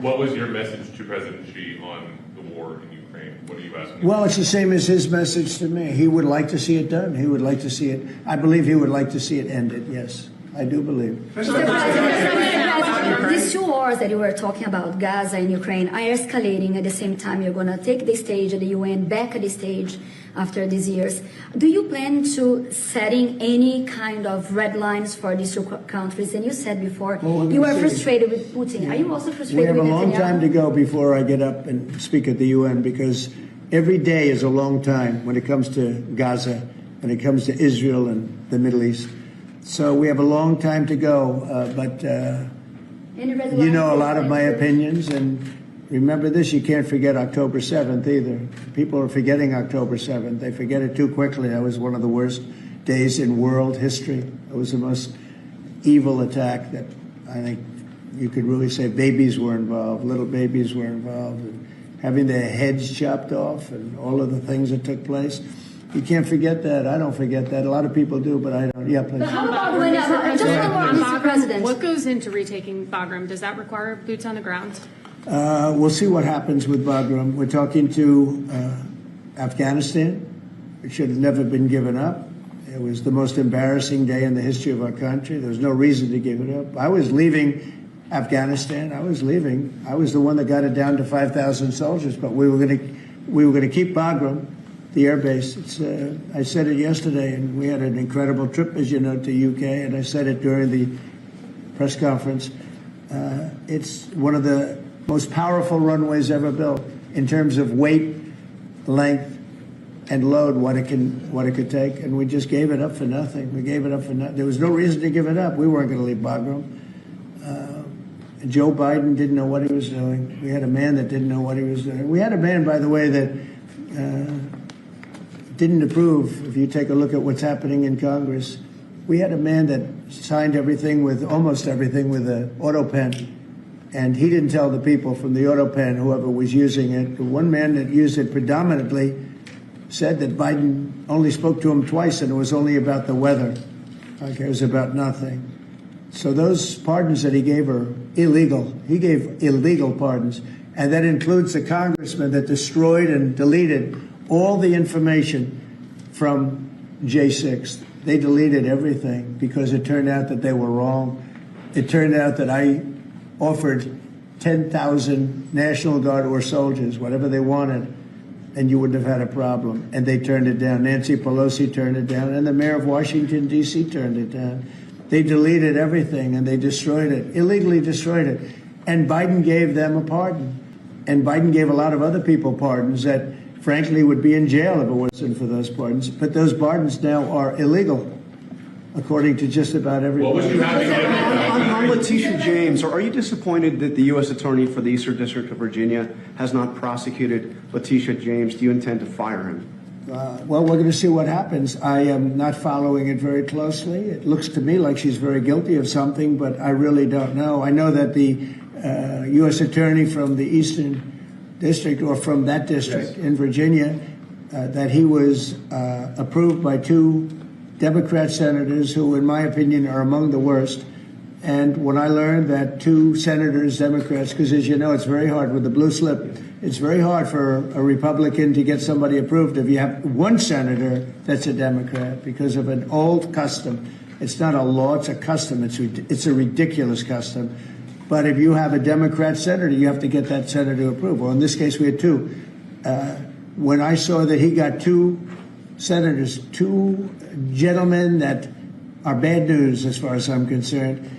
What was your message to President Xi on the war in Ukraine? What are you asking? Well, it's the same as his message to me. He would like to see it done. He would like to see it. I believe he would like to see it ended. Yes, I do believe. These 2 wars that you were talking about, Gaza and Ukraine, are escalating. At the same time, you're going to take the stage at the UN, back at the stage after these years. Do you plan to setting any kind of red lines for these 2 countries? And you said before you were frustrated with Putin. Yeah. Are you also frustrated with Netanyahu? We have a long time to go before I get up and speak at the UN, because every day is a long time when it comes to Gaza, when it comes to Israel and the Middle East. So we have a long time to go, but you know a lot of my opinions, and remember this, you can't forget October 7th either. People are forgetting October 7th. They forget it too quickly. That was one of the worst days in world history. It was the most evil attack that I think you could really say babies were involved, little babies were involved, and having their heads chopped off and all of the things that took place. You can't forget that. I don't forget that. A lot of people do, but I don't. Yeah, please. But how about Mr. President? What goes into retaking Bagram? Does that require boots on the ground? We'll see what happens with Bagram. We're talking to Afghanistan. It should have never been given up. It was the most embarrassing day in the history of our country. There was no reason to give it up. I was leaving Afghanistan. I was leaving. I was the one that got it down to 5,000 soldiers, but we were going to keep Bagram, the air base. I said it yesterday, and we had an incredible trip, as you know, to UK, and I said it during the press conference. It's one of the most powerful runways ever built in terms of weight, length, and load, what it could take, and we just gave it up for nothing. We gave it up for nothing. There was no reason to give it up. We weren't going to leave Bagram. Joe Biden didn't know what he was doing. We had a man that didn't know what he was doing. We had a man, by the way, that didn't approve. If you take a look at what's happening in Congress, We had a man that signed everything with almost everything with an auto pen, and he didn't tell the people from the auto pen, whoever was using it. The one man that used it predominantly said that Biden only spoke to him twice, and it was only about the weather. Okay, it was about nothing. So those pardons that he gave are illegal. He gave illegal pardons, and that includes the congressman that destroyed and deleted all the information from J6. They deleted everything because it turned out that they were wrong. It turned out that I offered 10,000 National Guard or soldiers, whatever they wanted, and you wouldn't have had a problem. And they turned it down. Nancy Pelosi turned it down, and the mayor of Washington, D.C. turned it down. They deleted everything, and they destroyed it, illegally destroyed it. And Biden gave them a pardon. And Biden gave a lot of other people pardons that, frankly, would be in jail if it wasn't for those pardons. But those pardons now are illegal, according to just about everybody. On Letitia James, are you disappointed that the U.S. Attorney for the Eastern District of Virginia has not prosecuted Letitia James? Do you intend to fire him? Well, we're going to see what happens. I am not following it very closely. It looks to me like she's very guilty of something, but I really don't know. I know that the U.S. Attorney from the Eastern District, or from that district in Virginia, that he was approved by 2 Democrat senators who, in my opinion, are among the worst. And when I learned that 2 senators, Democrats, because as you know, it's very hard with the blue slip, it's very hard for a Republican to get somebody approved if you have 1 senator that's a Democrat because of an old custom. It's not a law, it's a custom. It's a ridiculous custom. But if you have a Democrat senator, you have to get that senator approved. Well, in this case, we had 2. When I saw that he got 2 senators, 2 gentlemen that are bad news as far as I'm concerned,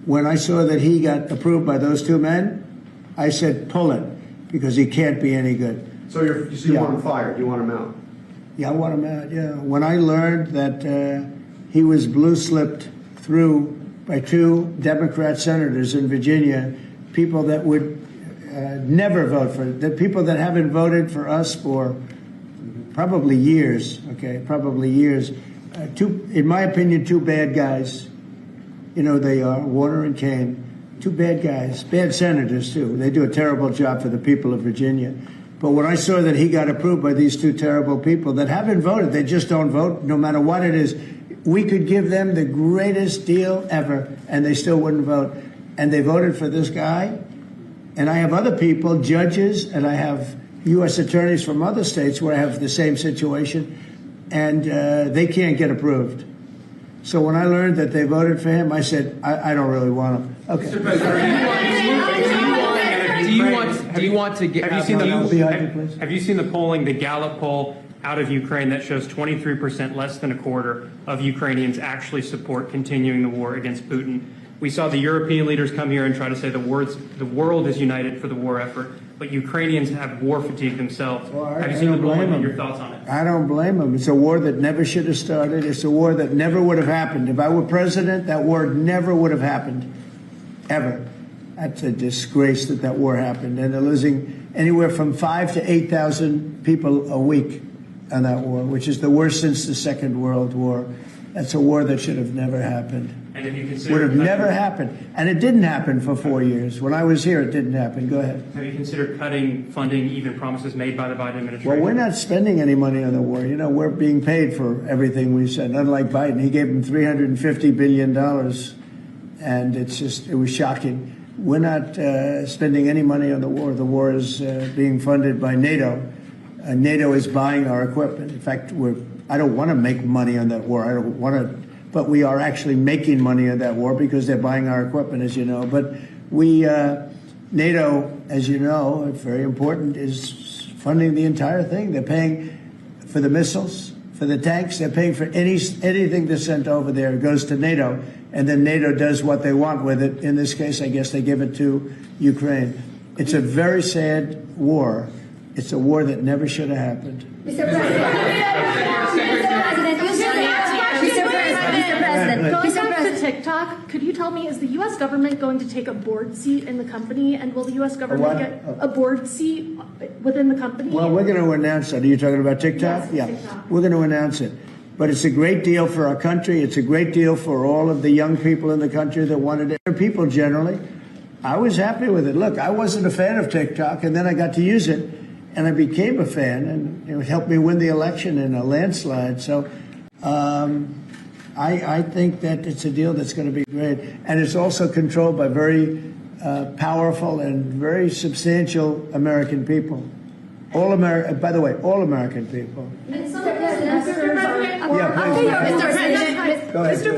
when I saw that he got approved by those 2 men, I said, pull it, because he can't be any good. So you want him fired? You want him out? Yeah, I want him out, yeah. When I learned that he was blue-slipped through by 2 Democrat senators in Virginia, people that would never vote for it, the people that haven't voted for us for probably years, probably years. 2, in my opinion, 2 bad guys. You know, they are Warner and Kane. 2 bad guys, bad senators, too. They do a terrible job for the people of Virginia. But when I saw that he got approved by these 2 terrible people that haven't voted, they just don't vote, no matter what it is. We could give them the greatest deal ever, and they still wouldn't vote. And they voted for this guy. And I have other people, judges, and I have U.S. attorneys from other states where I have the same situation, and they can't get approved. So when I learned that they voted for him, I said, I don't really want him. Okay. Do you want to get? Have you seen the polling, the Gallup poll out of Ukraine that shows 23%, less than a quarter of Ukrainians actually support continuing the war against Putin? We saw the European leaders come here and try to say the world is united for the war effort, but Ukrainians have war fatigue themselves. Have you seen the polling and your thoughts on it? I don't blame them. It's a war that never should have started. It's a war that never would have happened. If I were president, that war never would have happened, ever. That's a disgrace that that war happened. And they're losing anywhere from 5,000 to 8,000 people a week on that war, which is the worst since the Second World War. That's a war that should have never happened. And if you consider would have never happened. And it didn't happen for 4 years. When I was here, it didn't happen. Go ahead. Have you considered cutting funding, even promises made by the Biden administration? Well, we're not spending any money on the war. You know, we're being paid for everything we said. Unlike Biden, he gave them $350 billion. And it was shocking. We're not spending any money on the war. The war is being funded by NATO. NATO is buying our equipment. In fact, I don't want to make money on that war. I don't want to, but we are actually making money on that war because they're buying our equipment, as you know. But NATO, as you know, very important, is funding the entire thing. They're paying for the missiles, for the tanks. They're paying for anything that's sent over there. It goes to NATO, and then NATO does what they want with it. In this case, I guess they give it to Ukraine. It's a very sad war. It's a war that never should have happened. Mr. President, going back to TikTok, could you tell me, is the U.S. government going to take a board seat in the company, and will the U.S. government get a board seat within the company? Well, we're going to announce that. Are you talking about TikTok? Yes, yeah, TikTok. We're going to announce it. But it's a great deal for our country. It's a great deal for all of the young people in the country that wanted it. People generally. I was happy with it. Look, I wasn't a fan of TikTok, and then I got to use it, and I became a fan, and it helped me win the election in a landslide. So I think that it's a deal that's going to be great. And it's also controlled by very powerful and very substantial American people. By the way, all American people. Mr.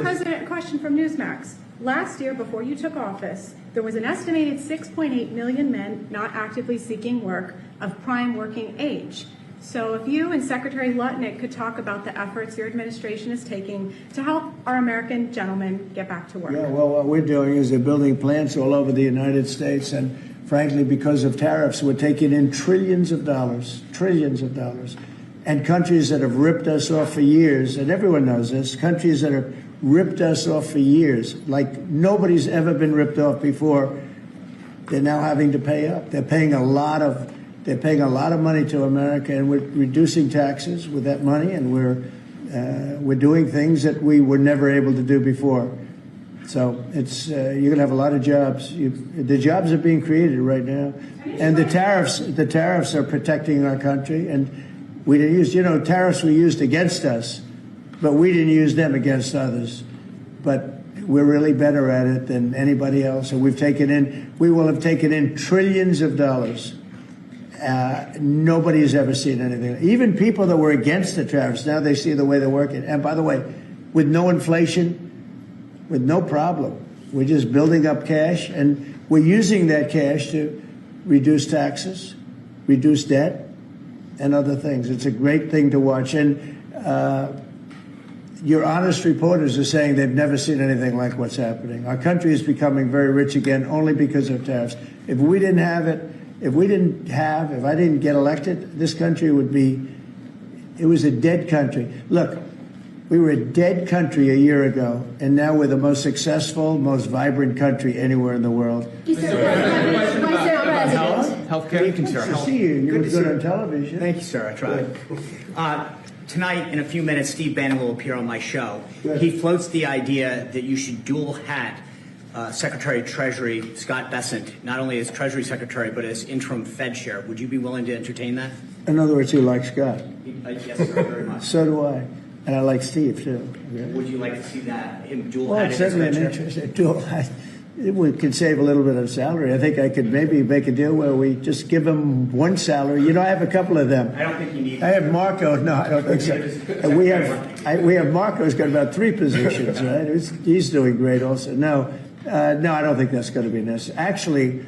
President, a question from Newsmax. Last year, before you took office, there was an estimated 6.8 million men not actively seeking work of prime working age. So if you and Secretary Lutnick could talk about the efforts your administration is taking to help our American gentlemen get back to work. Yeah, well, what we're doing is they're building plants all over the United States, and frankly, because of tariffs, we're taking in trillions of dollars. And countries that have ripped us off for years, and everyone knows this, countries that have ripped us off for years, like nobody's ever been ripped off before, they're now having to pay up. They're paying a lot of money to America, and we're reducing taxes with that money, and we're doing things that we were never able to do before. So it's you're going to have a lot of jobs. The jobs are being created right now, and the tariffs are protecting our country. And we didn't use, tariffs were used against us, but we didn't use them against others. But we're really better at it than anybody else, and we will have taken in trillions of dollars. Nobody has ever seen anything. Even people that were against the tariffs, now they see the way they're working. And by the way, with no inflation, with no problem, we're just building up cash, and we're using that cash to reduce taxes, reduce debt, and other things. It's a great thing to watch. And your honest reporters are saying they've never seen anything like what's happening. Our country is becoming very rich again only because of tariffs. If I didn't get elected, this country it was a dead country. Look, we were a dead country a year ago, and now we're the most successful, most vibrant country anywhere in the world. Healthcare. Good to see you. You look good on television. Thank you, sir. I tried. Tonight, in a few minutes, Steve Bannon will appear on my show. Good. He floats the idea that you should dual hat Secretary of Treasury Scott Bessent, not only as Treasury Secretary, but as interim Fed chair. Would you be willing to entertain that? In other words, you like Scott. Yes, sir, very much. So do I. And I like Steve, too. Yeah. Would you like to see that, him dual Well, hat? it's certainly an interest. Dual hat. We could save a little bit of salary. I think I could maybe make a deal where we just give him one salary. I have a couple of them. I don't think you need. I have Marco. No, I don't think so. We have Marco's got about 3 positions, right? He's doing great also. No, I don't think that's going to be necessary. Actually,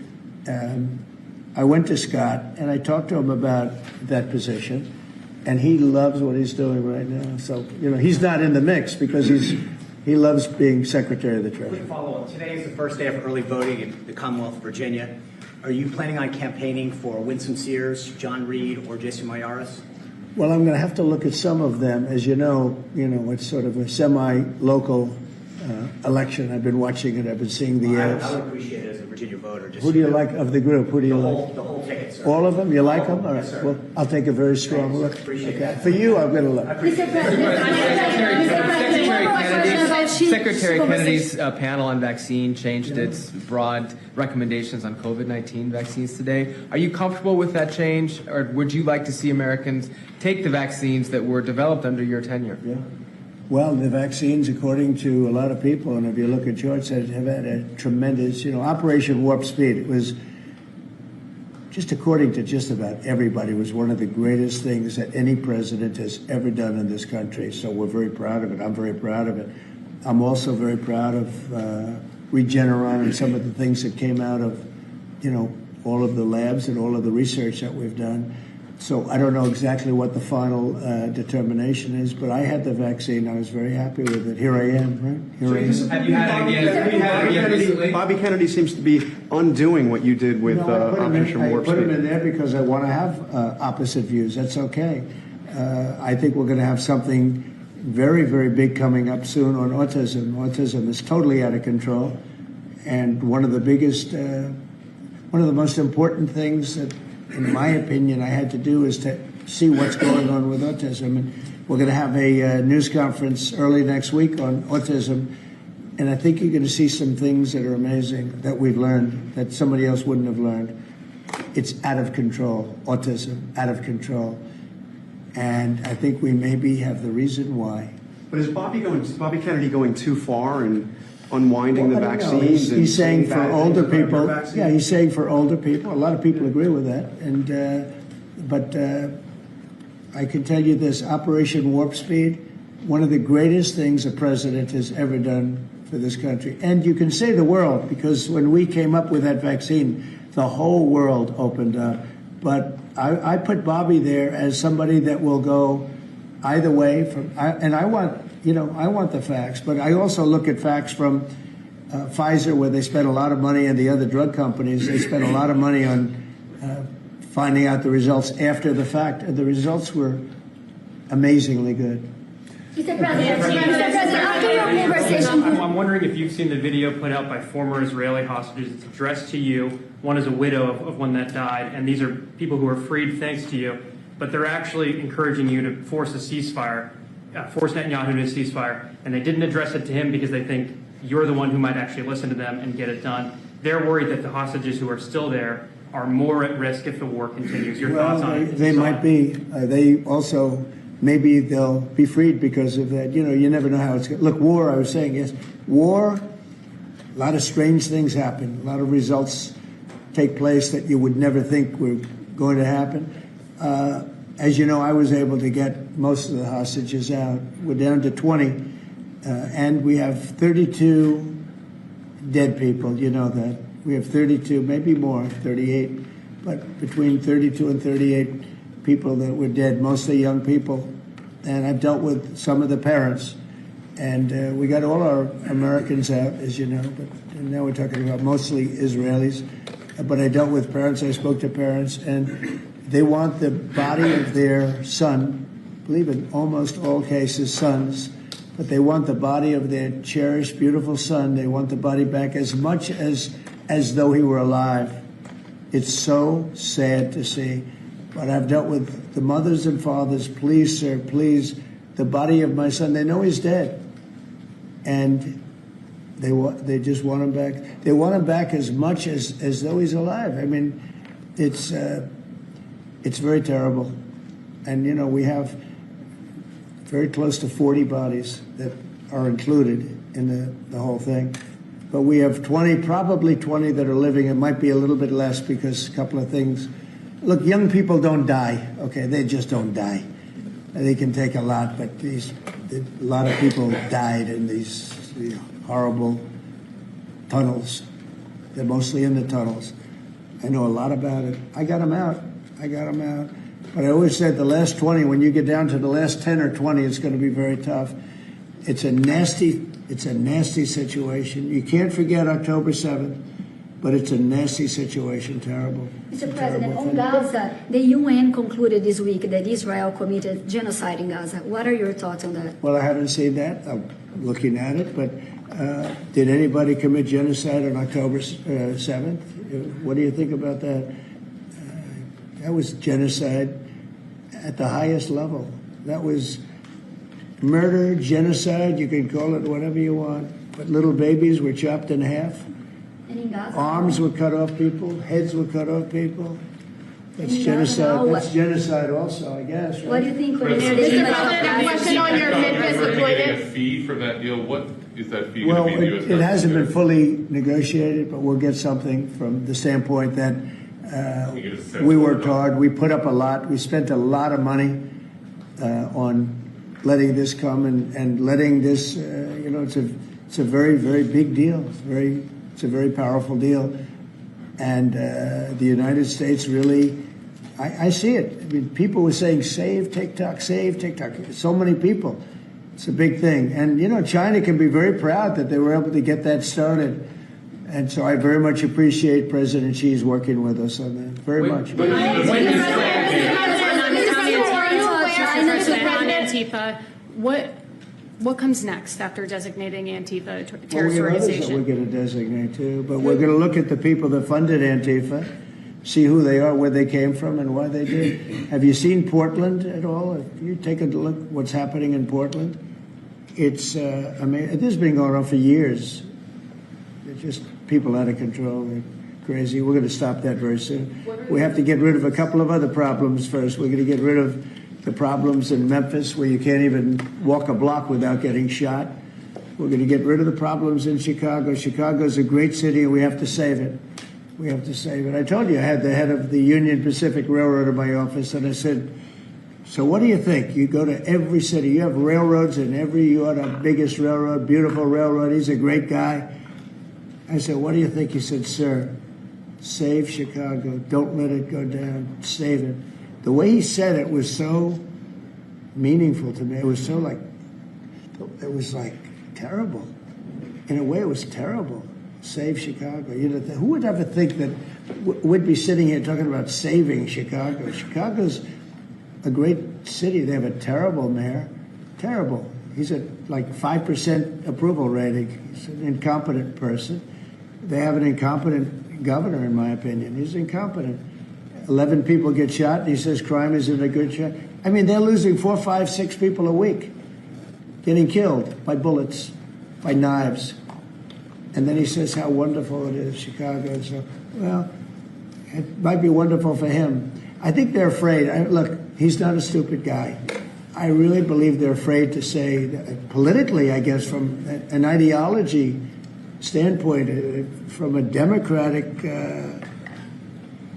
I went to Scott and I talked to him about that position, and he loves what he's doing right now. So he's not in the mix because he loves being Secretary of the Treasury. Quick follow-up. Today is the first day of early voting in the Commonwealth of Virginia. Are you planning on campaigning for Winsome Sears, John Reed, or Jason Mayaris? Well, I'm going to have to look at some of them. As you know, it's sort of a semi-local election. I've been watching it. I've been seeing the ads. I would appreciate it as a Virginia voter. Who do you like of the group? Who do you like? The whole ticket, sir. All of them? You like them? All right. Yes, sir. Well, I'll take a very strong look. Appreciate Okay. For you, I'm going to look. Secretary Kennedy's panel on vaccine changed its broad recommendations on COVID-19 vaccines today. Are you comfortable with that change, or would you like to see Americans take the vaccines that were developed under your tenure? Yeah. Well, the vaccines, according to a lot of people, and if you look at charts, have had a tremendous, Operation Warp Speed. It was, just according to just about everybody, was one of the greatest things that any president has ever done in this country. So we're very proud of it. I'm very proud of it. I'm also very proud of Regeneron and some of the things that came out of, all of the labs and all of the research that we've done. So I don't know exactly what the final determination is, but I had the vaccine. I was very happy with it. Here I am, right? Here I am. Have you had it again recently? Bobby Kennedy seems to be undoing what you did with Operation Warp Speed. I put him in there because I want to have opposite views. That's okay. I think we're going to have something very, very big coming up soon on autism. Autism is totally out of control. And one of the most important things that, in my opinion, I had to do is to see what's going on with autism. And we're going to have a news conference early next week on autism. And I think you're going to see some things that are amazing that we've learned that somebody else wouldn't have learned. It's out of control, autism, out of control. And I think we maybe have the reason why. But is Bobby Kennedy going too far in unwinding the vaccines? He's saying for older people. Yeah, he's saying for older people. A lot of people agree with that. But I can tell you this: Operation Warp Speed, one of the greatest things a president has ever done for this country. And you can say the world, because when we came up with that vaccine, the whole world opened up. But I put Bobby there as somebody that will go either way. I want the facts, but I also look at facts from Pfizer, where they spent a lot of money, and the other drug companies, they spent a lot of money on finding out the results after the fact, and the results were amazingly good. Mr. President, after your conversation, I'm wondering if you've seen the video put out by former Israeli hostages. It's addressed to you. One is a widow of one that died, and these are people who were freed thanks to you. But they're actually encouraging you to force a ceasefire, force Netanyahu to a ceasefire, and they didn't address it to him because they think you're the one who might actually listen to them and get it done. They're worried that the hostages who are still there are more at risk if the war continues. Your thoughts on it? They might be. They also, maybe they'll be freed because of that. You know, you never know how it's going to look. War, I was saying, yes. War, a lot of strange things happen. A lot of results take place that you would never think were going to happen. As you know, I was able to get most of the hostages out. We're down to 20, and we have 32 dead people. You know that. We have 32, maybe more, 38, but between 32 and 38 people that were dead, mostly young people. And I've dealt with some of the parents. And we got all our Americans out, as you know, but now we're talking about mostly Israelis. But I dealt with parents, I spoke to parents, and they want the body of their son, I believe in almost all cases sons, but they want the body of their cherished, beautiful son. They want the body back as much as though he were alive. It's so sad to see. But I've dealt with the mothers and fathers. Please, sir, please, the body of my son. They know he's dead, and they just want him back. They want him back as much as though he's alive. I mean, it's very terrible. And you know, we have very close to 40 bodies that are included in the whole thing. But we have 20, probably 20 that are living. It might be a little bit less because a couple of things. Look, young people don't die. Okay, they just don't die. They can take a lot, but a lot of people died in these horrible tunnels. They're mostly in the tunnels. I know a lot about it. I got them out. But I always said the last 20, when you get down to the last 10 or 20, it's going to be very tough. It's a nasty situation. You can't forget October 7th, but it's a nasty situation, terrible. Mr. President, on Gaza, the UN concluded this week that Israel committed genocide in Gaza. What are your thoughts on that? Well, I haven't seen that. I'm looking at it, but did anybody commit genocide on October 7th? What do you think about that? That was genocide at the highest level. That was murder, genocide, you can call it whatever you want. But little babies were chopped in half. And in Gaza, arms were cut off people, heads were cut off people. That's genocide. That's genocide also, I guess. Right? What do you think? Mr. President, a question on your MIDFIS deployment. A fee for that deal? What is that fee Well, going to be in the U.S. it hasn't been fully negotiated, but we'll get something from the standpoint that we worked hard. We put up a lot. We spent a lot of money on letting this come and letting this, it's a very, very big deal. It's a very powerful deal. And the United States really, I see it. I mean, people were saying, save TikTok, save TikTok. So many people. It's a big thing. And, China can be very proud that they were able to get that started. And so I very much appreciate President Xi's working with us on that. Very much. Antifa, what comes next after designating Antifa a terrorist Well, we have others that organization? we're going to designate too, but we're going to look at the people that funded Antifa. see who they are, where they came from, and why they did. Have you seen Portland at all? If you take a look what's happening in Portland, it's, I mean, this has been going on for years. It's just people out of control. They're crazy. We're going to stop that very soon. We have to get rid of a couple of other problems first. We're going to get rid of the problems in Memphis where you can't even walk a block without getting shot. We're going to get rid of the problems in Chicago. Chicago's a great city, and we have to save it. We have to save it. I told you I had the head of the Union Pacific Railroad in my office, and I said, so what do you think? You go to every city. You have railroads in every, you are the biggest railroad, beautiful railroad. He's a great guy. I said, what do you think? He said, sir, save Chicago. Don't let it go down. Save it. The way he said it was so meaningful to me. It was so like, it was like terrible. In a way, it was terrible. Save Chicago. You know, who would ever think that we'd be sitting here talking about saving Chicago? Chicago's a great city. They have a terrible mayor. Terrible. He's at like 5% approval rating. He's an incompetent person. They have an incompetent governor, in my opinion. He's incompetent. 11 people get shot, and he says crime isn't a good shot. I mean, they're losing 4, 5, 6 people a week, getting killed by bullets, by knives. And then he says how wonderful it is, Chicago. And so, well, it might be wonderful for him. I think they're afraid. Look, he's not a stupid guy. I really believe they're afraid to say, politically, I guess, from an ideology standpoint, from a democratic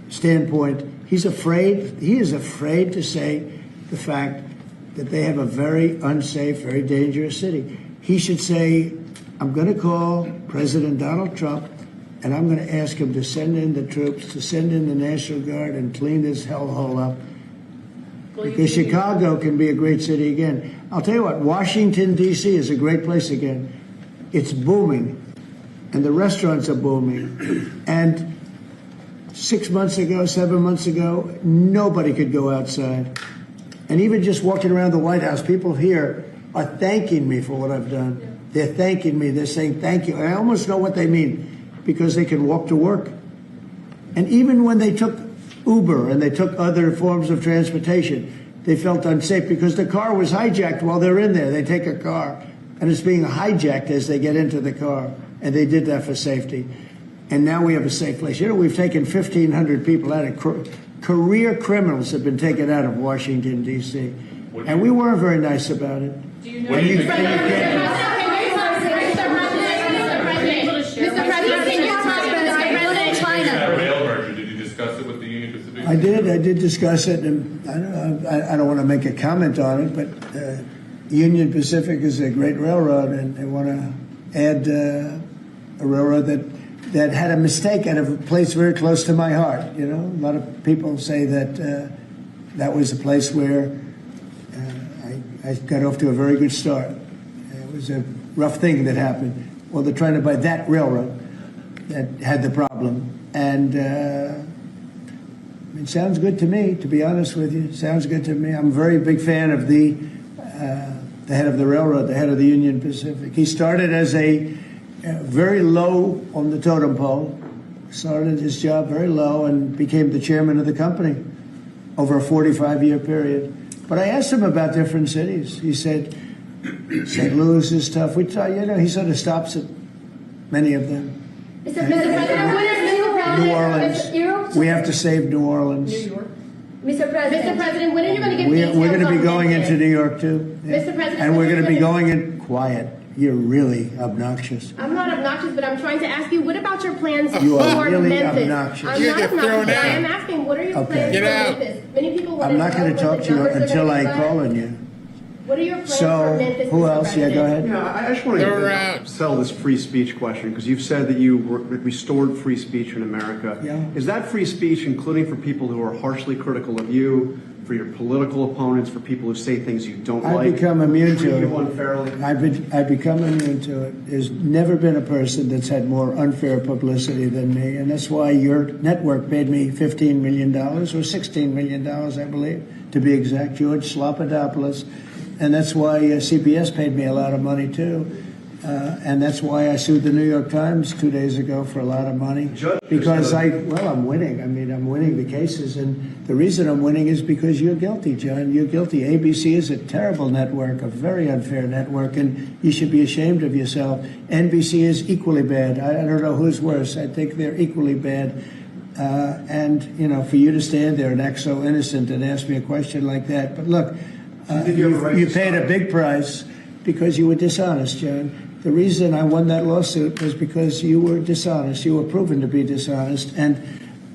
standpoint, he's afraid. He is afraid to say the fact that they have a very unsafe, very dangerous city. He should say, I'm going to call President Donald Trump, and I'm going to ask him to send in the troops, to send in the National Guard and clean this hellhole up. Because Chicago can be a great city again. I'll tell you what, Washington, D.C. is a great place again. It's booming, and the restaurants are booming. And 6 months ago, 7 months ago, nobody could go outside. And even just walking around the White House, people here are thanking me for what I've done. They're thanking me. They're saying thank you. I almost know what they mean, because they can walk to work. And even when they took Uber and they took other forms of transportation, they felt unsafe because the car was hijacked while they're in there. They take a car, and it's being hijacked as they get into the car. And they did that for safety. And now we have a safe place. You know, we've taken 1,500 people out of career criminals have been taken out of Washington, D.C. And we weren't very nice about it. Do you know? Mr. President, can you talk about China? Rail merger, did you discuss it with the Union Pacific? I did discuss it, and I don't want to make a comment on it, but Union Pacific is a great railroad, and they want to add a railroad that had a mistake at a place very close to my heart. You know, a lot of people say that that was a place where I got off to a very good start. It was a rough thing that happened. Well, they're trying to buy that railroad that had the problem. And it sounds good to me, to be honest with you. It sounds good to me. I'm a very big fan of the head of the railroad, the head of the Union Pacific. He started as a very low on the totem pole, started his job very low and became the chairman of the company over a 45-year period. But I asked him about different cities. He said, St. Louis is tough. He sort of stops at many of them. Mr. President, New Orleans. We have to save New Orleans. New York. Mr. President, when are you going to give details We're going to be on going Memphis? into New York, too. Yeah. Mr. President, and we're going to be going in quiet. You're really obnoxious. I'm not obnoxious, but I'm trying to ask you, what about your plans You are for really Memphis? obnoxious. I'm You not get thrown obnoxious, but out. I'm asking, what are your Okay. plans Get for out. Memphis? Many people want I'm not going know to what talk the to you numbers are until gonna I be like. call on you. What are your plans for So, Memphis, who Mr. else? Yeah, President? go ahead. Yeah, I just want They're to around. sell this free speech question, because you've said that you restored free speech in America. Yeah. Is that free speech including for people who are harshly critical of you, for your political opponents, for people who say things you don't like? I've become immune treat to you it. unfairly? I've become immune to it. There's never been a person that's had more unfair publicity than me, and that's why your network paid me $15 million, or $16 million, I believe, to be exact, George Slopadopoulos. And that's why CBS paid me a lot of money, too, And that's why I sued the New York Times 2 days ago for a lot of money. Because I'm winning. I mean, I'm winning the cases. And the reason I'm winning is because you're guilty, John. You're guilty. ABC is a terrible network, a very unfair network, and you should be ashamed of yourself. NBC is equally bad. I don't know who's worse. I think they're equally bad. And, you know, for you to stand there and act so innocent and ask me a question like that. But look, you paid a big price because you were dishonest, John. The reason I won that lawsuit was because you were dishonest. You were proven to be dishonest. And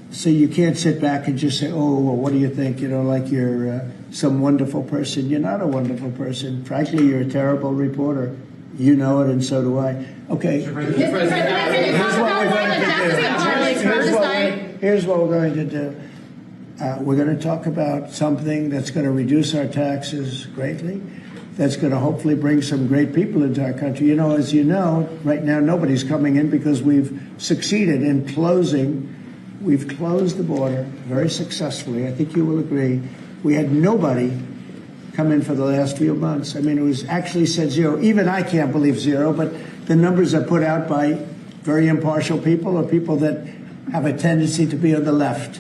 so you can't sit back and just say, oh, well, what do you think? You know, like you're some wonderful person. You're not a wonderful person. Frankly, you're a terrible reporter. You know it, and so do I. Okay. Here's what we're going to do. We're going to talk about something that's going to reduce our taxes greatly. That's going to hopefully bring some great people into our country. You know, as you know, right now nobody's coming in because we've succeeded in closing. We've closed the border very successfully. I think you will agree. We had nobody come in for the last few months. I mean, it was actually said zero. Even I can't believe zero, but the numbers are put out by very impartial people or people that have a tendency to be on the left.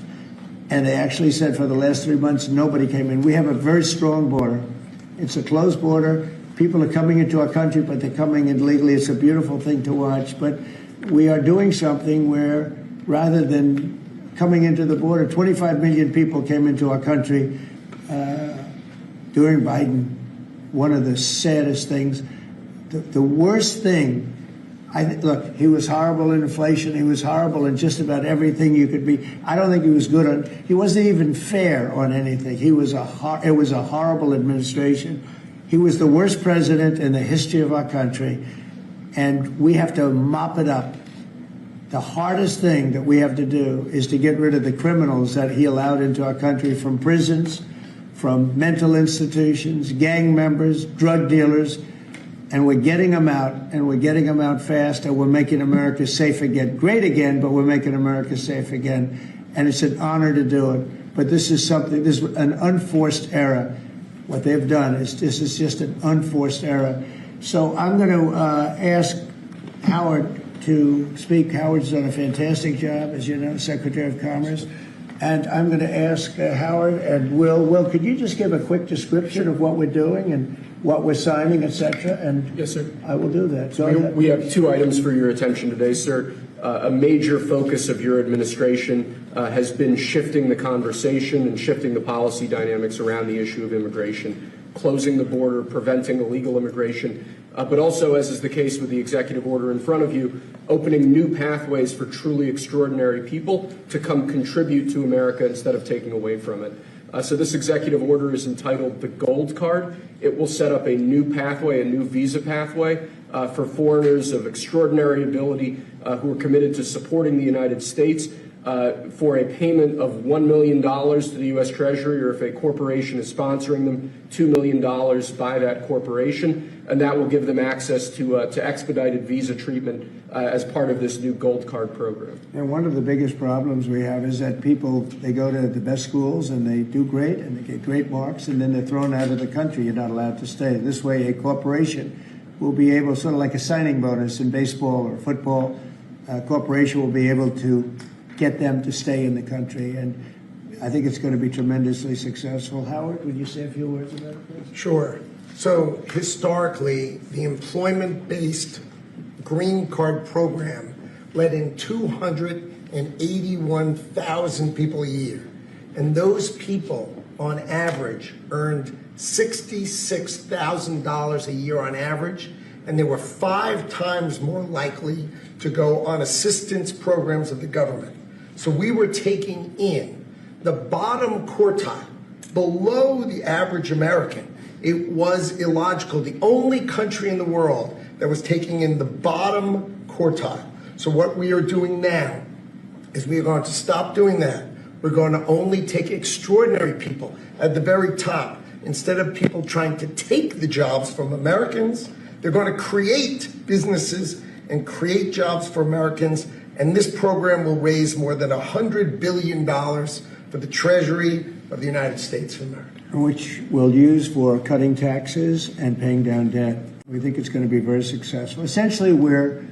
And they actually said for the last 3 months, nobody came in. We have a very strong border. It's a closed border. People are coming into our country, but they're coming in legally. It's a beautiful thing to watch. But we are doing something where rather than coming into the border, 25 million people came into our country during Biden. One of the saddest things, the worst thing, look, he was horrible in inflation. He was horrible in just about everything you could be. I don't think he was good on, he wasn't even fair on anything. It was a horrible administration. He was the worst president in the history of our country, and we have to mop it up. The hardest thing that we have to do is to get rid of the criminals that he allowed into our country from prisons, from mental institutions, gang members, drug dealers. And we're getting them out, and we're getting them out fast, and we're making America safe again. Great again, but we're making America safe again. And it's an honor to do it. But this is something, this is an unforced error. What they've done is this is just an unforced error. So I'm going to ask Howard to speak. Howard's done a fantastic job, as you know, Secretary of Commerce. And I'm going to ask Howard and Will. Will, could you just give a quick description of what we're doing and what we're signing, et cetera? And yes, sir. I will do that. So we have 2 items for your attention today, sir. A major focus of your administration has been shifting the conversation and shifting the policy dynamics around the issue of immigration, closing the border, preventing illegal immigration, but also, as is the case with the executive order in front of you, opening new pathways for truly extraordinary people to come contribute to America instead of taking away from it. So this executive order is entitled the Gold Card. It will set up a new pathway, a new visa pathway for foreigners of extraordinary ability who are committed to supporting the United States for a payment of $1 million to the U.S. Treasury, or if a corporation is sponsoring them, $2 million by that corporation. And that will give them access to expedited visa treatment as part of this new Gold Card program. And one of the biggest problems we have is that people, they go to the best schools and they do great and they get great marks, and then they're thrown out of the country. You're not allowed to stay. This way, a corporation will be able, sort of like a signing bonus in baseball or football, a corporation will be able to get them to stay in the country. And I think it's going to be tremendously successful. Howard, would you say a few words about it, please? Sure. So historically, the employment-based green card program let in 281,000 people a year. And those people, on average, earned $66,000 a year on average, and they were 5 times more likely to go on assistance programs of the government. So we were taking in the bottom quartile, below the average American. It was illogical. The only country in the world that was taking in the bottom quartile. So what we are doing now is we are going to stop doing that. We're going to only take extraordinary people at the very top. Instead of people trying to take the jobs from Americans, they're going to create businesses and create jobs for Americans. And this program will raise more than $100 billion for the Treasury of the United States of America. Which we'll use for cutting taxes and paying down debt. We think it's going to be very successful. Essentially, we're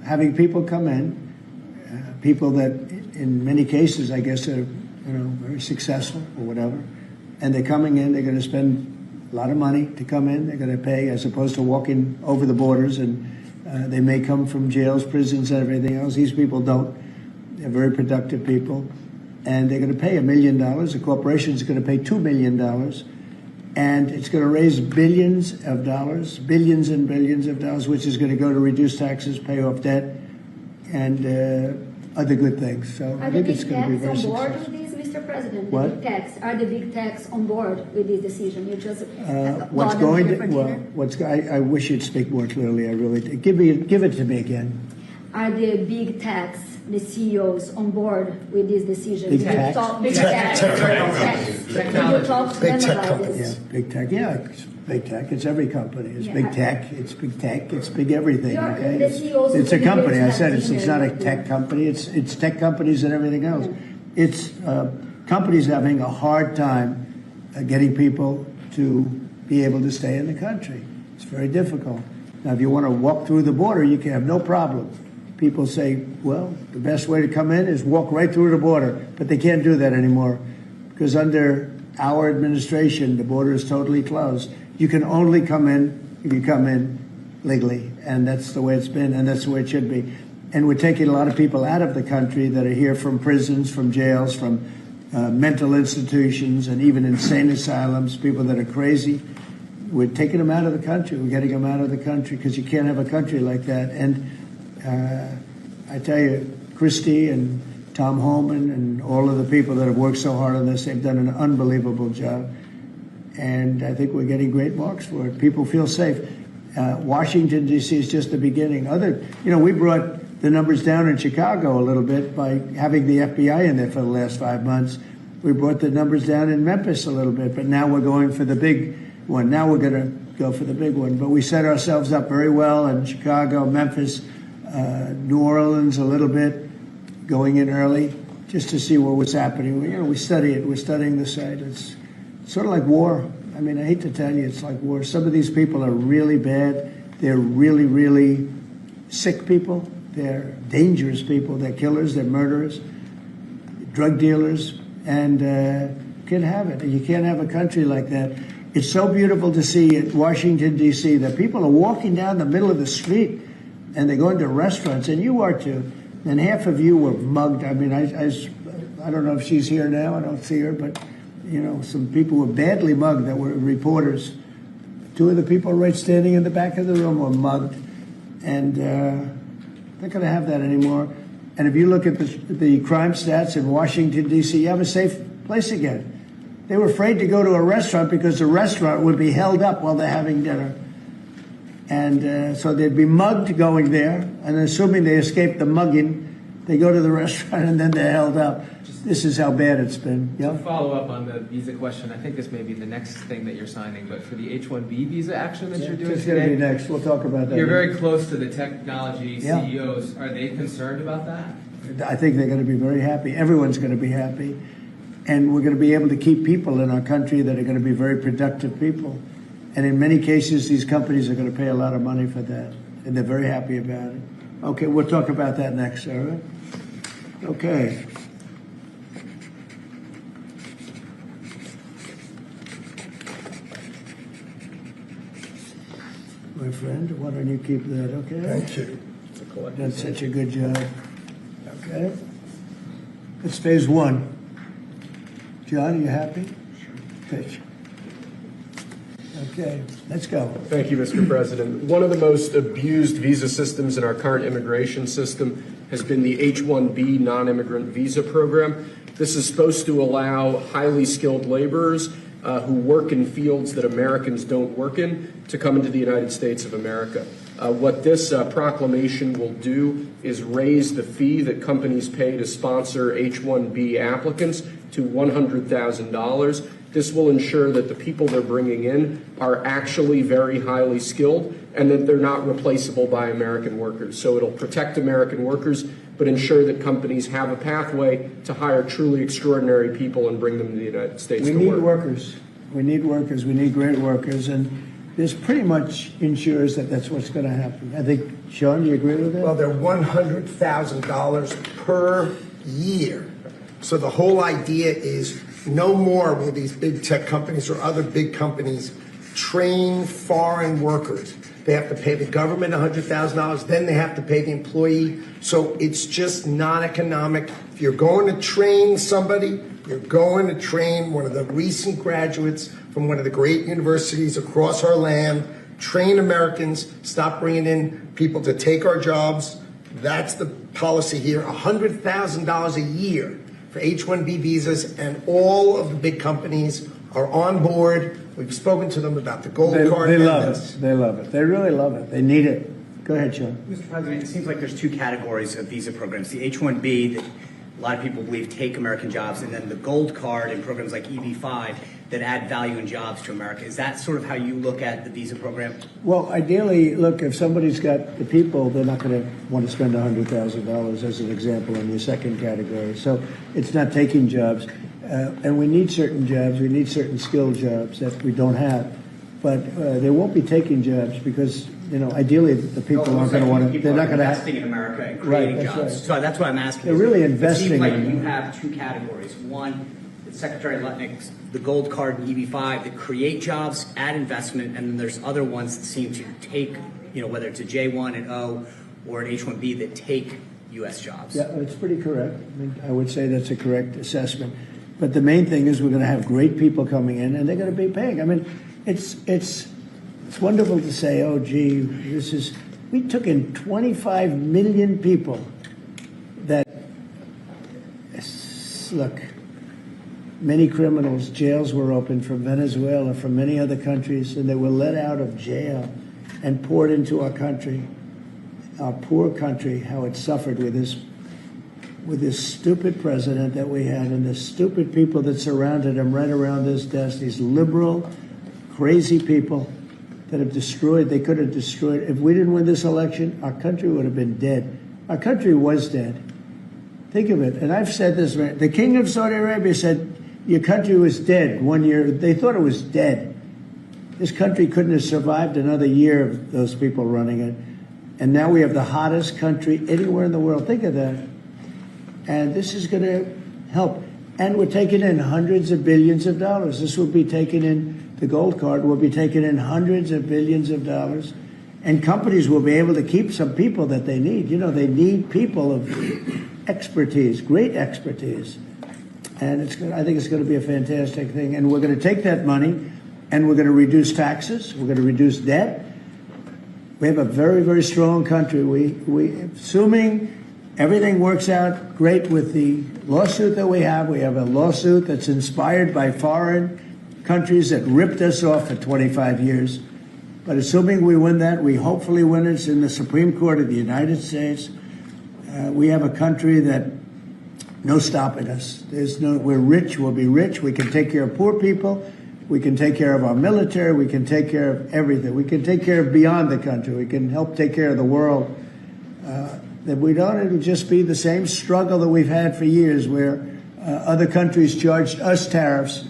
having people come in, people that in many cases, I guess, are very successful or whatever, and they're coming in, they're going to spend a lot of money to come in. They're going to pay as opposed to walking over the borders, and they may come from jails, prisons, and everything else. These people don't. They're very productive people, and they're going to pay $1 million. The corporation is going to pay $2 million, and it's going to raise billions of dollars, billions and billions of dollars, which is going to go to reduce taxes, pay off debt, and other good things. So I think it's going to be very successful. Mr. President, what? The big techs, are the big techs on board with this decision? You just what's going to, well, I wish you'd speak more clearly. I really do. Give it to me again. Are the big techs, the CEOs, on board with this decision? Big techs? Big techs. You talk to them about this? Yeah, big tech. Yeah, it's big tech. It's every company. It's big tech. It's big tech. It's big everything. Okay. It's a company. I said it's not a tech company. It's tech companies and everything else. It's companies having a hard time getting people to be able to stay in the country. It's very difficult. Now, if you want to walk through the border, you can have no problem. People say, well, the best way to come in is walk right through the border. But they can't do that anymore because under our administration, the border is totally closed. You can only come in if you come in legally. And that's the way it's been, and that's the way it should be. And we're taking a lot of people out of the country that are here from prisons, from jails, from mental institutions, and even insane asylums, people that are crazy. We're taking them out of the country. We're getting them out of the country because you can't have a country like that. And I tell you, Christie and Tom Homan and all of the people that have worked so hard on this, they've done an unbelievable job. And I think we're getting great marks for it. People feel safe. Washington, D.C. is just the beginning. We brought the numbers down in Chicago a little bit by having the FBI in there for the last 5 months. We brought the numbers down in Memphis a little bit, but now we're going for the big one. Now we're going to go for the big one. But we set ourselves up very well in Chicago, Memphis, New Orleans a little bit, going in early just to see what was happening. We study it. We're studying the site. It's sort of like war. I mean, I hate to tell you, it's like war. Some of these people are really bad. They're really, really sick people. They're dangerous people. They're killers. They're murderers, drug dealers, and you can't have it. You can't have a country like that. It's so beautiful to see at Washington, D.C., that people are walking down the middle of the street, and they're going to restaurants, and you are too. And half of you were mugged. I mean, I don't know if she's here now. I don't see her, but, some people were badly mugged that were reporters. 2 of the people right standing in the back of the room were mugged, and not going to have that anymore. And if you look at the crime stats in Washington, D.C., you have a safe place again. They were afraid to go to a restaurant because the restaurant would be held up while they're having dinner. And so they'd be mugged going there, and assuming they escaped the mugging, they go to the restaurant and then they're held up. This is how bad it's been. To follow up on the visa question, I think this may be the next thing that you're signing, but for the H-1B visa action that you're doing It's today, going to be next. We'll talk about that. You're very close to the technology CEOs. Are they concerned about that? I think they're going to be very happy. Everyone's going to be happy. And we're going to be able to keep people in our country that are going to be very productive people. And in many cases, these companies are going to pay a lot of money for that. And they're very happy about it. Okay, we'll talk about that next, all right? Okay. My friend, why don't you keep that, okay? Thank you. That's such a good job. Okay. It's phase 1. John, are you happy? Pitch. Okay, let's go. Thank you, Mr. President. One of the most abused visa systems in our current immigration system has been the H-1B non-immigrant visa program. This is supposed to allow highly skilled laborers who work in fields that Americans don't work in to come into the United States of America. What this proclamation will do is raise the fee that companies pay to sponsor H-1B applicants to $100,000. This will ensure that the people they're bringing in are actually very highly skilled and that they're not replaceable by American workers. So it'll protect American workers, but ensure that companies have a pathway to hire truly extraordinary people and bring them to the United States to work. We need workers. We need workers. We need great workers. And this pretty much ensures that that's what's going to happen. I think, Sean, do you agree with that? Well, they're $100,000 per year. So the whole idea is no more will these big tech companies or other big companies train foreign workers. They have to pay the government $100,000, then they have to pay the employee. So it's just not economic. If you're going to train somebody, you're going to train one of the recent graduates from one of the great universities across our land. Train Americans, stop bringing in people to take our jobs. That's the policy here. $100,000 a year for H-1B visas, and all of the big companies are on board. We've spoken to them about the gold card. They love it. They love it. They really love it. They need it. Go ahead, Sean. Mr. President, it seems like there's two categories of visa programs. The H-1B that a lot of people believe take American jobs, and then the gold card and programs like EB-5 that add value and jobs to America. Is that sort of how you look at the visa program? Well, ideally, look, if somebody's got the people, they're not going to want to spend $100,000 as an example in your second category. So it's not taking jobs. And we need certain jobs. We need certain skilled jobs that we don't have. But they won't be taking jobs because, ideally the people aren't going to want to. They're not going to investing in America and creating jobs. Right. So that's what I'm asking. They're really investing. It seems like in you have two categories. One, Secretary Lutnick's, the gold card and EB-5 that create jobs, add investment, and then there's other ones that seem to take, whether it's a J1 and O or an H-1B that take U.S. jobs. Yeah, it's pretty correct. I would say that's a correct assessment. But the main thing is we're going to have great people coming in, and they're going to be paying. It's wonderful to say, oh, gee, we took in 25 million people that, look, many criminals, jails were open from Venezuela, from many other countries, and they were let out of jail and poured into our country, our poor country, how it suffered with this stupid president that we had and the stupid people that surrounded him right around this desk, these liberal, crazy people that have destroyed, they could have destroyed. If we didn't win this election, our country would have been dead. Our country was dead. Think of it. And I've said this, the king of Saudi Arabia said, your country was dead 1 year. They thought it was dead. This country couldn't have survived another year of those people running it. And now we have the hottest country anywhere in the world. Think of that. And this is going to help. And we're taking in hundreds of billions of dollars. This will be taken in, the gold card will be taken in hundreds of billions of dollars. And companies will be able to keep some people that they need. They need people of expertise, great expertise. And I think it's going to be a fantastic thing. And we're going to take that money and we're going to reduce taxes. We're going to reduce debt. We have a very, very strong country. We assuming everything works out great with the lawsuit that we have a lawsuit that's inspired by foreign countries that ripped us off for 25 years. But assuming we win that, we hopefully win it in the Supreme Court of the United States. We have a country that no stopping us. We're rich, we'll be rich. We can take care of poor people. We can take care of our military. We can take care of everything. We can take care of beyond the country. We can help take care of the world. That we don't, it'll just be the same struggle that we've had for years where other countries charged us tariffs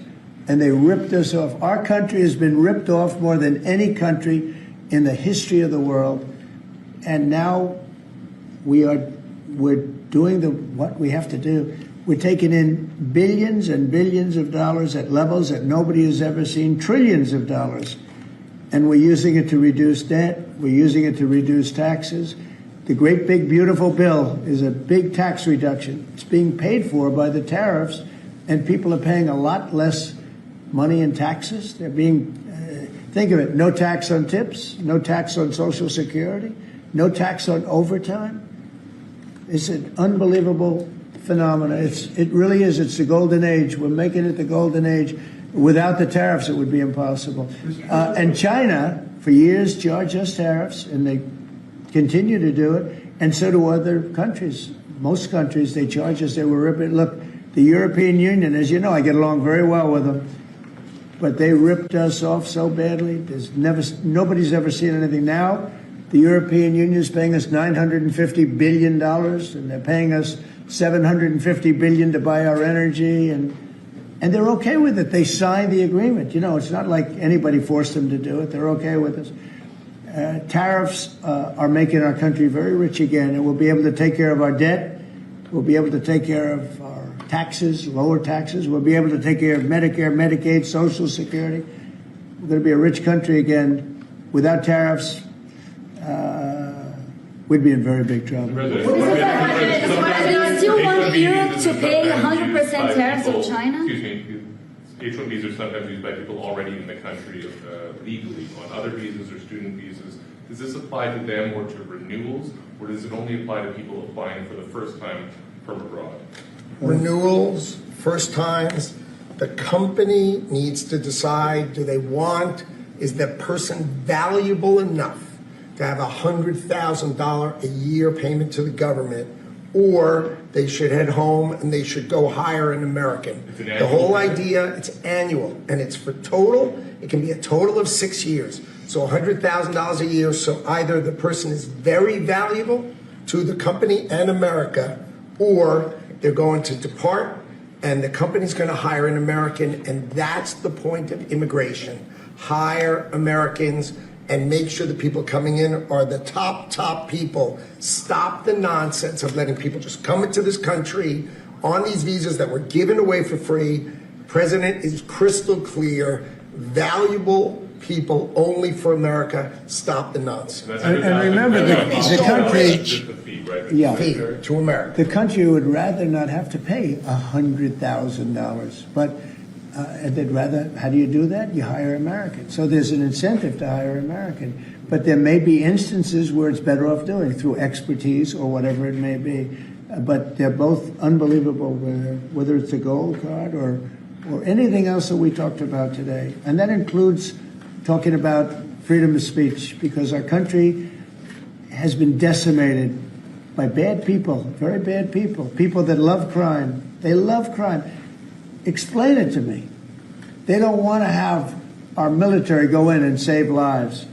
and they ripped us off. Our country has been ripped off more than any country in the history of the world. And now we're doing what we have to do. We're taking in billions and billions of dollars at levels that nobody has ever seen, trillions of dollars. And we're using it to reduce debt. We're using it to reduce taxes. The great big beautiful bill is a big tax reduction. It's being paid for by the tariffs, and people are paying a lot less money in taxes. They're being, think of it, no tax on tips, no tax on Social Security, no tax on overtime. It's an unbelievable phenomenon. It really is. It's the golden age. We're making it the golden age. Without the tariffs, it would be impossible. And China, for years, charged us tariffs, and they continue to do it, and so do other countries. Most countries, they charge us. They were ripping. Look, the European Union, as you know, I get along very well with them, but they ripped us off so badly. Nobody's ever seen anything. Now, the European Union is paying us $950 billion, and they're paying us $750 billion to buy our energy, and And they're okay with it. They signed the agreement. You know, it's not like anybody forced them to do it. They're okay with this. Tariffs are making our country very rich again, and we'll be able to take care of our debt. We'll be able to take care of our taxes, lower taxes. We'll be able to take care of Medicare, Medicaid, Social Security. We're going to be a rich country again. Without tariffs, we'd be in very big trouble. Do you still want Europe to pay 100% tariffs of China? Excuse me. H-1Bs are sometimes used by people already in the country legally on other visas or student visas. Does this apply to them or to renewals, or does it only apply to people applying for the first time from abroad? Renewals, first times, the company needs to decide, do they want, is that person valuable enough to have $100,000 a year payment to the government, or they should head home and they should go hire an American. The whole idea, it's annual, and it's for total. It can be a total of 6 years. So $100,000 a year, so either the person is very valuable to the company and America, or they're going to depart and the company's going to hire an American, and that's the point of immigration. Hire Americans and make sure the people coming in are the top people. Stop the nonsense of letting people just come into this country on these visas that were given away for free. President is crystal clear. Valuable people only for America. Stop the nonsense. And remember, the country, fee to America. The country would rather not have to pay $100,000, but they'd rather. How do you do that? You hire Americans. So there's an incentive to hire American. But there may be instances where it's better off doing it through expertise or whatever it may be. But they're both unbelievable, whether it's a gold card or anything else that we talked about today. And that includes talking about freedom of speech, because our country has been decimated by bad people, very bad people that love crime. They love crime. Explain it to me. They don't want to have our military go in and save lives.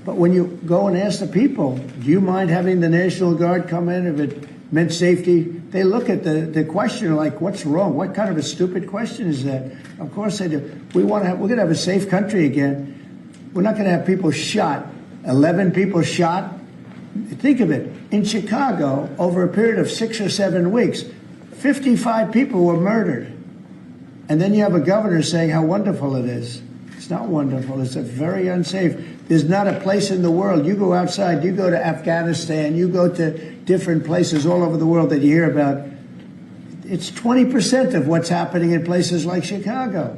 But when you go and ask the people, do you mind having the National Guard come in if it meant safety? They look at the question like, what's wrong? What kind of a stupid question is that? Of course they do. We're going to have a safe country again. We're not going to have people shot, 11 people shot. Think of it. In Chicago, over a period of 6 or 7 weeks, 55 people were murdered. And then you have a governor saying how wonderful it is. It's not wonderful. It's very unsafe. There's not a place in the world. You go outside, you go to Afghanistan, you go to different places all over the world that you hear about. It's 20% of what's happening in places like Chicago.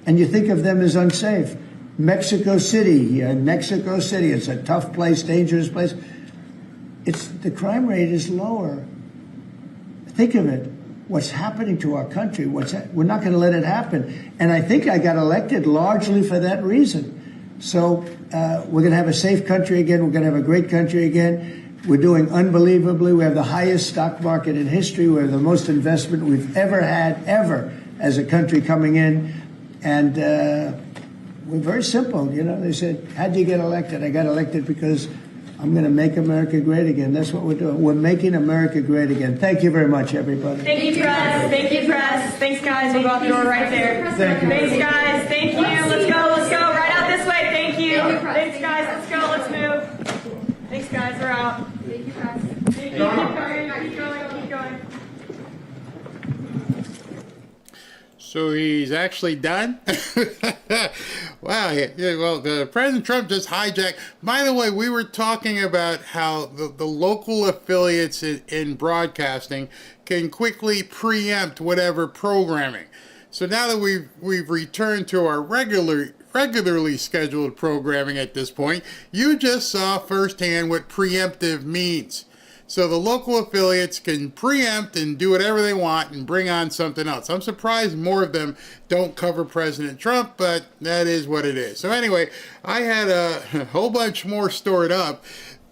And you think of them as unsafe. Mexico City, it's a tough place, dangerous place. The crime rate is lower. Think of it. What's happening to our country? We're not going to let it happen. And I think I got elected largely for that reason. So we're going to have a safe country again. We're going to have a great country again. We're doing unbelievably. We have the highest stock market in history. We have the most investment we've ever had, ever, as a country coming in. And we're very simple. You know, they said, how'd you get elected? I got elected because I'm going to make America great again. That's what we're doing. We're making America great again. Thank you very much, everybody. Thank you, press. Thank you, press. Thanks, guys. We'll go out the door right there. Thank you. Thanks, guys. Thank you. Let's go. Let's go. Right out this way. Thank you. Thanks, guys. Let's go. Let's move. Thanks, guys. We're out. Thank you, press. Thank you. Keep going. Keep going. So he's actually done? Wow. Yeah, well, President Trump just hijacked. By the way, we were talking about how the local affiliates in broadcasting can quickly preempt whatever programming. So now that we've returned to our regularly scheduled programming at this point, you just saw firsthand what preemptive means. So the local affiliates can preempt and do whatever they want and bring on something else. I'm surprised more of them don't cover President Trump, but that is what it is. So anyway, I had a whole bunch more stored up,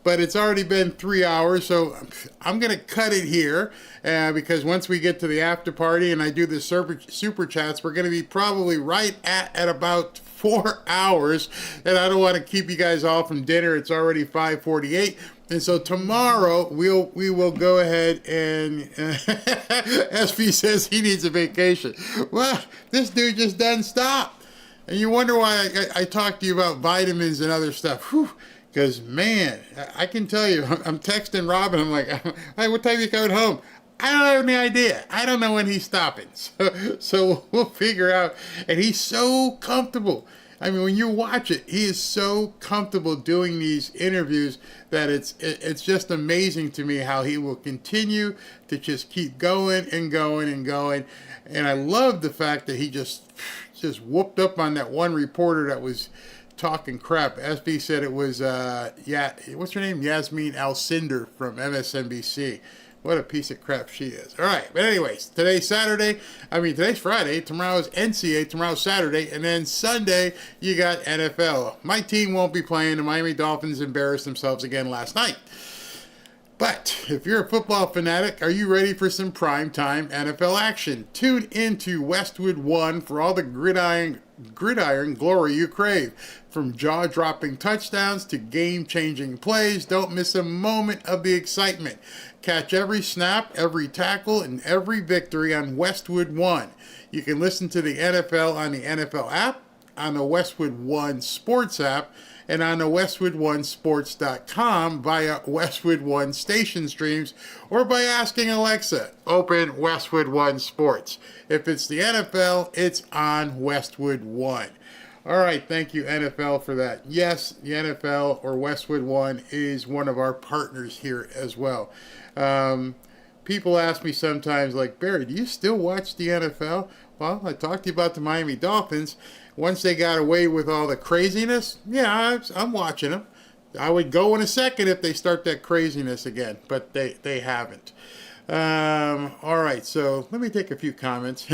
but it's already been 3 hours, so I'm going to cut it here because once we get to the after party and I do the super chats, we're going to be probably right at about 4 hours, and I don't want to keep you guys all from dinner. It's already 5:48. And so tomorrow we will go ahead and SB says he needs a vacation. Well, this dude just doesn't stop. And you wonder why I talk to you about vitamins and other stuff. Because, man, I can tell you, I'm texting Robin. I'm like, hey, what time are you coming home? I don't have any idea. I don't know when he's stopping. So we'll figure out. And he's so comfortable. I mean, when you watch it, he is so comfortable doing these interviews that it's just amazing to me how he will continue to just keep going and going and going. And I love the fact that he just whooped up on that one reporter that was talking crap. SB said it was, what's her name? Yasmin Alcindor from MSNBC. What a piece of crap she is. All right. But anyways, today's Friday. Tomorrow's NCAA. Tomorrow's Saturday. And then Sunday, you got NFL. My team won't be playing. The Miami Dolphins embarrassed themselves again last night. But if you're a football fanatic, are you ready for some primetime NFL action? Tune into Westwood One for all the gridiron glory you crave. From jaw-dropping touchdowns to game-changing plays, don't miss a moment of the excitement. Catch every snap, every tackle, and every victory on Westwood One. You can listen to the NFL on the NFL app, on the Westwood One Sports app, and on the WestwoodOneSports.com via Westwood One station streams, or by asking Alexa, open Westwood One Sports. If it's the NFL, it's on Westwood One. All right, thank you, NFL, for that. Yes, the NFL or Westwood One is one of our partners here as well. People ask me sometimes, like, Barry, do you still watch the NFL? Well, I talked to you about the Miami Dolphins. Once they got away with all the craziness, yeah, I'm watching them. I would go in a second if they start that craziness again, but they haven't. All right, so let me take a few comments.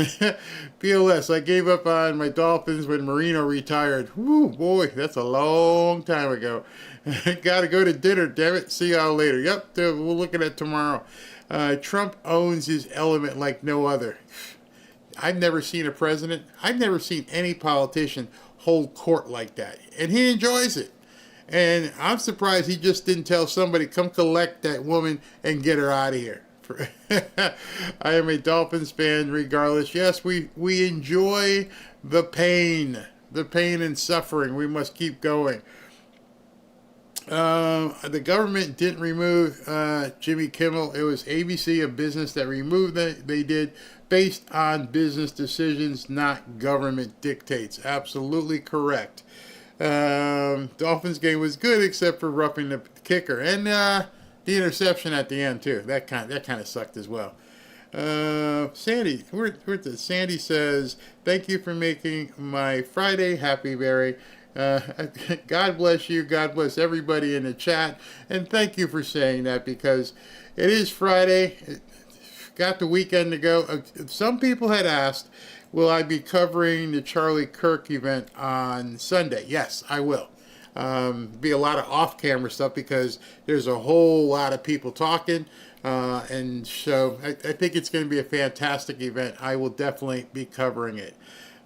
PLS, I gave up on my Dolphins when Marino retired. Woo, boy, that's a long time ago. Got to go to dinner, damn it. See y'all later. Yep, we'll look at it tomorrow. Trump owns his element like no other. I've never seen a president, I've never seen any politician hold court like that. And he enjoys it. And I'm surprised he just didn't tell somebody, come collect that woman and get her out of here. I am a Dolphins fan regardless. Yes, we enjoy the pain and suffering. We must keep going. The government didn't remove Jimmy Kimmel. It was ABC, a business, that removed it. They did based on business decisions, not government dictates. Absolutely correct. Dolphins game was good except for roughing the kicker and the interception at the end too. That kind of sucked as well. Sandy, Sandy says, thank you for making my Friday happy, Barry. God bless you. God bless everybody in the chat. And thank you for saying that, because it is Friday. Got the weekend to go. Some people had asked, will I be covering the Charlie Kirk event on Sunday? Yes, I will. Be a lot of off-camera stuff because there's a whole lot of people talking. And so I think it's going to be a fantastic event. I will definitely be covering it.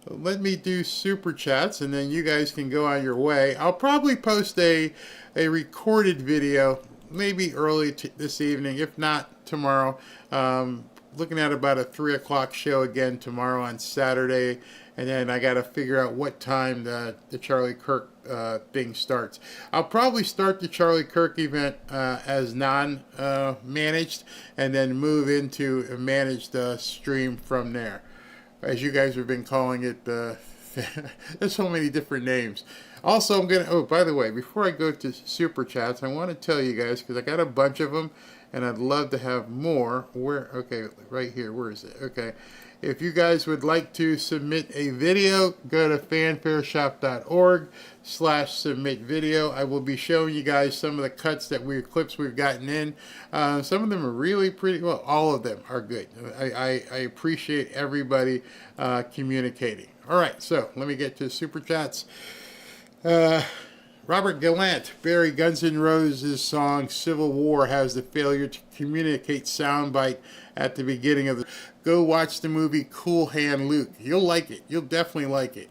Let me do super chats and then you guys can go on your way. I'll probably post a recorded video maybe early this evening, if not tomorrow. Looking at about a 3 o'clock show again tomorrow on Saturday. And then I got to figure out what time the Charlie Kirk thing starts. I'll probably start the Charlie Kirk event as non-managed and then move into a managed stream from there. As you guys have been calling it, there's so many different names. Also, I'm going to, by the way, before I go to Super Chats, I want to tell you guys, because I got a bunch of them, and I'd love to have more. Okay, right here, where is it? Okay. If you guys would like to submit a video, go to fanfareshop.org/submit video. I will be showing you guys some of the clips we've gotten in. Some of them are really pretty, well, all of them are good. I appreciate everybody communicating. All right, so let me get to Super Chats. Robert Gallant, Barry, Guns N' Roses' song Civil War has the failure to communicate soundbite at the beginning of the... Go watch the movie Cool Hand Luke. You'll like it. You'll definitely like it.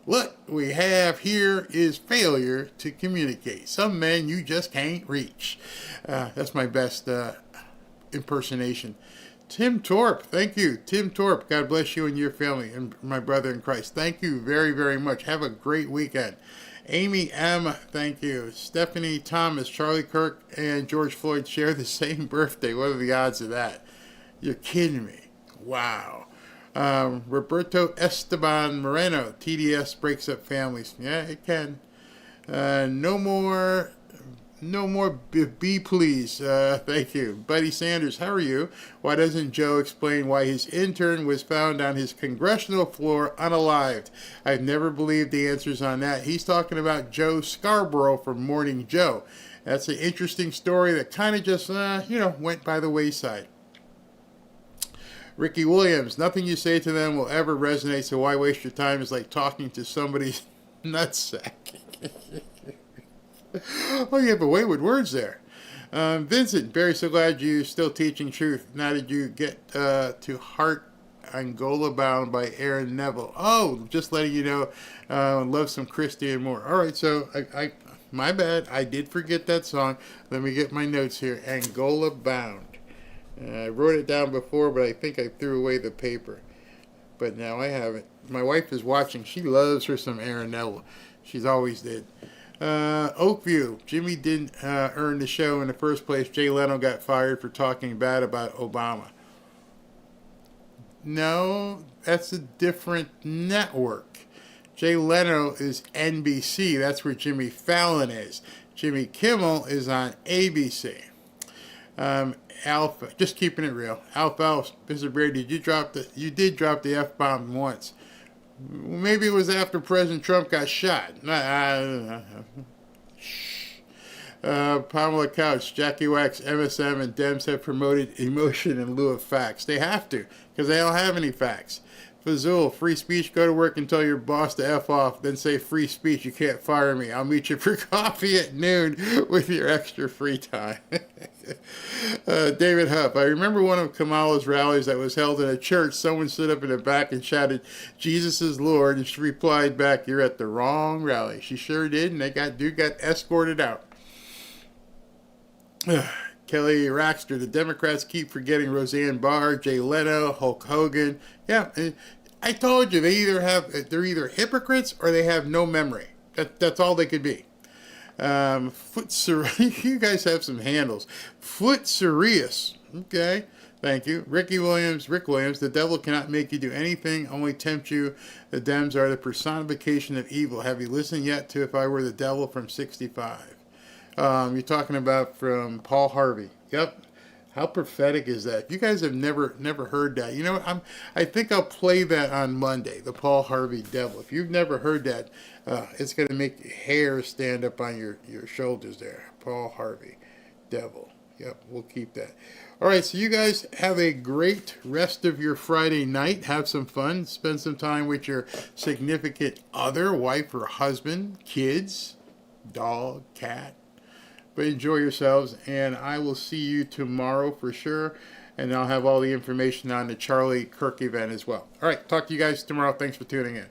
What we have here is failure to communicate. Some men you just can't reach. That's my best impersonation. Tim Torp, thank you. Tim Torp, God bless you and your family and my brother in Christ. Thank you very, very much. Have a great weekend. Amy M, thank you. Stephanie Thomas, Charlie Kirk, and George Floyd share the same birthday. What are the odds of that? You're kidding me. Wow. Roberto Esteban Moreno, TDS breaks up families. Yeah, it can. No more B, please. Thank you. Buddy Sanders, how are you? Why doesn't Joe explain why his intern was found on his congressional floor unalived? I've never believed the answers on that. He's talking about Joe Scarborough from Morning Joe. That's an interesting story that kind of just, went by the wayside. Ricky Williams, nothing you say to them will ever resonate, so why waste your time? It's like talking to somebody's nutsack. Oh, you have a way with words there. Vincent, very so glad you're still teaching truth. Now did you get to Heart Angola Bound by Aaron Neville? Oh, just letting you know, love some Christy and more. All right, so I my bad. I did forget that song. Let me get my notes here. Angola Bound. I wrote it down before, but I think I threw away the paper. But now I have it. My wife is watching. She loves her some Aaron Neville. She's always did. Oakview. Jimmy didn't earn the show in the first place. Jay Leno got fired for talking bad about Obama. No, that's a different network. Jay Leno is NBC. That's where Jimmy Fallon is. Jimmy Kimmel is on ABC. Alpha, just keeping it real. Alpha, Mr. Brady, you did drop the F-bomb once. Maybe it was after President Trump got shot. Pamela Couch, Jackie Wax, MSM, and Dems have promoted emotion in lieu of facts. They have to, because they don't have any facts. Fazul, free speech, go to work and tell your boss to F off, then say free speech, you can't fire me. I'll meet you for coffee at noon with your extra free time. David Huff, I remember one of Kamala's rallies that was held in a church. Someone stood up in the back and shouted, Jesus is Lord, and she replied back, you're at the wrong rally. She sure did, and dude got escorted out. Kelly Raxter, the Democrats keep forgetting Roseanne Barr, Jay Leno, Hulk Hogan. Yeah, I told you, they're either hypocrites or they have no memory. That's all they could be. You guys have some handles. Foot Sirius. Okay, thank you. Rick Williams, the devil cannot make you do anything, only tempt you. The Dems are the personification of evil. Have you listened yet to If I Were the Devil from 65? You're talking about from Paul Harvey. Yep. How prophetic is that? You guys have never heard that. You know what? I think I'll play that on Monday, the Paul Harvey Devil. If you've never heard that, it's going to make hair stand up on your shoulders there. Paul Harvey Devil. Yep, we'll keep that. All right, so you guys have a great rest of your Friday night. Have some fun. Spend some time with your significant other, wife or husband, kids, dog, cat. But enjoy yourselves, and I will see you tomorrow for sure. And I'll have all the information on the Charlie Kirk event as well. All right, talk to you guys tomorrow. Thanks for tuning in.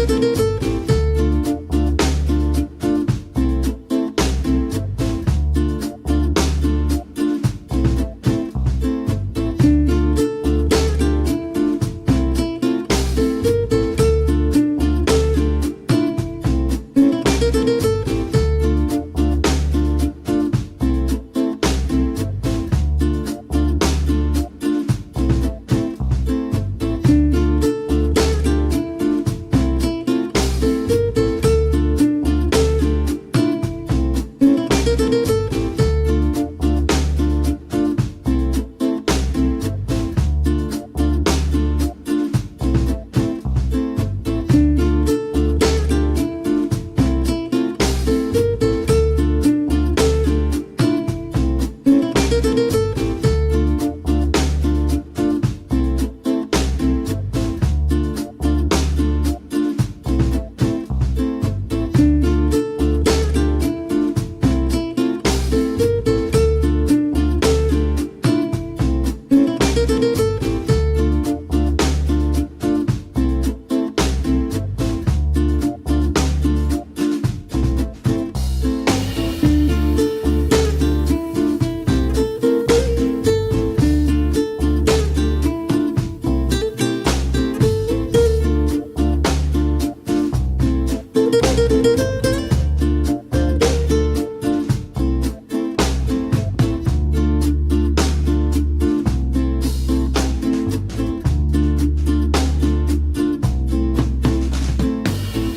Bye.